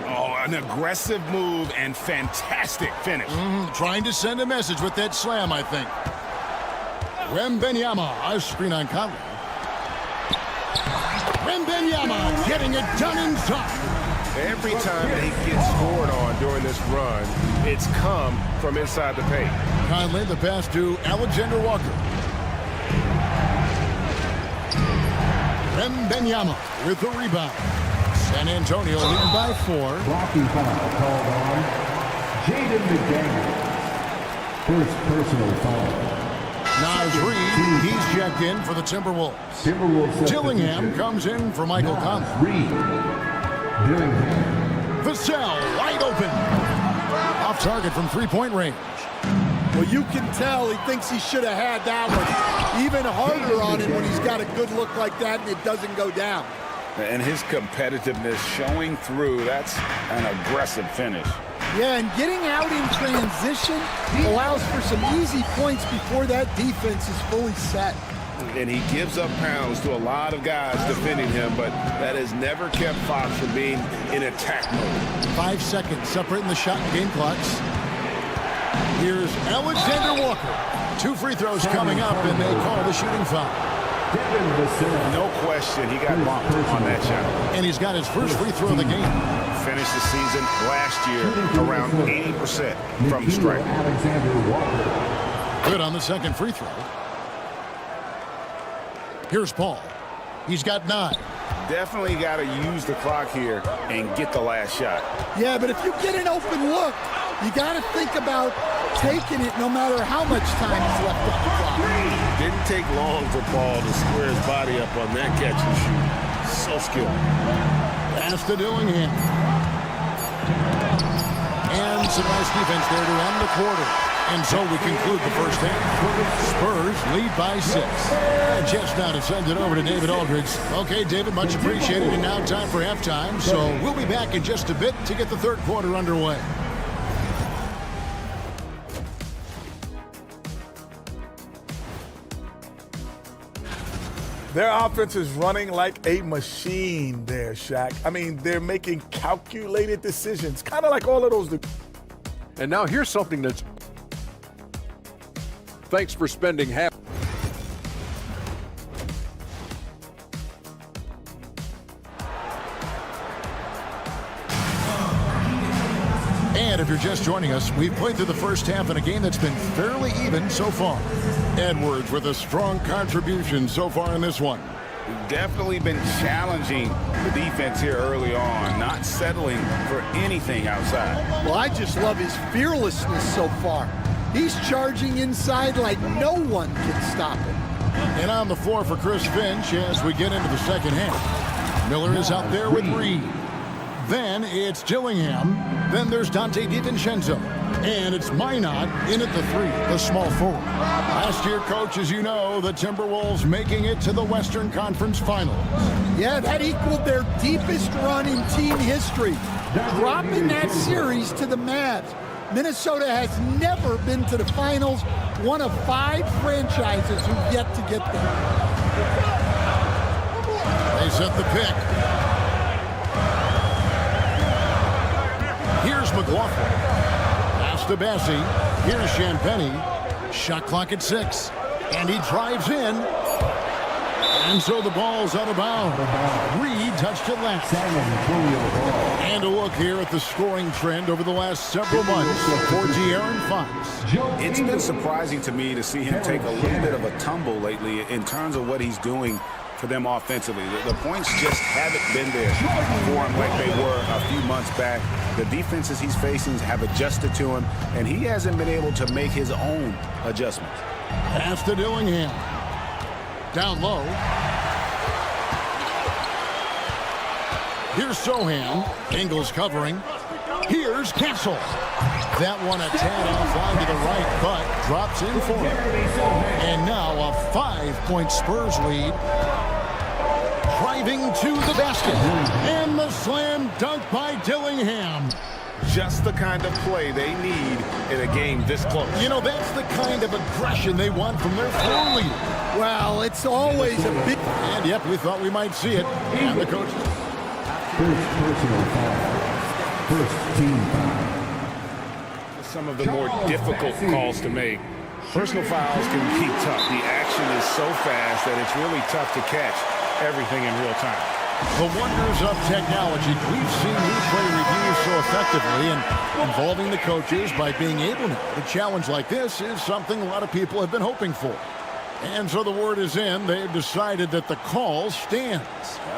Oh, an aggressive move and fantastic finish. Trying to send a message with that slam, I think. Wembenyama, a screen on Conley. Wembenyama getting it done in time. Every time that he gets scored on during this run, it's come from inside the paint. Conley, the pass to Alexander Walker. Wembenyama with the rebound. San Antonio leading by 4. Blocking foul called on Jaden McDaniel. First personal foul. Naz Reid, he's checked in for the Timberwolves. Dillingham comes in for Michael Conley. Vassell wide open. Off target from three-point range. Well, you can tell he thinks he should have had that one. Even harder on him when he's got a good look like that and it doesn't go down. And his competitiveness showing through. That's an aggressive finish. Yeah, and getting out in transition allows for some easy points before that defense is fully set. And he gives up pounds to a lot of guys defending him, but that has never kept Fox from being in attack mode. 5 seconds separating the shot and game clocks. Here's Alexander Walker. 2 free throws coming up, and they call the shooting foul. No question, he got bumped on that shot. And he's got his first free throw of the game. Finished the season last year around 80% from strike. Good on the second free throw. Here's Paul. He's got 9. Definitely got to use the clock here and get the last shot. Yeah, but if you get an open look, you got to think about taking it no matter how much time is left on the clock. Didn't take long for Paul to square his body up on that catch and shoot. So skilled. Pass to Dillingham. And some nice defense there to end the quarter. And so we conclude the first half. Spurs lead by 6. And just now to send it over to David Aldridge. Okay, David, much appreciated. And now time for halftime. So we'll be back in just a bit to get the third quarter underway. Their offense is running like a machine there, Shaq. I mean, they're making calculated decisions, kind of like all of those. And now here's something that's... Thanks for spending half... And if you're just joining us, we've played through the first half in a game that's been fairly even so far. Edwards with a strong contribution so far in this one. Definitely been challenging the defense here early on, not settling for anything outside. Well, I just love his fearlessness so far. He's charging inside like no one can stop him. And on the floor for Chris Finch as we get into the second half. Miller is out there with Reed. Then it's Dillingham. Then there's Dante DiVincenzo. And it's Minot in at the 3, the small forward. Last year, Coach, as you know, the Timberwolves making it to the Western Conference Finals. Yeah, that equaled their deepest run in team history, dropping that series to the Mavs. Minnesota has never been to the finals, one of 5 franchises who've yet to get there. They set the pick. Here's McLaughlin. Pass to Bassie. Here's Champagny. Shot clock at 6. And he drives in. And so the ball's out of bounds. Reed touched it last. And a look here at the scoring trend over the last several months for De'Aaron Fox. It's been surprising to me to see him take a little bit of a tumble lately in terms of what he's doing for them offensively. The points just haven't been there for him like they were a few months back. The defenses he's facing have adjusted to him, and he hasn't been able to make his own adjustments. Pass to Dillingham. Down low. Here's Sohan. Ingles covering. Here's Castle. That one a tad offline to the right, but drops in for him. And now a 5-point Spurs lead. Driving to the basket. And the slam dunk by Dillingham. Just the kind of play they need in a game this close. You know, that's the kind of aggression they want from their floor leader. Well, it's always a big... And yep, we thought we might see it. And the coach... First personal foul. First team foul. Some of the more difficult calls to make. Personal fouls can be tough. The action is so fast that it's really tough to catch everything in real time. The wonders of technology. We've seen replay reviews so effectively and involving the coaches by being able to. A challenge like this is something a lot of people have been hoping for. And so the word is in. They've decided that the call stands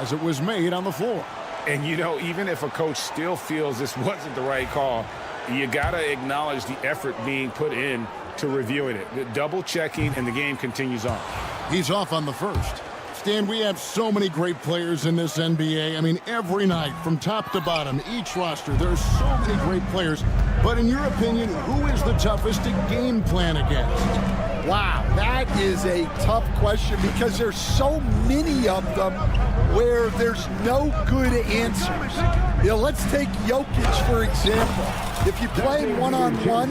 as it was made on the floor. And, you know, even if a coach still feels this wasn't the right call, you got to acknowledge the effort being put in to reviewing it. The double checking, and the game continues on. He's off on the first. Stan, we have so many great players in this NBA. I mean, every night from top to bottom, each roster, there's so many great players. But in your opinion, who is the toughest to game plan against? Wow, that is a tough question because there's so many of them where there's no good answers. You know, let's take Jokic, for example. If you play him one-on-one,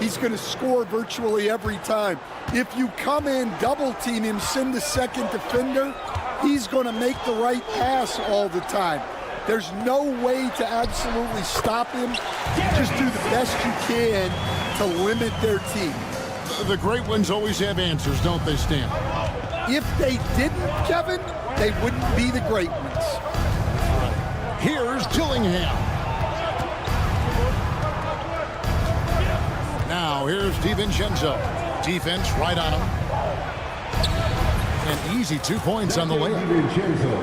he's going to score virtually every time. If you come in, double-team him, send the second defender, he's going to make the right pass all the time. There's no way to absolutely stop him. You just do the best you can to limit their team. The great ones always have answers, don't they, Stan? If they didn't, Kevin, they wouldn't be the great ones. Here's Dillingham. Now here's DiVincenzo. Defense right on him. An easy 2 points on the layup.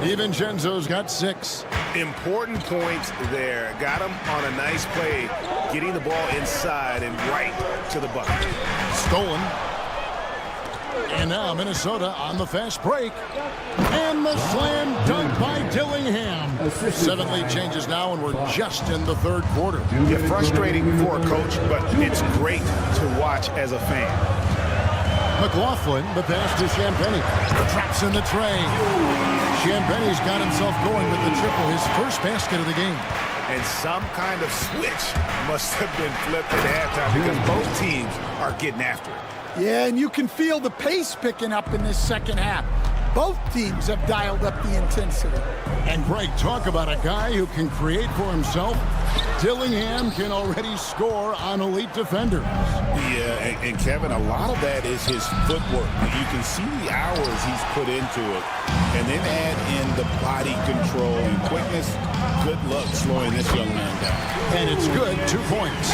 DiVincenzo's got 6. Important points there. Got him on a nice play, getting the ball inside and right to the bucket. Stolen. And now Minnesota on the fast break. And the slam dunk by Dillingham. 7 lead changes now, and we're just in the third quarter. Yeah, frustrating for a coach, but it's great to watch as a fan. McLaughlin, the pass to Champagnie. Traps in the tray. Champagnie's got himself going with the triple, his first basket of the game. And some kind of switch must have been flipped at halftime because both teams are getting after it. Yeah, and you can feel the pace picking up in this second half. Both teams have dialed up the intensity. And Greg, talk about a guy who can create for himself. Dillingham can already score on elite defenders. Yeah, and Kevin, a lot of that is his footwork. You can see the hours he's put into it. And then add in the body control and quickness. Good luck slowing this young man down. And it's good, 2 points.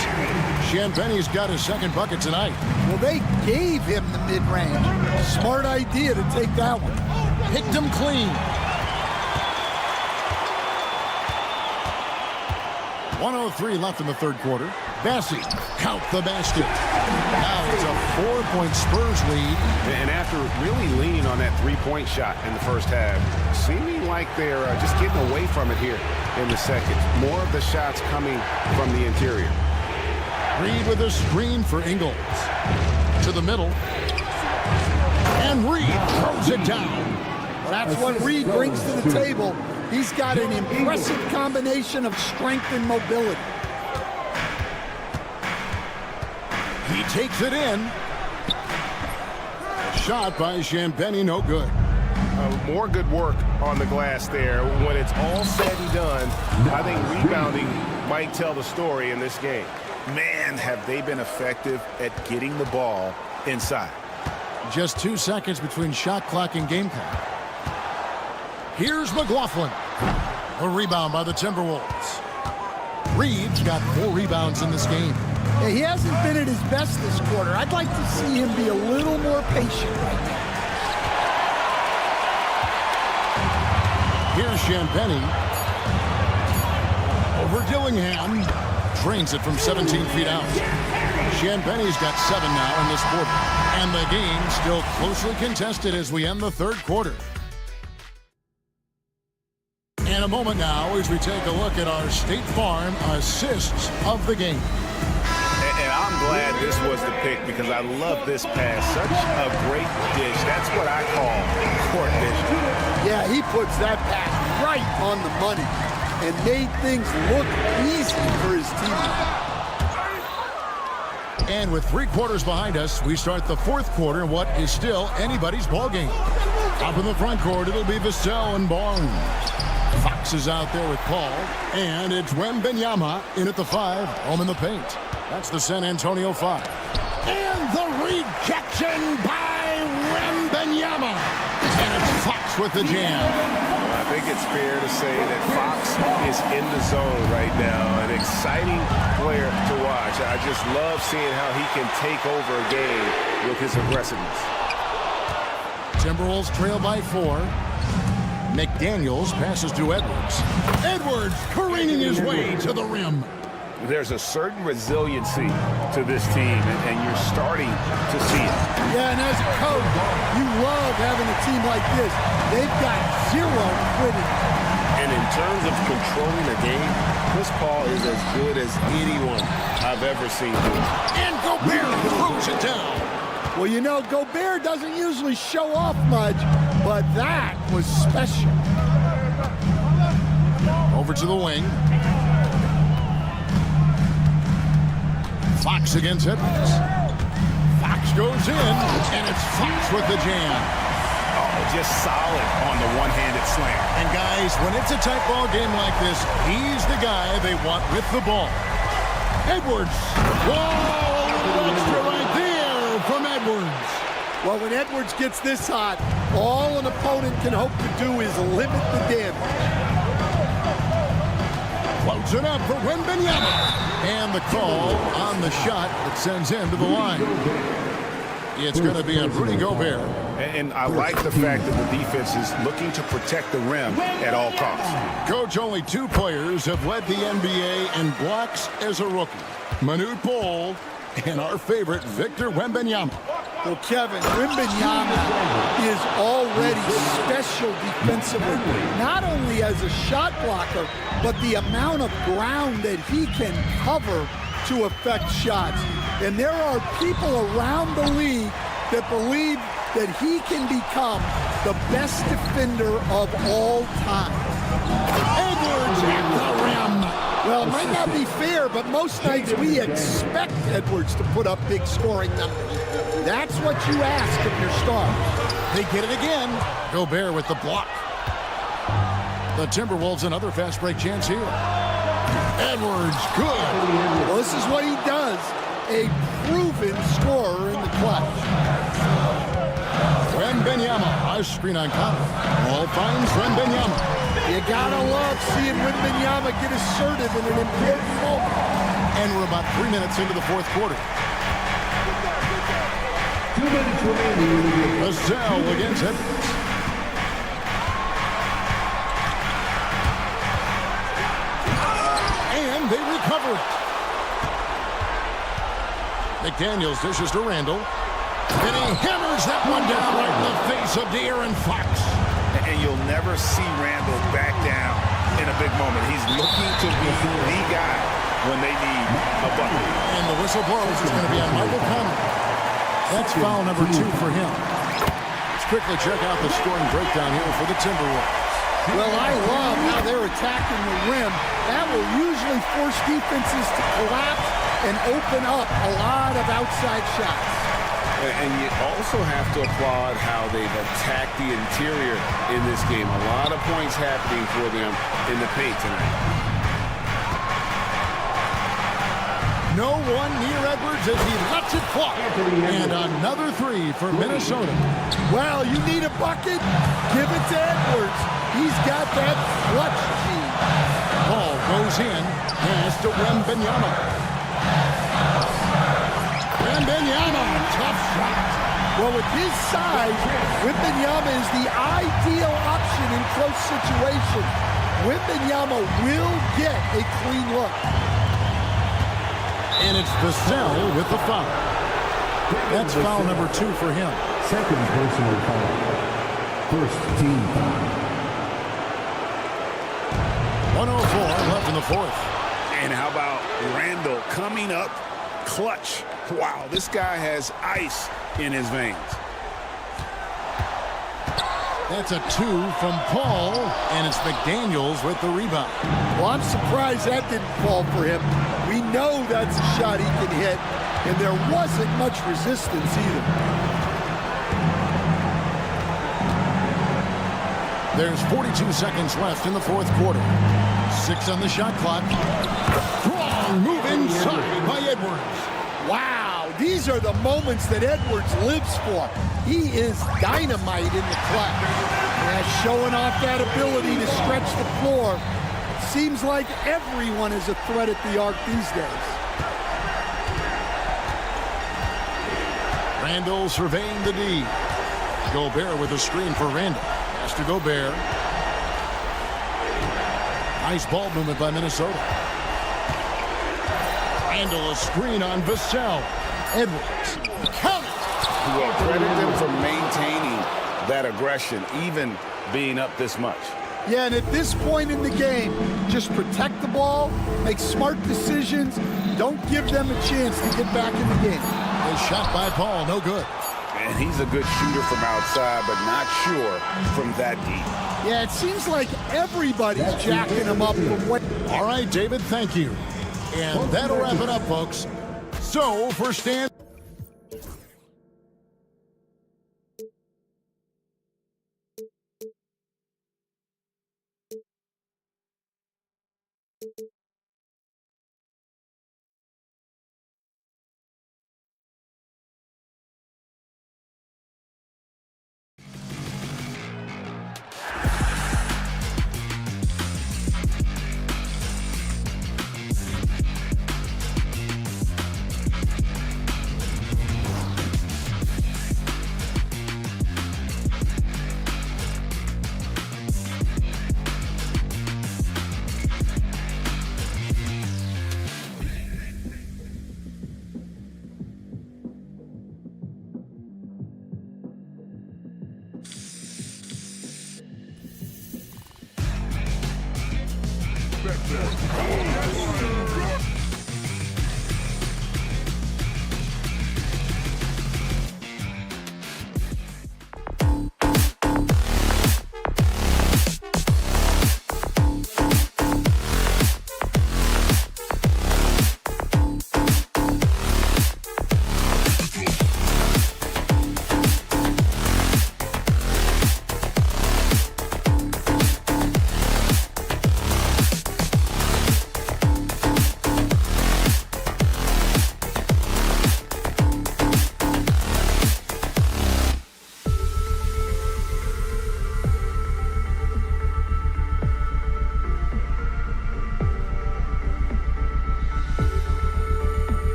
Champagnie's got his second bucket tonight. Well, they gave him the mid-range. Smart idea to take that one. Picked him clean. 1:03 left in the third quarter. Bassi, count the basket. Now it's a 4-point Spurs lead. And after really leaning on that three-point shot in the first half, seeming like they're just getting away from it here in the second. More of the shots coming from the interior. Reed with a screen for Ingles. To the middle. And Reed throws it down. That's what Reed brings to the table. He's got an impressive combination of strength and mobility. He takes it in. Shot by Champagnie, no good. More good work on the glass there. When it's all said and done, I think rebounding might tell the story in this game. Man, have they been effective at getting the ball inside. Just 2 seconds between shot clock and game clock. Here's McLaughlin. A rebound by the Timberwolves. Reed's got 4 rebounds in this game. Yeah, he hasn't been at his best this quarter. I'd like to see him be a little more patient right now. Here's Champagny. Over Dillingham. Drains it from 17 feet out. Champagny's got 7 now in this quarter. And the game still closely contested as we end the third quarter. In a moment now as we take a look at our State Farm assists of the game. And I'm glad this was the pick because I love this pass. Such a great dish. That's what I call court vision. Yeah, he puts that pass right on the money and made things look easy for his teammates. And with 3 quarters behind us, we start the fourth quarter in what is still anybody's ball game. Up in the front court, it'll be Vassell and Barnes. Fox is out there with Paul, and it's Wembanyama in at the 5, home in the paint. That's the San Antonio 5. And the rejection by Wembanyama. And it's Fox with the jam. I think it's fair to say that Fox is in the zone right now. An exciting player to watch. I just love seeing how he can take over a game with his aggressiveness. Timberwolves trail by 4. McDaniels passes to Edwards. Edwards careening his way to the rim. There's a certain resiliency to this team, and you're starting to see it. Yeah, and as a coach, you love having a team like this. They've got 0 quitting. And in terms of controlling the game, Chris Paul is as good as anyone I've ever seen. And Gobert throws it down. Well, you know, Gobert doesn't usually show off much, but that was special. Over to the wing. Fox against Edwards. Fox goes in, and it's Fox with the jam. Oh, just solid on the one-handed slam. And guys, when it's a tight ball game like this, he's the guy they want with the ball. Edwards. Whoa, extra right there from Edwards. Well, when Edwards gets this hot, all an opponent can hope to do is limit the damage. Floats it up for Wembanyama. And the call on the shot that sends him to the line. It's going to be on Rudy Gobert. And I like the fact that the defense is looking to protect the rim at all costs. Coach, only 2 players have led the NBA in blocks as a rookie. Manute Bol and our favorite, Victor Wembanyama. Well, Kevin, Wembanyama is already special defensively, not only as a shot blocker, but the amount of ground that he can cover to affect shots. And there are people around the league that believe that he can become the best defender of all time. Edwards at the rim. Well, it might not be fair, but most nights we expect Edwards to put up big scoring numbers. That's what you ask of your star. They get it again. Gobert with the block. The Timberwolves another fast break chance here. Edwards, good. Well, this is what he does. A proven scorer in the clutch. Wembanyama, a screen on Connor. Ball finds Wembanyama. You gotta love seeing Wembanyama get assertive in an important moment. And we're about 3 minutes into the fourth quarter. 2 minutes remaining. Vassell against Edwards. And they recover it. McDaniels dishes to Randall. And he hammers that one down right in the face of De'Aaron Fox. And you'll never see Randall back down in a big moment. He's looking to be the guy when they need a bucket. And the whistle blows. It's going to be on Michael Conley. That's foul number 2 for him. Let's quickly check out the scoring breakdown here for the Timberwolves. Well, I love how they're attacking the rim. That will usually force defenses to collapse and open up a lot of outside shots. And you also have to applaud how they've attacked the interior in this game. A lot of points happening for them in the paint tonight. No one near Edwards as he lets it fly. And another 3 for Minnesota. Well, you need a bucket? Give it to Edwards. He's got that clutch gene. Ball goes in. Pass to Wembanyama. Wembanyama, tough shot. Well, with his size, Wembanyama is the ideal option in close situations. Wembanyama will get a clean look. And it's Vassell with the foul. That's foul number 2 for him. Second personal foul. First team foul. 1:04 left in the fourth. And how about Randall coming up clutch? Wow, this guy has ice in his veins. That's a 2 from Paul, and it's McDaniels with the rebound. Well, I'm surprised that didn't fall for him. We know that's a shot he can hit, and there wasn't much resistance either. There's 42 seconds left in the fourth quarter. 6 on the shot clock. Strong move inside by Edwards. Wow, these are the moments that Edwards lives for. He is dynamite in the clutch. Yeah, showing off that ability to stretch the floor. Seems like everyone is a threat at the arc these days. Randall surveying the D. Gobert with a screen for Randall. Pass to Gobert. Nice ball movement by Minnesota. Randall a screen on Vassell. Edwards. Count it! Well, credit them for maintaining that aggression, even being up this much. Yeah, and at this point in the game, just protect the ball, make smart decisions, don't give them a chance to get back in the game. A shot by Paul, no good. And he's a good shooter from outside, but not sure from that deep. Yeah, it seems like everybody's jacking him up from what... All right, David, thank you. And that'll wrap it up, folks. So, for Stan...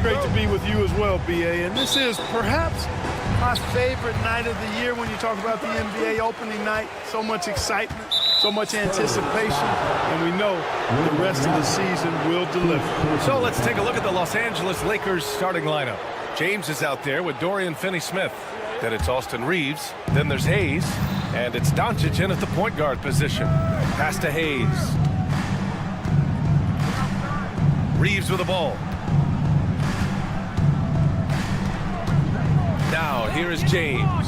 great to be with you as well, B.A. And this is perhaps my favorite night of the year when you talk about the NBA opening night. So much excitement, so much anticipation, and we know the rest of the season will deliver. So let's take a look at the Los Angeles Lakers starting lineup. James is out there with Dorian Finney-Smith. Then it's Austin Reeves. Then there's Hayes. And it's Doncic in at the point guard position. Pass to Hayes. Reeves with the ball. Now, here is James.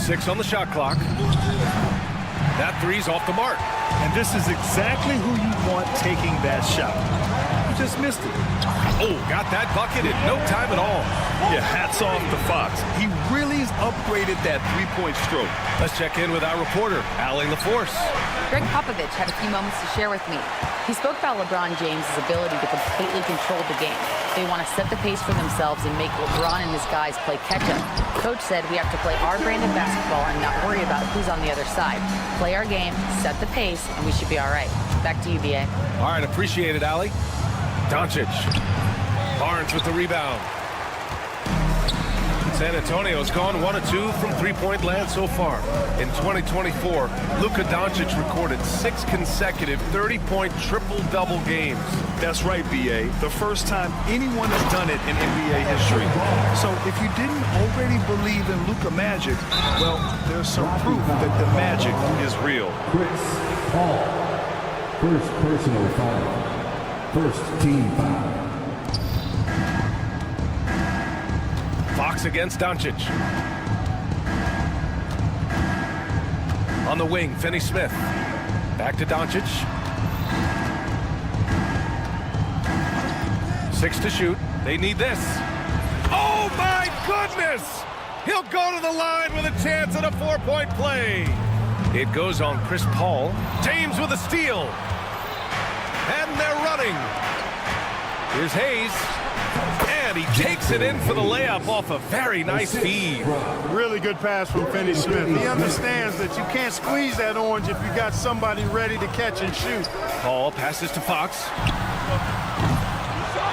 6 on the shot clock. That three's off the mark. And this is exactly who you want taking that shot. You just missed it. Oh, got that bucket in no time at all. Yeah, hats off to Fox. He really has upgraded that three-point stroke. Let's check in with our reporter, Allie LaForce. Greg Popovich had a few moments to share with me. He spoke about LeBron James' ability to completely control the game. They want to set the pace for themselves and make LeBron and his guys play catch-up. Coach said we have to play our brand of basketball and not worry about who's on the other side. Play our game, set the pace, and we should be all right. Back to you, B.A. All right, appreciate it, Allie. Doncic. Barnes with the rebound. San Antonio's gone 1 of 2 from three-point land so far. In 2024, Luka Doncic recorded 6 consecutive 30-point triple-double games. That's right, B.A. The first time anyone has done it in NBA history. So if you didn't already believe in Luka magic, well, there's some proof that the magic is real. Chris Paul. First personal foul. First team foul. Fox against Doncic. On the wing, Finney-Smith. Back to Doncic. 6 to shoot. They need this. Oh, my goodness! He'll go to the line with a chance at a 4-point play. It goes on Chris Paul. James with a steal. And they're running. Here's Hayes. And he takes it in for the layup off a very nice feed. Really good pass from Finney-Smith. He understands that you can't squeeze that orange if you got somebody ready to catch and shoot. Paul passes to Fox.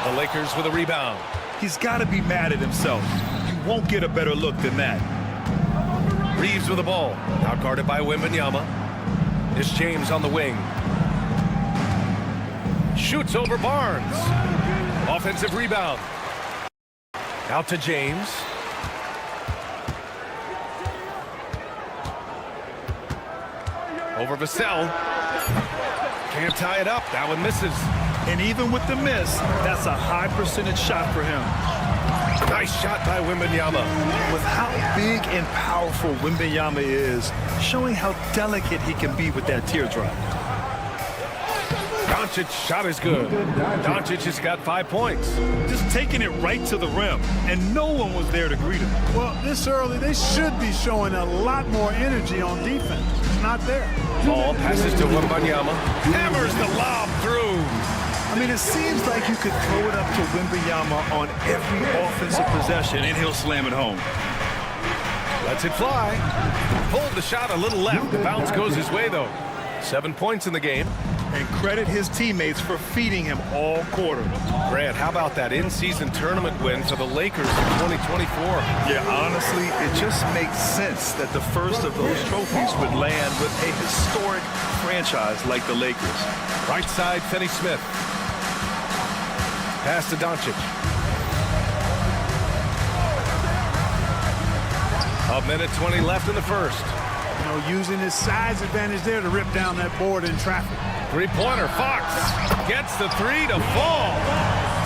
The Lakers with a rebound. He's got to be mad at himself. You won't get a better look than that. Reeves with the ball. Out guarded by Wembanyama. It's James on the wing. Shoots over Barnes. Offensive rebound. Out to James. Over Vassell. Can't tie it up. That one misses. And even with the miss, that's a high percentage shot for him. Nice shot by Wembanyama. With how big and powerful Wembanyama is, showing how delicate he can be with that teardrop. Doncic's shot is good. Doncic has got 5 points. Just taking it right to the rim, and no one was there to greet him. Well, this early, they should be showing a lot more energy on defense. It's not there. Ball passes to Wembanyama. Hammers the lob through. I mean, it seems like you could throw it up to Wembanyama on every offensive possession, and he'll slam it home. Lets it fly. Pulled the shot a little left. The bounce goes his way, though. 7 points in the game. And credit his teammates for feeding him all quarter. Grant, how about that in-season tournament win for the Lakers in 2024? Yeah, honestly, it just makes sense that the first of those trophies would land with a historic franchise like the Lakers. Right side, Finney-Smith. Pass to Doncic. A minute 20 left in the first. You know, using his size advantage there to rip down that board in traffic. Three-pointer, Fox gets the 3 to fall.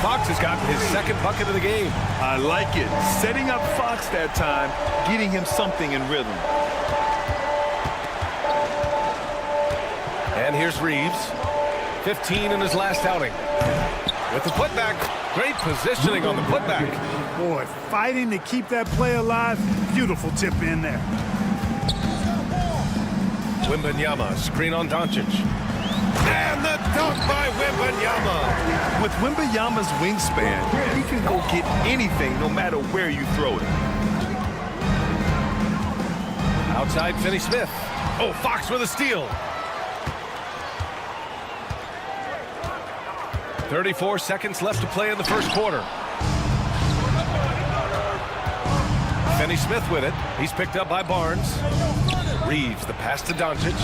Fox has gotten his second bucket of the game. I like it. Setting up Fox that time, getting him something in rhythm. And here's Reeves. 15 in his last outing. With the putback. Great positioning on the putback. Boy, fighting to keep that play alive. Beautiful tip in there. Wembanyama, screen on Doncic. And the dunk by Wembanyama. With Wembanyama's wingspan, he can go get anything no matter where you throw it. Outside Finney-Smith. Oh, Fox with a steal. 34 seconds left to play in the first quarter. Finney-Smith with it. He's picked up by Barnes. Reeves, the pass to Doncic.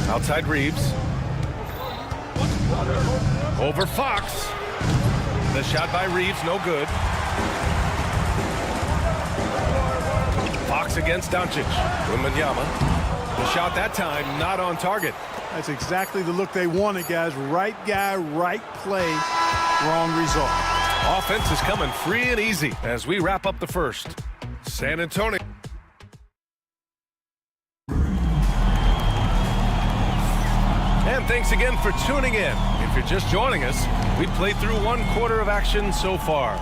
Outside Reeves. Over Fox. The shot by Reeves, no good. Fox against Doncic. Wembanyama. The shot that time not on target. That's exactly the look they wanted, guys. Right guy, right play, wrong result. Offense is coming free and easy as we wrap up the first. San Antonio. And thanks again for tuning in. If you're just joining us, we played through one quarter of action so far.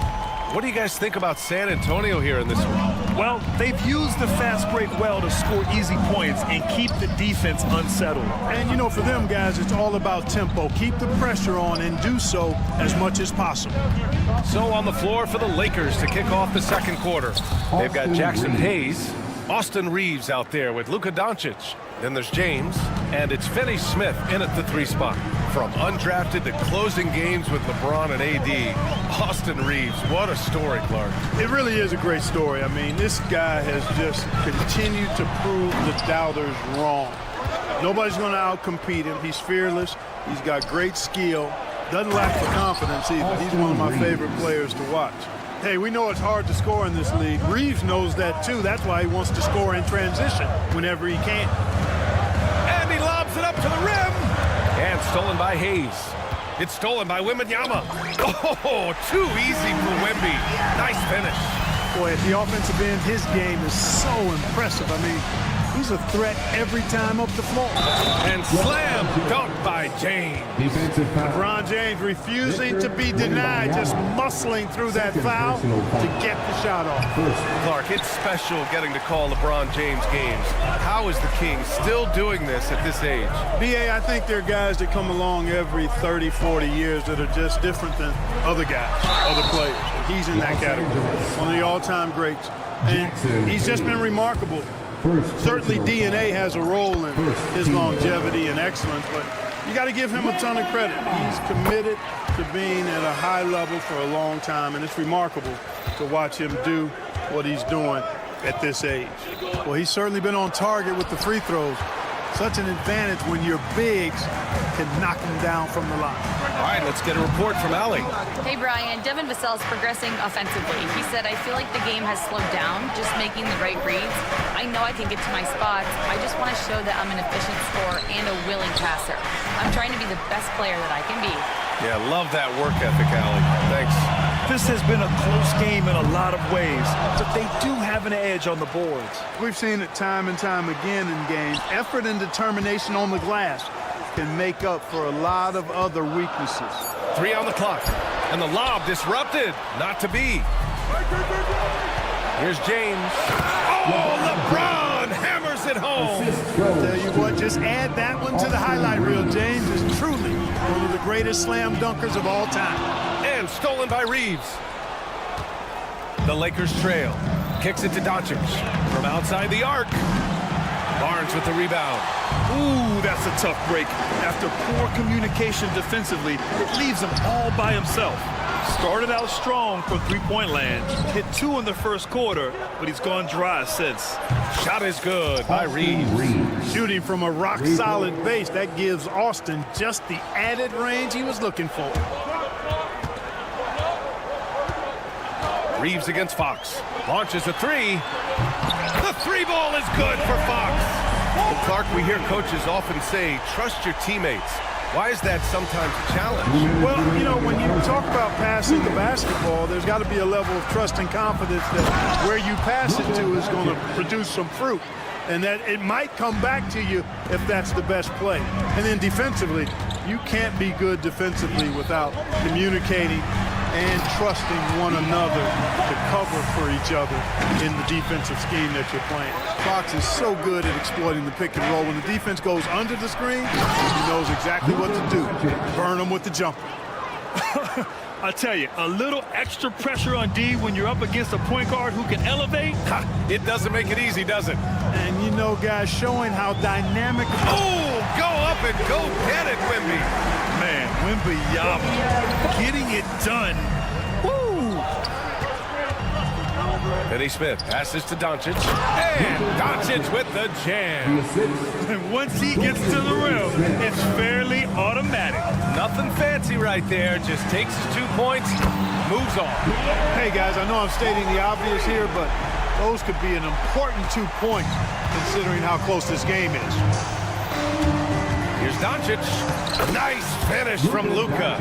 What do you guys think about San Antonio here in this one? Well, they've used the fast break well to score easy points and keep the defense unsettled. And, you know, for them, guys, it's all about tempo. Keep the pressure on and do so as much as possible. So on the floor for the Lakers to kick off the second quarter. They've got Jackson Hayes, Austin Reeves out there with Luka Doncic. Then there's James, and it's Finney-Smith in at the 3 spot. From undrafted to closing games with LeBron and AD, Austin Reeves, what a story, Clark. It really is a great story. I mean, this guy has just continued to prove the doubters wrong. Nobody's going to outcompete him. He's fearless. He's got great skill. Doesn't lack for confidence either. He's one of my favorite players to watch. Hey, we know it's hard to score in this league. Reeves knows that too. That's why he wants to score in transition whenever he can. And he lobs it up to the rim. And stolen by Hayes. It's stolen by Wembanyama. Oh, too easy for Wemby. Nice finish. Boy, at the offensive end, his game is so impressive. I mean, he's a threat every time up the floor. And slam dunk by James. LeBron James refusing to be denied, just muscling through that foul to get the shot off. Clark, it's special getting to call LeBron James games. How is the King still doing this at this age? B.A., I think there are guys that come along every 30, 40 years that are just different than other guys, other players. He's in that category. One of the all-time greats. And he's just been remarkable. Certainly DNA has a role in his longevity and excellence, but you got to give him a ton of credit. He's committed to being at a high level for a long time, and it's remarkable to watch him do what he's doing at this age. Well, he's certainly been on target with the free throws. Such an advantage when your bigs can knock him down from the line. All right, let's get a report from Allie. Hey, Brian. Devin Vassell's progressing offensively. He said, I feel like the game has slowed down, just making the right reads. I know I can get to my spots. I just want to show that I'm an efficient scorer and a willing passer. I'm trying to be the best player that I can be. Yeah, love that work ethic, Allie. Thanks. This has been a close game in a lot of ways, but they do have an edge on the boards. We've seen it time and time again in games. Effort and determination on the glass can make up for a lot of other weaknesses. 3 on the clock, and the lob disrupted. Not to be. Here's James. Oh, LeBron hammers it home. I'll tell you what, just add that one to the highlight reel. James is truly one of the greatest slam dunkers of all time. And stolen by Reeves. The Lakers trail. Kicks it to Doncic from outside the arc. Barnes with the rebound. Ooh, that's a tough break. After poor communication defensively, it leaves him all by himself. Started out strong for three-point land. Hit 2 in the first quarter, but he's gone dry since. Shot is good by Reeves. Shooting from a rock-solid base, that gives Austin just the added range he was looking for. Reeves against Fox. Launches a 3. The 3 ball is good for Fox. Well, Clark, we hear coaches often say, trust your teammates. Why is that sometimes a challenge? Well, you know, when you talk about passing the basketball, there's got to be a level of trust and confidence that where you pass it to is going to produce some fruit. And that it might come back to you if that's the best play. And then defensively, you can't be good defensively without communicating and trusting one another to cover for each other in the defensive scheme that you're playing. Fox is so good at exploiting the pick and roll. When the defense goes under the screen, he knows exactly what to do. Burn them with the jumper. I tell you, a little extra pressure on D when you're up against a point guard who can elevate. It doesn't make it easy, does it? And you know, guys, showing how dynamic. Oh, go up and go get it, Wemby. Man, Wembanyama getting it done. Woo! Finney Smith passes to Doncic. And Doncic with the jam. And once he gets to the rim, it's fairly automatic. Nothing fancy right there. Just takes his 2 points, moves on. Hey, guys, I know I'm stating the obvious here, but those could be an important 2 points considering how close this game is. Here's Doncic. Nice finish from Luka.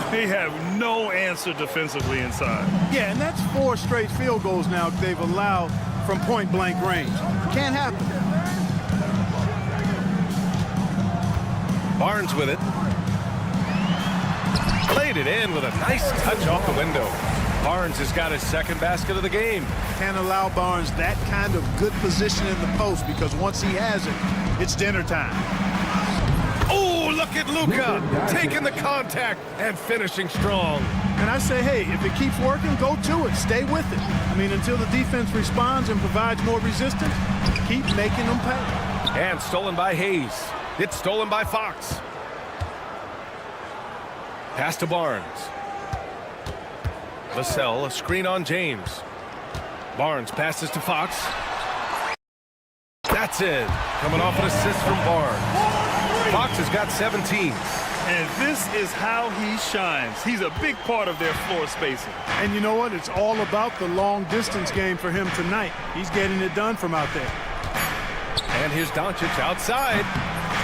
They have no answer defensively inside. Yeah, and that's 4 straight field goals now they've allowed from point-blank range. Can't happen. Barnes with it. Played it in with a nice touch off the window. Barnes has got his second basket of the game. Can't allow Barnes that kind of good position in the post because once he has it, it's dinner time. Oh, look at Luka taking the contact and finishing strong. And I say, hey, if it keeps working, go to it. Stay with it. I mean, until the defense responds and provides more resistance, keep making them pay. And stolen by Hayes. It's stolen by Fox. Pass to Barnes. Vassell, a screen on James. Barnes passes to Fox. That's it. Coming off an assist from Barnes. Fox has got 17. And this is how he shines. He's a big part of their floor spacing. And you know what? It's all about the long-distance game for him tonight. He's getting it done from out there. And here's Doncic outside.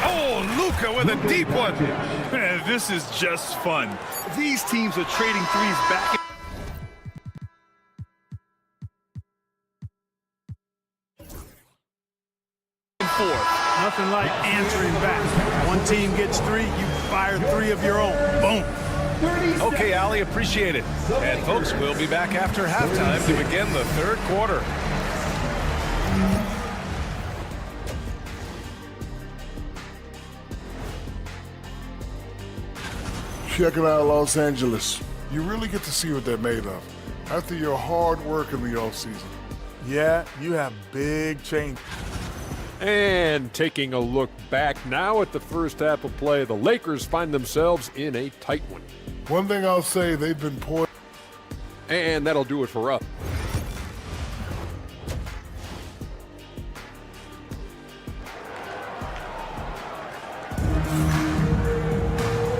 Oh, Luka with a deep one. Man, this is just fun. These teams are trading threes back. Nothing like answering back. One team gets 3, you fire 3 of your own. Boom. Okay, Ali, appreciate it. And folks, we'll be back after halftime to begin the third quarter. Checking out Los Angeles. You really get to see what they're made of after your hard work in the offseason. Yeah, you have big change. And taking a look back now at the first half of play, the Lakers find themselves in a tight one. One thing I'll say, they've been poor. And that'll do it for us.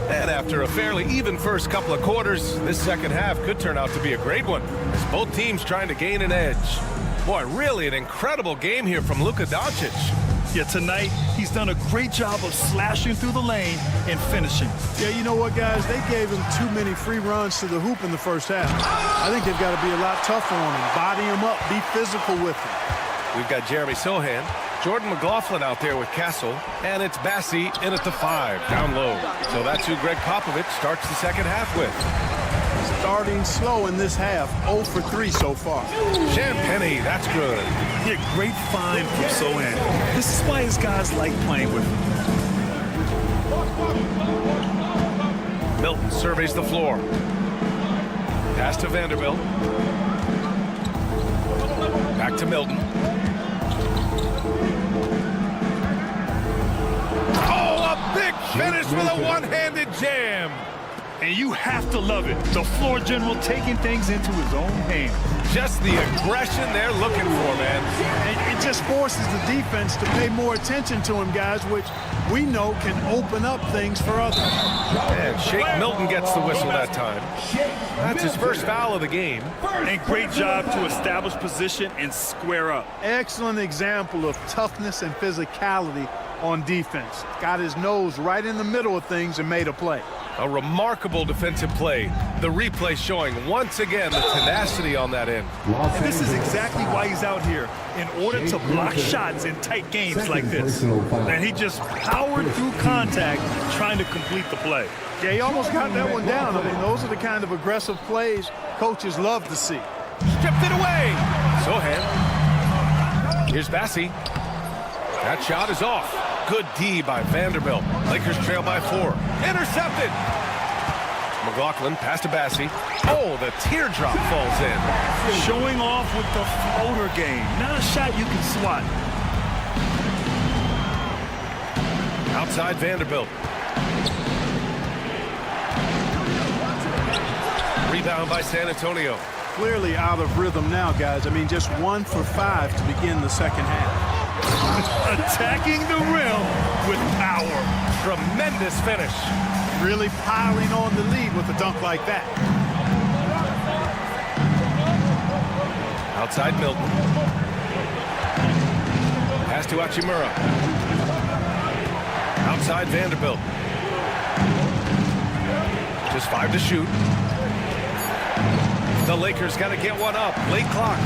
And after a fairly even first couple of quarters, this second half could turn out to be a great one, as both teams trying to gain an edge. Boy, really an incredible game here from Luka Doncic. Yeah, tonight, he's done a great job of slashing through the lane and finishing. Yeah, you know what, guys? They gave him too many free runs to the hoop in the first half. I think they've got to be a lot tougher on him, body him up, be physical with him. We've got Jeremy Sohan, Jordan McLaughlin out there with Castle, and it's Bassie in at the 5, down low. So that's who Greg Popovich starts the second half with. Starting slow in this half, 0 for 3 so far. Champagny, that's good. Yeah, great find from Sohan. This is why his guys like playing with him. Milton surveys the floor. Pass to Vanderbilt. Back to Milton. Oh, a big finish with a one-handed jam. And you have to love it. The floor general taking things into his own hands. Just the aggression they're looking for, man. And it just forces the defense to pay more attention to him, guys, which we know can open up things for others. And Shake Milton gets the whistle that time. That's his first foul of the game. And great job to establish position and square up. Excellent example of toughness and physicality on defense. Got his nose right in the middle of things and made a play. A remarkable defensive play. The replay showing once again the tenacity on that end. And this is exactly why he's out here, in order to block shots in tight games like this. And he just powered through contact trying to complete the play. Yeah, he almost got that one down. I mean, those are the kind of aggressive plays coaches love to see. Stripped it away. Sohan. Here's Bassie. That shot is off. Good D by Vanderbilt. Lakers trail by 4. Intercepted. McLaughlin pass to Bassie. Oh, the teardrop falls in. Showing off with the floater game. Not a shot you can swat. Outside Vanderbilt. Rebound by San Antonio. Clearly out of rhythm now, guys. I mean, just 1 for 5 to begin the second half. Attacking the rim with power. Tremendous finish. Really piling on the lead with a dunk like that. Outside Milton. Pass to Hachimura. Outside Vanderbilt. Just 5 to shoot. The Lakers got to get one up. Late clock.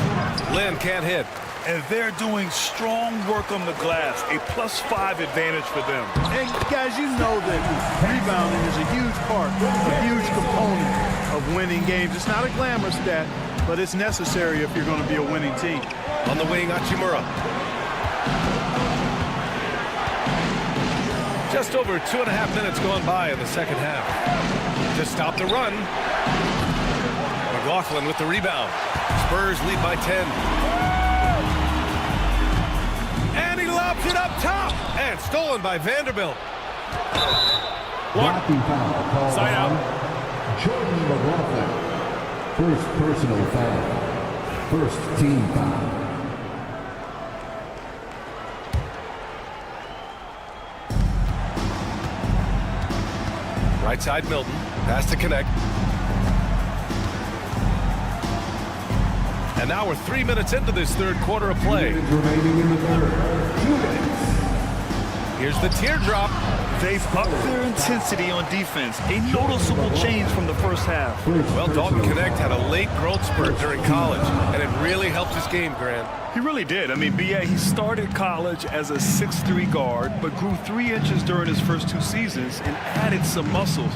Lynn can't hit. And they're doing strong work on the glass. A +5 advantage for them. And guys, you know that rebounding is a huge part, a huge component of winning games. It's not a glamour stat, but it's necessary if you're going to be a winning team. On the wing, Hachimura. Just over 2.5 minutes gone by in the second half. To stop the run. McLaughlin with the rebound. Spurs lead by 10. And he lobs it up top. And stolen by Vanderbilt. Blocking foul called Side out. Jordan McLaughlin. First personal foul. First team foul. Right side Milton. Pass to connect. And now we're 3 minutes into this third quarter of play. Remaining in the third. 2 minutes. Here's the teardrop. They've upped their intensity on defense. A noticeable change from the first half. Well, Dalton Connect had a late growth spurt during college, and it really helped his game, Grant. He really did. I mean, B.A., he started college as a 6'3" guard, but grew 3 inches during his first 2 seasons and added some muscles.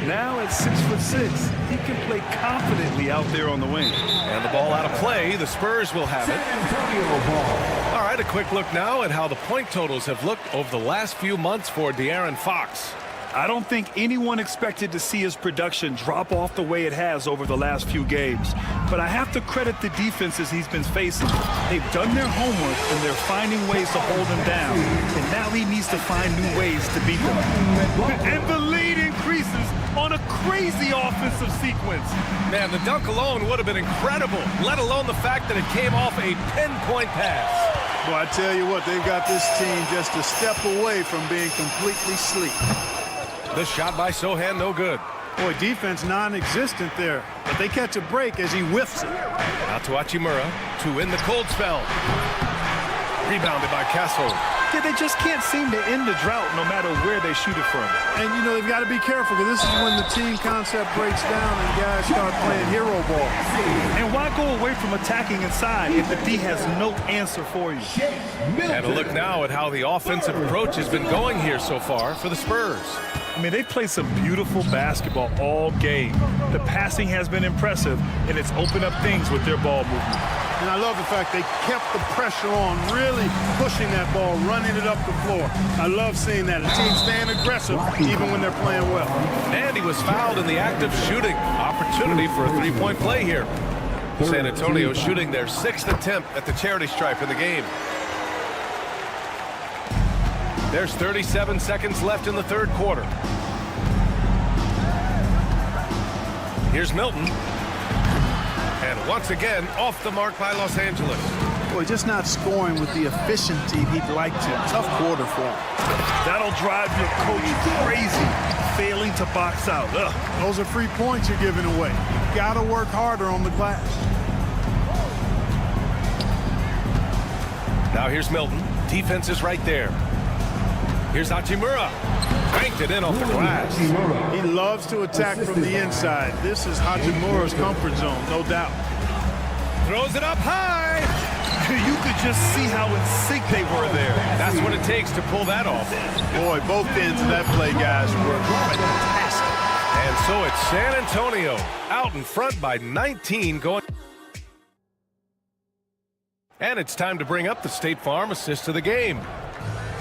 Now at 6'6", he can play confidently out there on the wing. And the ball out of play. The Spurs will have it. All right, a quick look now at how the point totals have looked over the last few months for De'Aaron Fox. I don't think anyone expected to see his production drop off the way it has over the last few games. But I have to credit the defenses he's been facing. They've done their homework, and they're finding ways to hold him down. And now he needs to find new ways to beat them. And the lead increases on a crazy offensive sequence. Man, the dunk alone would have been incredible, let alone the fact that it came off a pinpoint pass. Well, I tell you what, they've got this team just a step away from being completely sleep. The shot by Sohan, no good. Boy, defense non-existent there. But they catch a break as he whiffs it. Out to Hachimura to end the cold spell. Rebounded by Castle. Yeah, they just can't seem to end the drought no matter where they shoot it from. And, you know, they've got to be careful because this is when the team concept breaks down and guys start playing hero ball. And why go away from attacking inside if the D has no answer for you? And a look now at how the offensive approach has been going here so far for the Spurs. I mean, they played some beautiful basketball all game. The passing has been impressive, and it's opened up things with their ball movement. And I love the fact they kept the pressure on, really pushing that ball, running it up the floor. I love seeing that. The team staying aggressive even when they're playing well. And he was fouled in the act of shooting. Opportunity for a three-point play here. San Antonio shooting their 6th attempt at the charity stripe in the game. There's 37 seconds left in the third quarter. Here's Milton. And once again, off the mark by Los Angeles. Boy, just not scoring with the efficiency he'd like to. Tough quarter for him. That'll drive your coach crazy, failing to box out. Ugh. Those are free points you're giving away. You've got to work harder on the glass. Now here's Milton. Defense is right there. Here's Hachimura. Banked it in off the glass. He loves to attack from the inside. This is Hachimura's comfort zone, no doubt. Throws it up high. You could just see how in sync they were there. That's what it takes to pull that off. Boy, both ends of that play, guys, were fantastic. And so it's San Antonio out in front by 19 going. And it's time to bring up the State Farm assist of the game.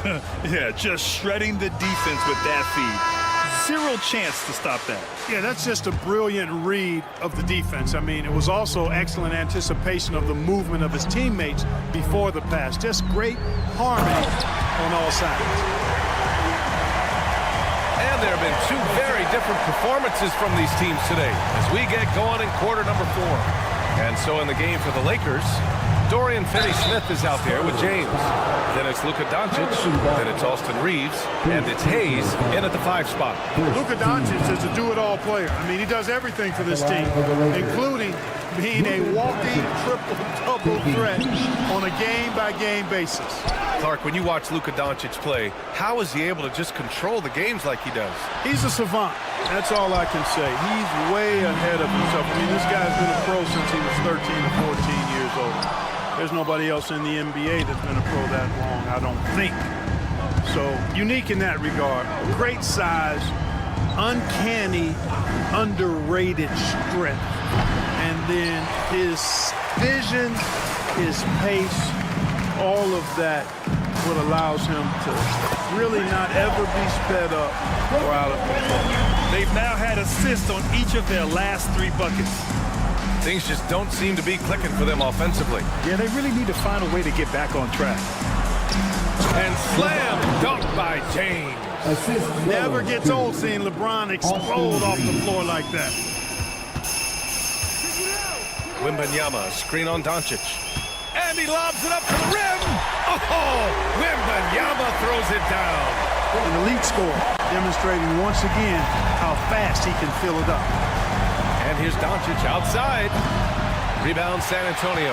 Yeah, just shredding the defense with that feed. Zero chance to stop that. Yeah, that's just a brilliant read of the defense. I mean, it was also excellent anticipation of the movement of his teammates before the pass. Just great harmony on all sides. And there have been two very different performances from these teams today as we get going in quarter number 4. And so in the game for the Lakers, Dorian Finney-Smith is out there with James. Then it's Luka Doncic, then it's Austin Reeves, and it's Hayes in at the 5 spot. Luka Doncic is a do-it-all player. I mean, he does everything for this team, including being a walking triple-double threat on a game-by-game basis. Clark, when you watch Luka Doncic play, how is he able to just control the games like he does? He's a savant. That's all I can say. He's way ahead of himself. I mean, this guy's been a pro since he was 13 or 14 years old. There's nobody else in the NBA that's been a pro that long, I don't think. So, unique in that regard. Great size, uncanny, underrated strength. And then his vision, his pace, all of that what allows him to really not ever be sped up or out of control. They've now had assists on each of their last 3 buckets. Things just don't seem to be clicking for them offensively. Yeah, they really need to find a way to get back on track. And slam dunk by James. Never gets old seeing LeBron explode off the floor like that. Wembanyama, screen on Doncic. And he lobs it up to the rim. Oh, Wembanyama throws it down. An elite scorer, demonstrating once again how fast he can fill it up. And here's Doncic outside. Rebound San Antonio.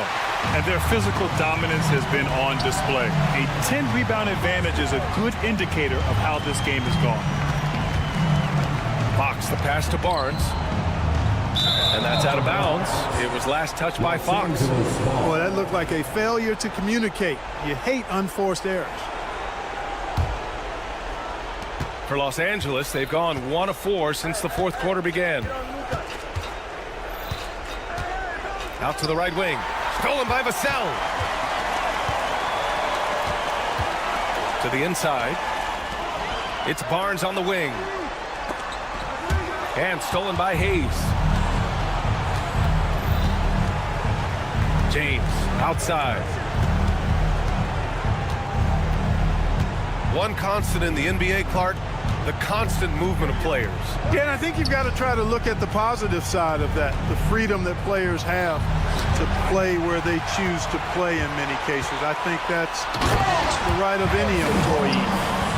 And their physical dominance has been on display. A 10-rebound advantage is a good indicator of how this game has gone. Fox the pass to Barnes. And that's out of bounds. It was last touched by Fox. Boy, that looked like a failure to communicate. You hate unforced errors. For Los Angeles, they've gone 1 of 4 since the 4th quarter began. Out to the right wing. Stolen by Vassell. To the inside. It's Barnes on the wing. And stolen by Hayes. James outside. One constant in the NBA, Clark, the constant movement of players. Yeah, and I think you've got to try to look at the positive side of that, the freedom that players have to play where they choose to play in many cases. I think that's the right of any employee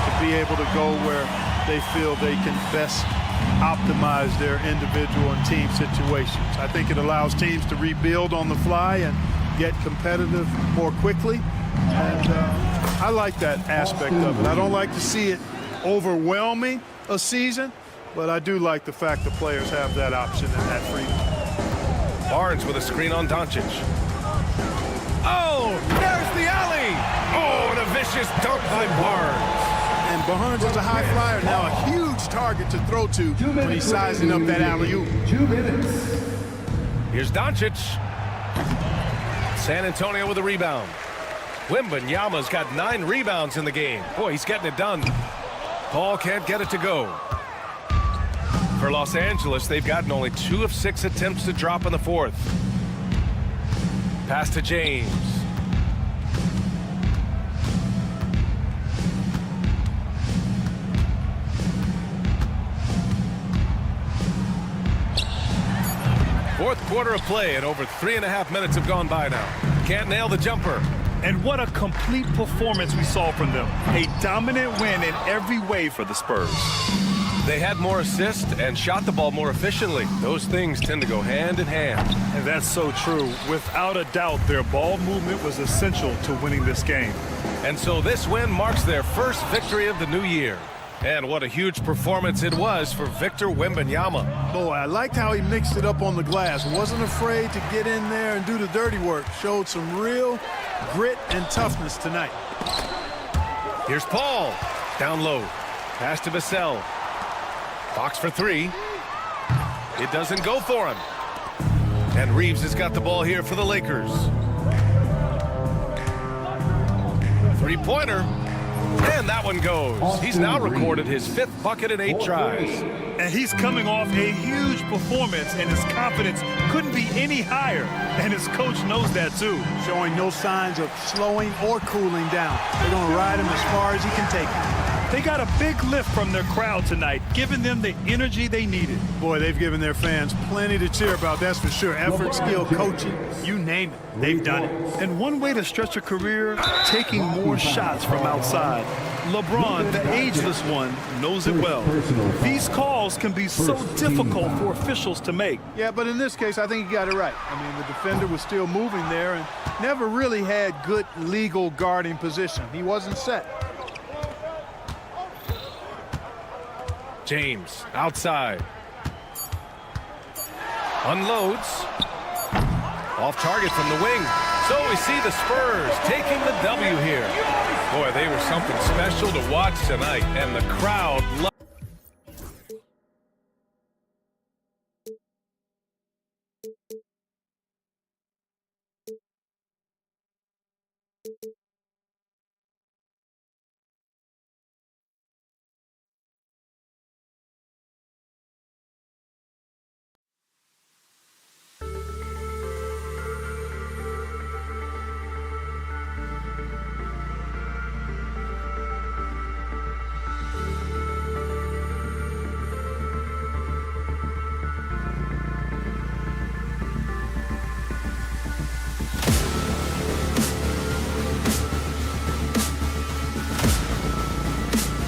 to be able to go where they feel they can best optimize their individual and team situations. I think it allows teams to rebuild on the fly and get competitive more quickly. And I like that aspect of it. I don't like to see it overwhelming a season, but I do like the fact that players have that option and that freedom. Barnes with a screen on Doncic. Oh, there's the alley. Oh, and a vicious dunk by Barnes. And Barnes is a high flyer now, a huge target to throw to when he's sizing up that alley-oop. 2 minutes. Here's Doncic. San Antonio with a rebound. Wembanyama's got 9 rebounds in the game. Boy, he's getting it done. Paul can't get it to go. For Los Angeles, they've gotten only 2 of 6 attempts to drop in the 4th. Pass to James. Fourth quarter of play, and over 3.5 minutes have gone by now. Can't nail the jumper. And what a complete performance we saw from them. A dominant win in every way for the Spurs. They had more assists and shot the ball more efficiently. Those things tend to go hand in hand. And that's so true. Without a doubt, their ball movement was essential to winning this game. And so this win marks their first victory of the new year. And what a huge performance it was for Victor Wembanyama. Boy, I liked how he mixed it up on the glass. Wasn't afraid to get in there and do the dirty work. Showed some real grit and toughness tonight. Here's Paul. Down low. Pass to Vassell. Fox for 3. It doesn't go for him. And Reeves has got the ball here for the Lakers. 3-pointer. And that one goes. He's now recorded his 5th bucket in 8 tries. And he's coming off a huge performance, and his confidence couldn't be any higher. And his coach knows that too. Showing no signs of slowing or cooling down. They're going to ride him as far as he can take him. They got a big lift from their crowd tonight, giving them the energy they needed. Boy, they've given their fans plenty to cheer about, that's for sure. Effort, skill, coaching, you name it, they've done it. And one way to stretch a career, taking more shots from outside. LeBron, the ageless one, knows it well. These calls can be so difficult for officials to make. Yeah, but in this case, I think he got it right. I mean, the defender was still moving there and never really had good legal guarding position. He wasn't set. James outside. Unloads. Off target from the wing. So we see the Spurs taking the W here. Boy, they were something special to watch tonight, and the crowd loved.